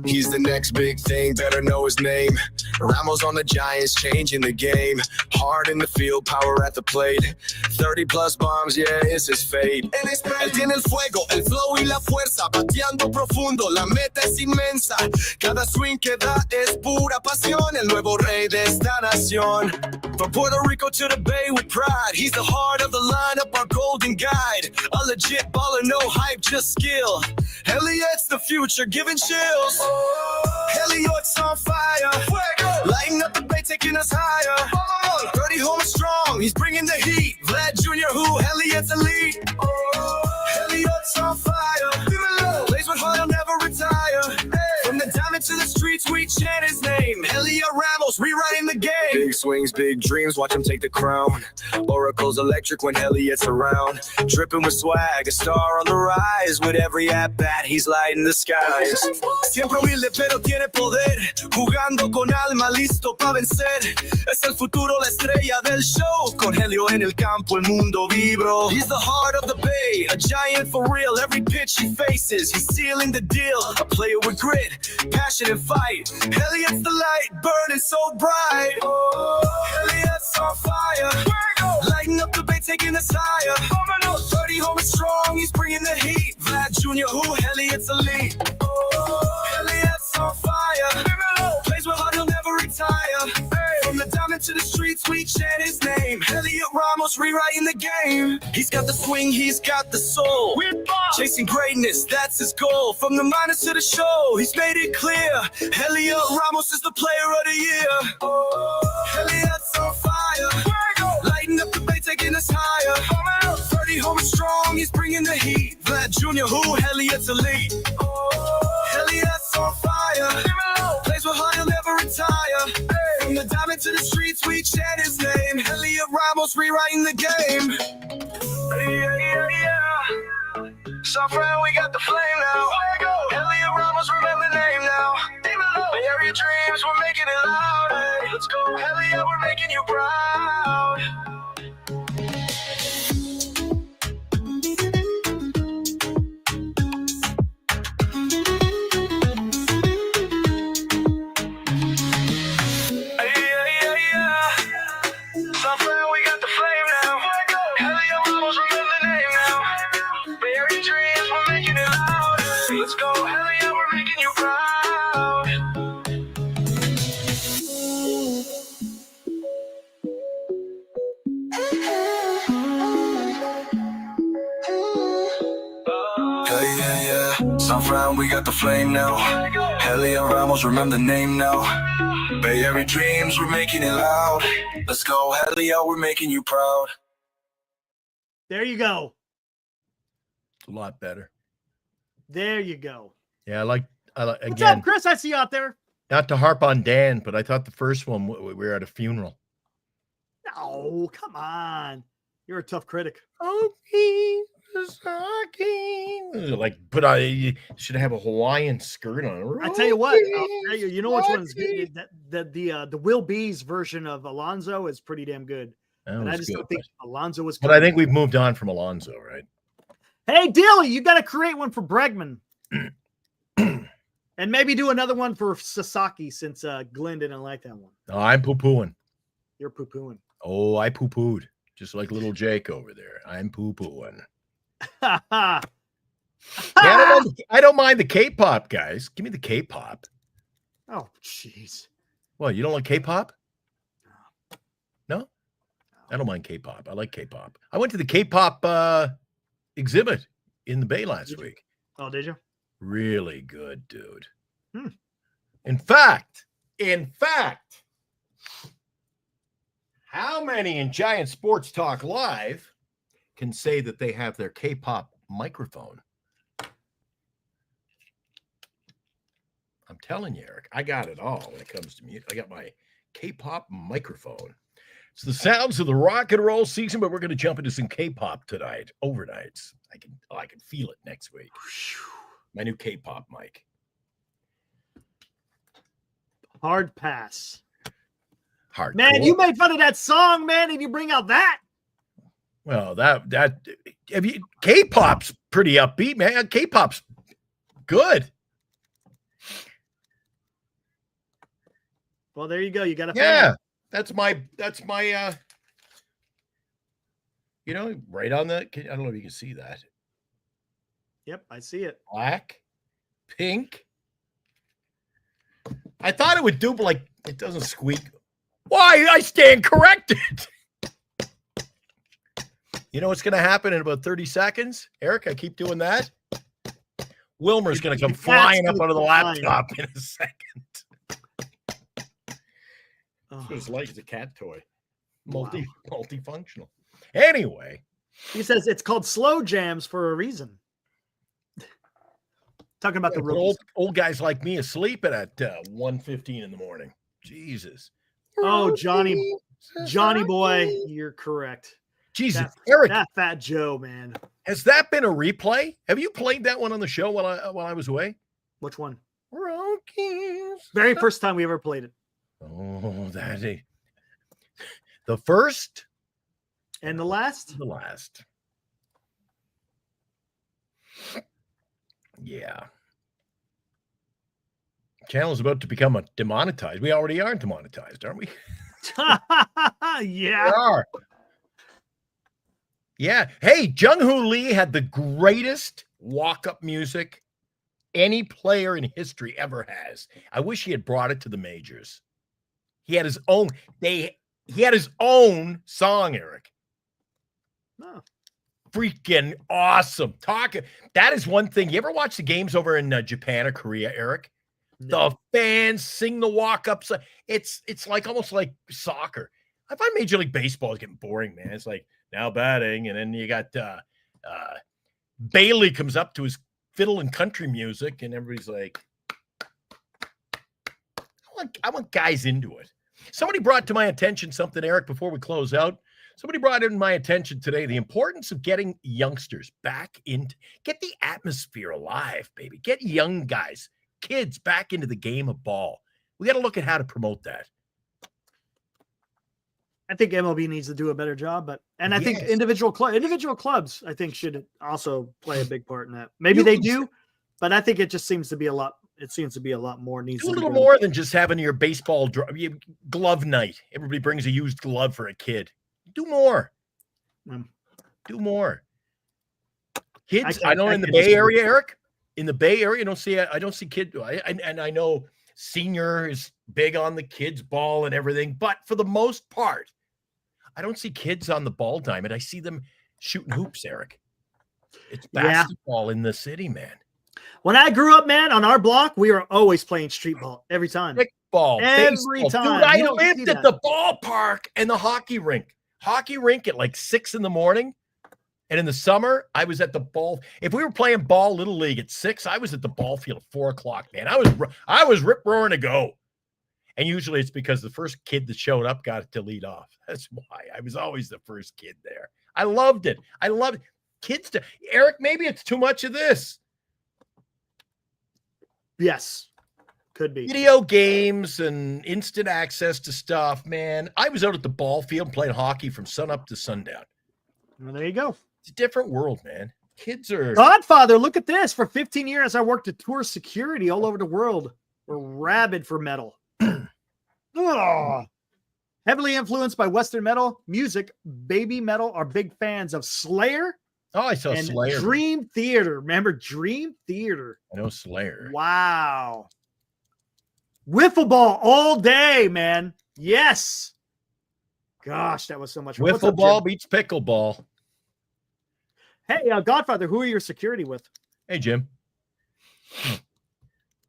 He's the next big thing, better know his name. Ramos on the Giants, changing the game. Hard in the field, power at the plate. 30 plus bombs, yeah, it's his fate. Él tiene el fuego, el flow y la fuerza. Bateando profundo, la meta es inmensa. Cada swing que da es pura pasión. El nuevo rey de esta nación. From Puerto Rico to the Bay with pride. He's the heart of the lineup, our golden guide. A legit baller, no hype, just skill. Elliot's the future, giving chills. Elliot's on fire. Lighting up the bay, taking us higher. 30 home strong, he's bringing the heat. Vlad Jr., who Elliot's elite. Elliot's on fire. Plays with heart, he'll never retire. From the diamond to the streets, we chant his name. Elliot Ramos, rewriting the game. Big swings, big dreams, watch him take the crown. Oracle's electric when Elliot's around. Dripping with swag, a star on the rise. With every at-bat, he's lighting the skies. Siempre humilde, pero tiene poder. Jugando con alma, listo pa' vencer. Es el futuro, la estrella del show. Con Helio en el campo, el mundo vibro. He's the heart of the bay, a giant for real. Every pitch he faces, he's sealing the deal. A player with grit, passion and fight. Elliot's the light, burning so bright. Elliot's on fire. Lighting up the bay, taking us higher. 30 home and strong, he's bringing the heat. Vlad Jr., who Elliot's elite. Elliot's on fire. Plays with heart, he'll never retire. From the diamond to the streets, we chant his name. Elliot Ramos rewriting the game. He's got the swing, he's got the soul. Chasing greatness, that's his goal. From the minors to the show, he's made it clear. Elliot Ramos is the player of the year. Elliot's on fire. Lighting up the bay, taking us higher. 30 home and strong, he's bringing the heat. Vlad Jr., who Elliot's elite. Elliot's on fire. Plays with heart, he'll never retire. From the diamond to the streets, we chant his name. Elliot Ramos rewriting the game. So friend, we got the flame now. Elliot Ramos, remember the name now. Bay Area dreams, we're making it loud. Let's go, Elliot, we're making you proud. Let's go, hell yeah, we're making you proud. Hell yeah. San Fran, we got the flame now. Hell yeah, Ramos, remember the name now. Bay Area dreams, we're making it loud. Let's go, hell yeah, we're making you proud. There you go. It's a lot better. There you go. Yeah, I like What's again. up, Chris? I see you out there. Not to harp on Dan, but I thought the first one we were at a funeral. No, come on. You're a tough critic. Like, put on. You should have a Hawaiian skirt on. I tell you what. I'll tell you. You know which one's good? The Will B's version of Alonzo is pretty damn good. But I just don't think Alonzo was. But I think we've moved on from Alonzo, right? Hey, Dilly, you got to create one for Bregman. And maybe do another one for Sasaki since Glenn didn't like that one. Oh, I'm poo-pooing. You're poo-pooing. Oh, I poo-pooed. Just like little Jake over there. I'm poo-pooing. I don't mind the K-pop, guys. Give me the K-pop. Oh, jeez. What, you don't like K-pop? No? I don't mind K-pop. I like K-pop. I went to the K-pop exhibit in the Bay last week. Oh, did you? Really good, dude. In fact, how many in Giant Sports Talk Live can say that they have their K-pop microphone? I'm telling you, Eric, I got it all when it comes to music. I got my K-pop microphone. It's the sounds of the rock and roll season, but we're going to jump into some K-pop tonight, overnights. I can feel it next week. My new K-pop mic. Hard pass. Hard. Man, you made fun of that song, man, and you bring out that. Well, K-pop's pretty upbeat, man. K-pop's good. Well, there you go. You got a fan. That's my right on the, I don't know if you can see that. Yep, I see it. Black, pink. I thought it would do, but like it doesn't squeak. Why? I stand corrected. You know what's going to happen in about 30 seconds? Eric, I keep doing that. Wilmer's going to come flying up onto the laptop in a second. Oh. It's like it's a cat toy. Multifunctional. Anyway. He says it's called slow jams for a reason. Talking about the old guys like me asleep at 1:15 in the morning. Jesus. Oh, Johnny boy, you're correct. Jesus, Eric, that Fat Joe, man. Has that been a replay? Have you played that one on the show while I was away? Which one? Rockies. Very first time we ever played it. Oh, the first and the last. The last. Yeah. Channel's about to become demonetized. We already are demonetized, aren't we? Yeah. We are. Yeah. Hey, Jung-Hoo Lee had the greatest walk-up music any player in history ever has. I wish he had brought it to the majors. He had his own. He had his own song, Eric. Oh. Freaking awesome. That is one thing. You ever watch the games over in Japan or Korea, Eric? No. The fans sing the walk-ups. It's like almost like soccer. I find Major League Baseball is getting boring, man. It's like now batting, and then you got Bailey comes up to his fiddle and country music, and everybody's like, I want guys into it. Somebody brought to my attention something, Eric, before we close out. Somebody brought in my attention today the importance of getting youngsters back into, get the atmosphere alive, baby. Get young guys, kids back into the game of ball. We got to look at how to promote that. I think MLB needs to do a better job, I think individual clubs, I think, should also play a big part in that. Maybe they do, but I think it just seems to be a lot. It seems to be a lot more. Needs do a little more than just having your baseball glove night. Everybody brings a used glove for a kid. Do more. Do more. Kids, I know in the Bay Area, Eric. In the Bay Area, I don't see kids. And I know senior is big on the kids' ball and everything, but for the most part, I don't see kids on the ball diamond. I see them shooting hoops, Eric. It's basketball in the city, man. When I grew up, man, on our block, we were always playing street ball every time. Kickball, every baseball. time. Dude, I lived at the ballpark and the hockey rink. Hockey rink at like 6 a.m. And in the summer, I was at the ball. If we were playing ball little league at 6, I was at the ball field at 4 o'clock, man. I was rip roaring to go. And usually it's because the first kid that showed up got to lead off. That's why I was always the first kid there. I loved it. Kids Eric, maybe it's too much of this. Yes. Could be. Video games and instant access to stuff, man. I was out at the ball field playing hockey from sun up to sundown. Well, there you go. It's a different world, man. Kids are Godfather. Look at this. For 15 years, I worked at tour security all over the world. We're rabid for metal. Oh. Heavily influenced by Western metal music, Baby Metal are big fans of Slayer. Oh, I saw and Slayer. Dream Theater. Remember Dream Theater? I know Slayer. Wow. Wiffle ball all day, man. Yes. Gosh, that was so much fun. Wiffle ball beats pickleball. Hey, Godfather, who are your security with? Hey, Jim.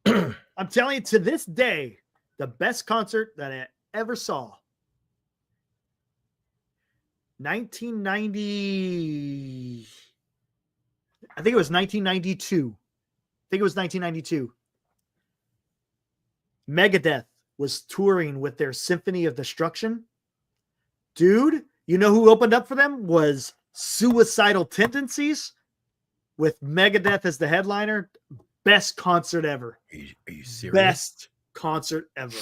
I'm telling you, to this day, the best concert that I ever saw. 1990. I think it was 1992. Megadeth was touring with their Symphony of Destruction. Dude, you know who opened up for them? Was Suicidal Tendencies with Megadeth as the headliner. Best concert ever. Are you serious? Best concert ever.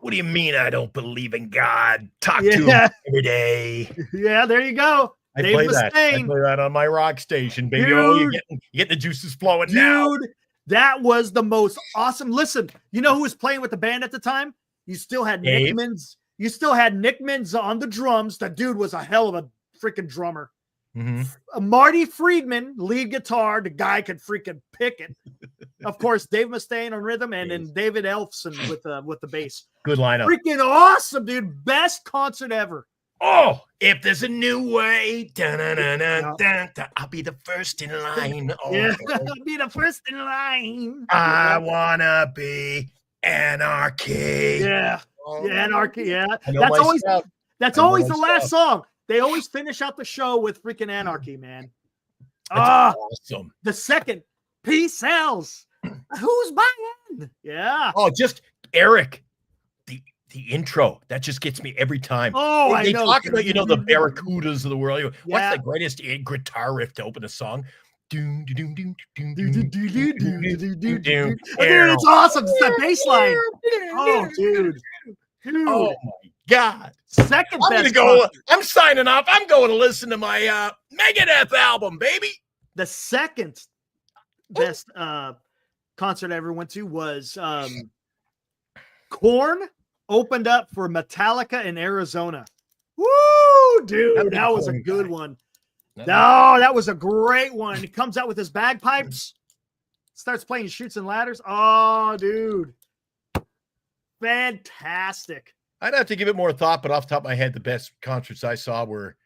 What do you mean I don't believe in God? Talk to him every day. Yeah, there you go. I play that on my rock station, baby. Dude, oh, you get the juices flowing now. Dude, that was the most awesome. Listen, you know who was playing with the band at the time? You still had Nick Mins. You still had Nick Mins on the drums. That dude was a hell of a freaking drummer. Mm-hmm. Marty Friedman, lead guitar. The guy could freaking pick it. Of course, Dave Mustaine on rhythm, and then David Elfson with the bass. Good lineup. Freaking awesome, dude. Best concert ever. Oh, if there's a new way, I'll be the first in line. Oh, yeah, I'll be the first in line. I wanna be anarchy. Yeah, anarchy. Yeah, that's I always the last song. They always finish out the show with freaking anarchy, man. That's awesome. The second, peace sells. Who's buying? Yeah. Oh, just Eric. The intro that just gets me every time. Oh, they know. Talk about the Barracudas of the world. What's the greatest guitar riff to open a song? Dude, it's awesome. It's that bass line. Oh, dude. Oh my God. Second best. I'm signing off. I'm going to listen to my Megadeth album, baby. The second best concert I ever went to was Korn opened up for Metallica in Arizona. Woo, dude, that was a good one. No, that was a great one. He comes out with his bagpipes, starts playing Chutes and Ladders. Oh, dude. Fantastic. I'd have to give it more thought, but off the top of my head, the best concerts I saw were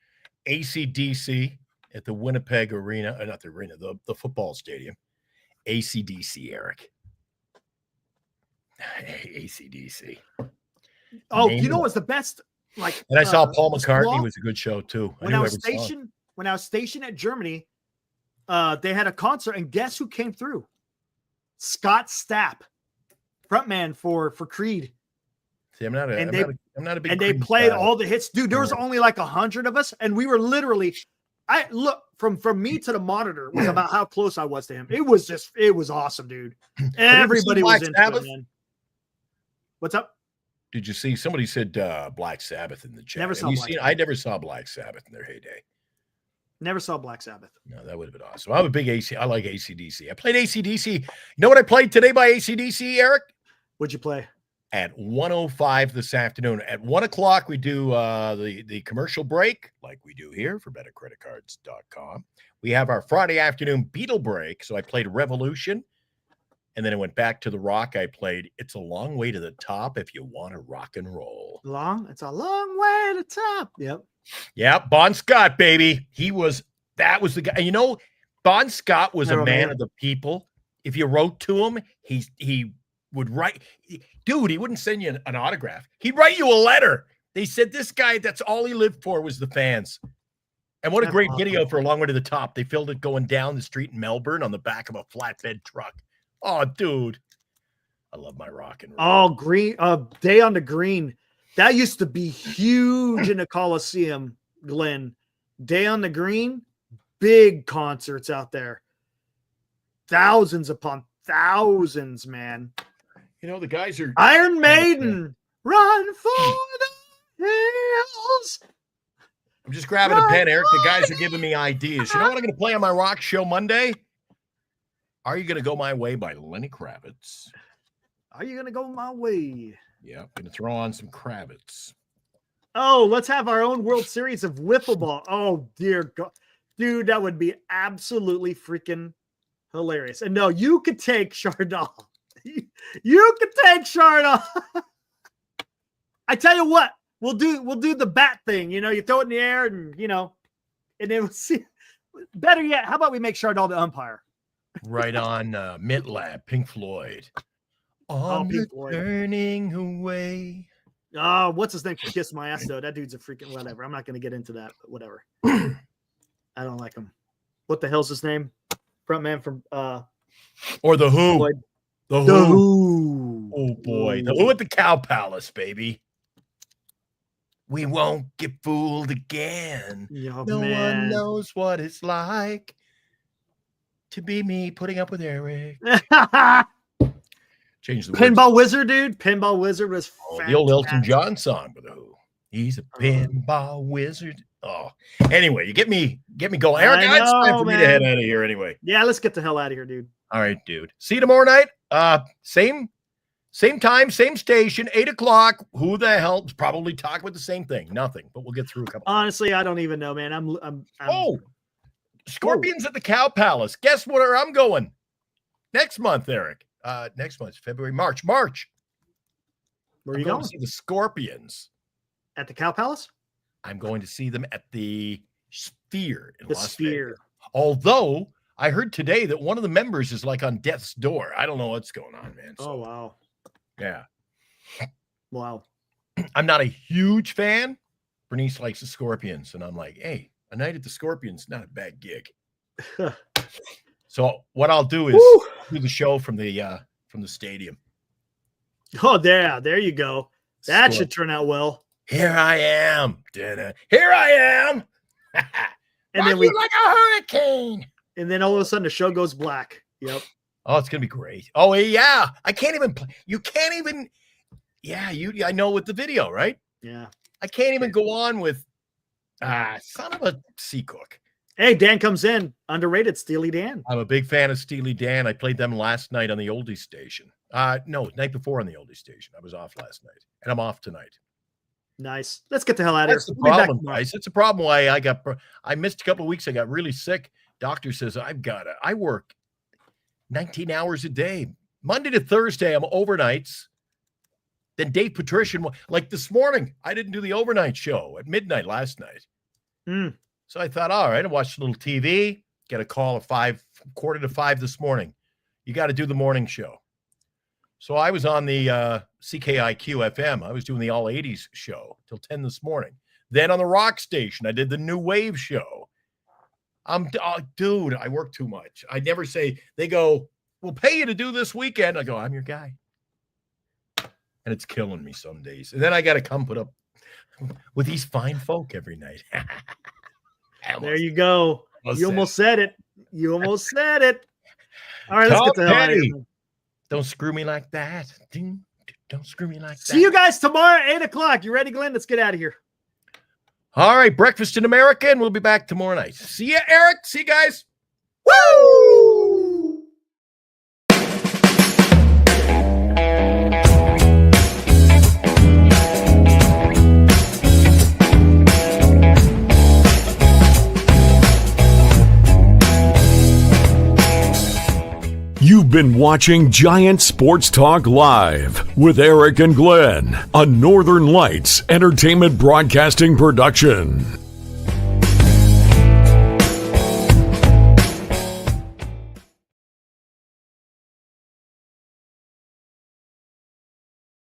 AC/DC at the Winnipeg Arena, not the arena, the football stadium. AC/DC, Eric. AC/DC. Oh, you know what's the best? And I saw Paul McCartney was a good show too. When I was stationed at Germany, they had a concert, and guess who came through? Scott Stapp, frontman for Creed. See, I'm not a big. And they played all the hits, dude. There was only like 100 of us, and we were literally. I look from me to the monitor was about how close I was to him. It was awesome, dude. Everybody was into it, man. What's up? Did you see somebody said Black Sabbath in the chat? Never saw I never saw Black Sabbath in their heyday. Never saw Black Sabbath. No, that would have been awesome. I'm a big I like AC/DC. I played AC/DC. You know what I played today by AC/DC, Eric? What'd you play? At 1:05 this afternoon. At 1 o'clock, we do the commercial break like we do here for bettercreditcards.com. We have our Friday afternoon Beatle break. So I played Revolution. And then I went back to the rock. I played It's a Long Way to the Top if you want to rock and roll. It's a long way to the top. Yep. Yeah, Bon Scott, baby. That was the guy. You know, Bon Scott was a man of the people. If you wrote to him, he would write. Dude, he wouldn't send you an autograph. He'd write you a letter. They said this guy, that's all he lived for was the fans. And what a great video for A Long Way to the Top. They filmed it going down the street in Melbourne on the back of a flatbed truck. Oh, dude. I love my rock and roll. Oh, green. Day on the Green. That used to be huge in the Coliseum, Glenn. Day on the Green. Big concerts out there. Thousands upon thousands, man. You know, the guys are... Iron Maiden. Run for the hills. I'm just grabbing a pen, Eric. The guys are giving me ideas. You know what I'm going to play on my rock show Monday? Are You Going to Go My Way by Lenny Kravitz. Are You Going to Go My Way? Yeah, I'm going to throw on some Kravitz. Oh, let's have our own World Series of wiffle ball. Oh, dear God. Dude, that would be absolutely freaking hilarious. And no, you could take Chardon. You could take Chardon. I tell you what, we'll do the bat thing. You know, you throw it in the air and, you know, and then we'll see. Better yet, how about we make Chardon the umpire? Right on Mitlab, Pink Floyd. On Pink Floyd. Turning away. Oh, what's his name? Kiss My Ass, though. That dude's a freaking whatever. I'm not going to get into that, but whatever. I don't like him. What the hell's his name? Frontman from or The Who. Floyd. The Who. Oh boy. The Who at the Cow Palace, baby. We won't get fooled again. Oh, no man. one knows what it's like to be me putting up with Eric. Change the Pinball Wizard, dude. Pinball Wizard was the old Elton John song with The Who. He's a pinball wizard. Oh, anyway, you get me going. Eric, it's time for me to head out of here anyway. Yeah, let's get the hell out of here, dude. All right, dude. See you tomorrow night. Same time, same station, 8:00. Who the hell? Probably talk with the same thing. Nothing, but we'll get through a couple. Honestly, I don't even know, man. I'm Scorpions at the Cow Palace. Guess where I'm going next month, Eric? Next month, February, March. Where are you going? To see the Scorpions at the Cow Palace. I'm going to see them at the Sphere in Las Vegas. Vegas. Although I heard today that one of the members is like on death's door. I don't know what's going on, man. So, oh, wow. Yeah. Wow. I'm not a huge fan. Bernice likes the Scorpions. And I'm like, hey, a night at the Scorpions, not a bad gig. So what I'll do is do the show from the stadium. Oh, there you go. That should turn out well. Here I am. Here I am. And then we like a hurricane. And then all of a sudden the show goes black. Yep. Oh, it's gonna be great. Oh yeah. I can't even play. You can't even. Yeah, I know with the video, right? Yeah. I can't even go on with son of a Seacook. Hey, Dan comes in. Underrated Steely Dan. I'm a big fan of Steely Dan. I played them last night on the Oldie Station. No, night before on the Oldie Station. I was off last night, and I'm off tonight. Nice. Let's get the hell out of here. That's the problem, guys. It's a problem why I missed a couple of weeks. I got really sick. Doctor says I work 19 hours a day. Monday to Thursday, I'm overnights. Then Dave Patrician, like this morning, I didn't do the overnight show at midnight last night. So I thought, all right, I watched a little TV, get a call at 4:45 this morning. You got to do the morning show. So I was on the CKIQ FM. I was doing the All 80s show till 10 this morning. Then on the rock station, I did the New Wave show. Dude, I work too much. I never say, they go, we'll pay you to do this weekend. I go, I'm your guy. And it's killing me some days. And then I got to come put up with these fine folk every night. There you go. You almost said it. You almost said it. All right, let's get the hell out of here. Don't screw me like that. Don't screw me like that. See you guys tomorrow at 8:00. You ready, Glenn? Let's get out of here. All right, breakfast in America, and we'll be back tomorrow night. See you, Eric. See you guys. Woo! You've been watching Giant Sports Talk Live with Eric and Glenn, a Northern Lights Entertainment Broadcasting production.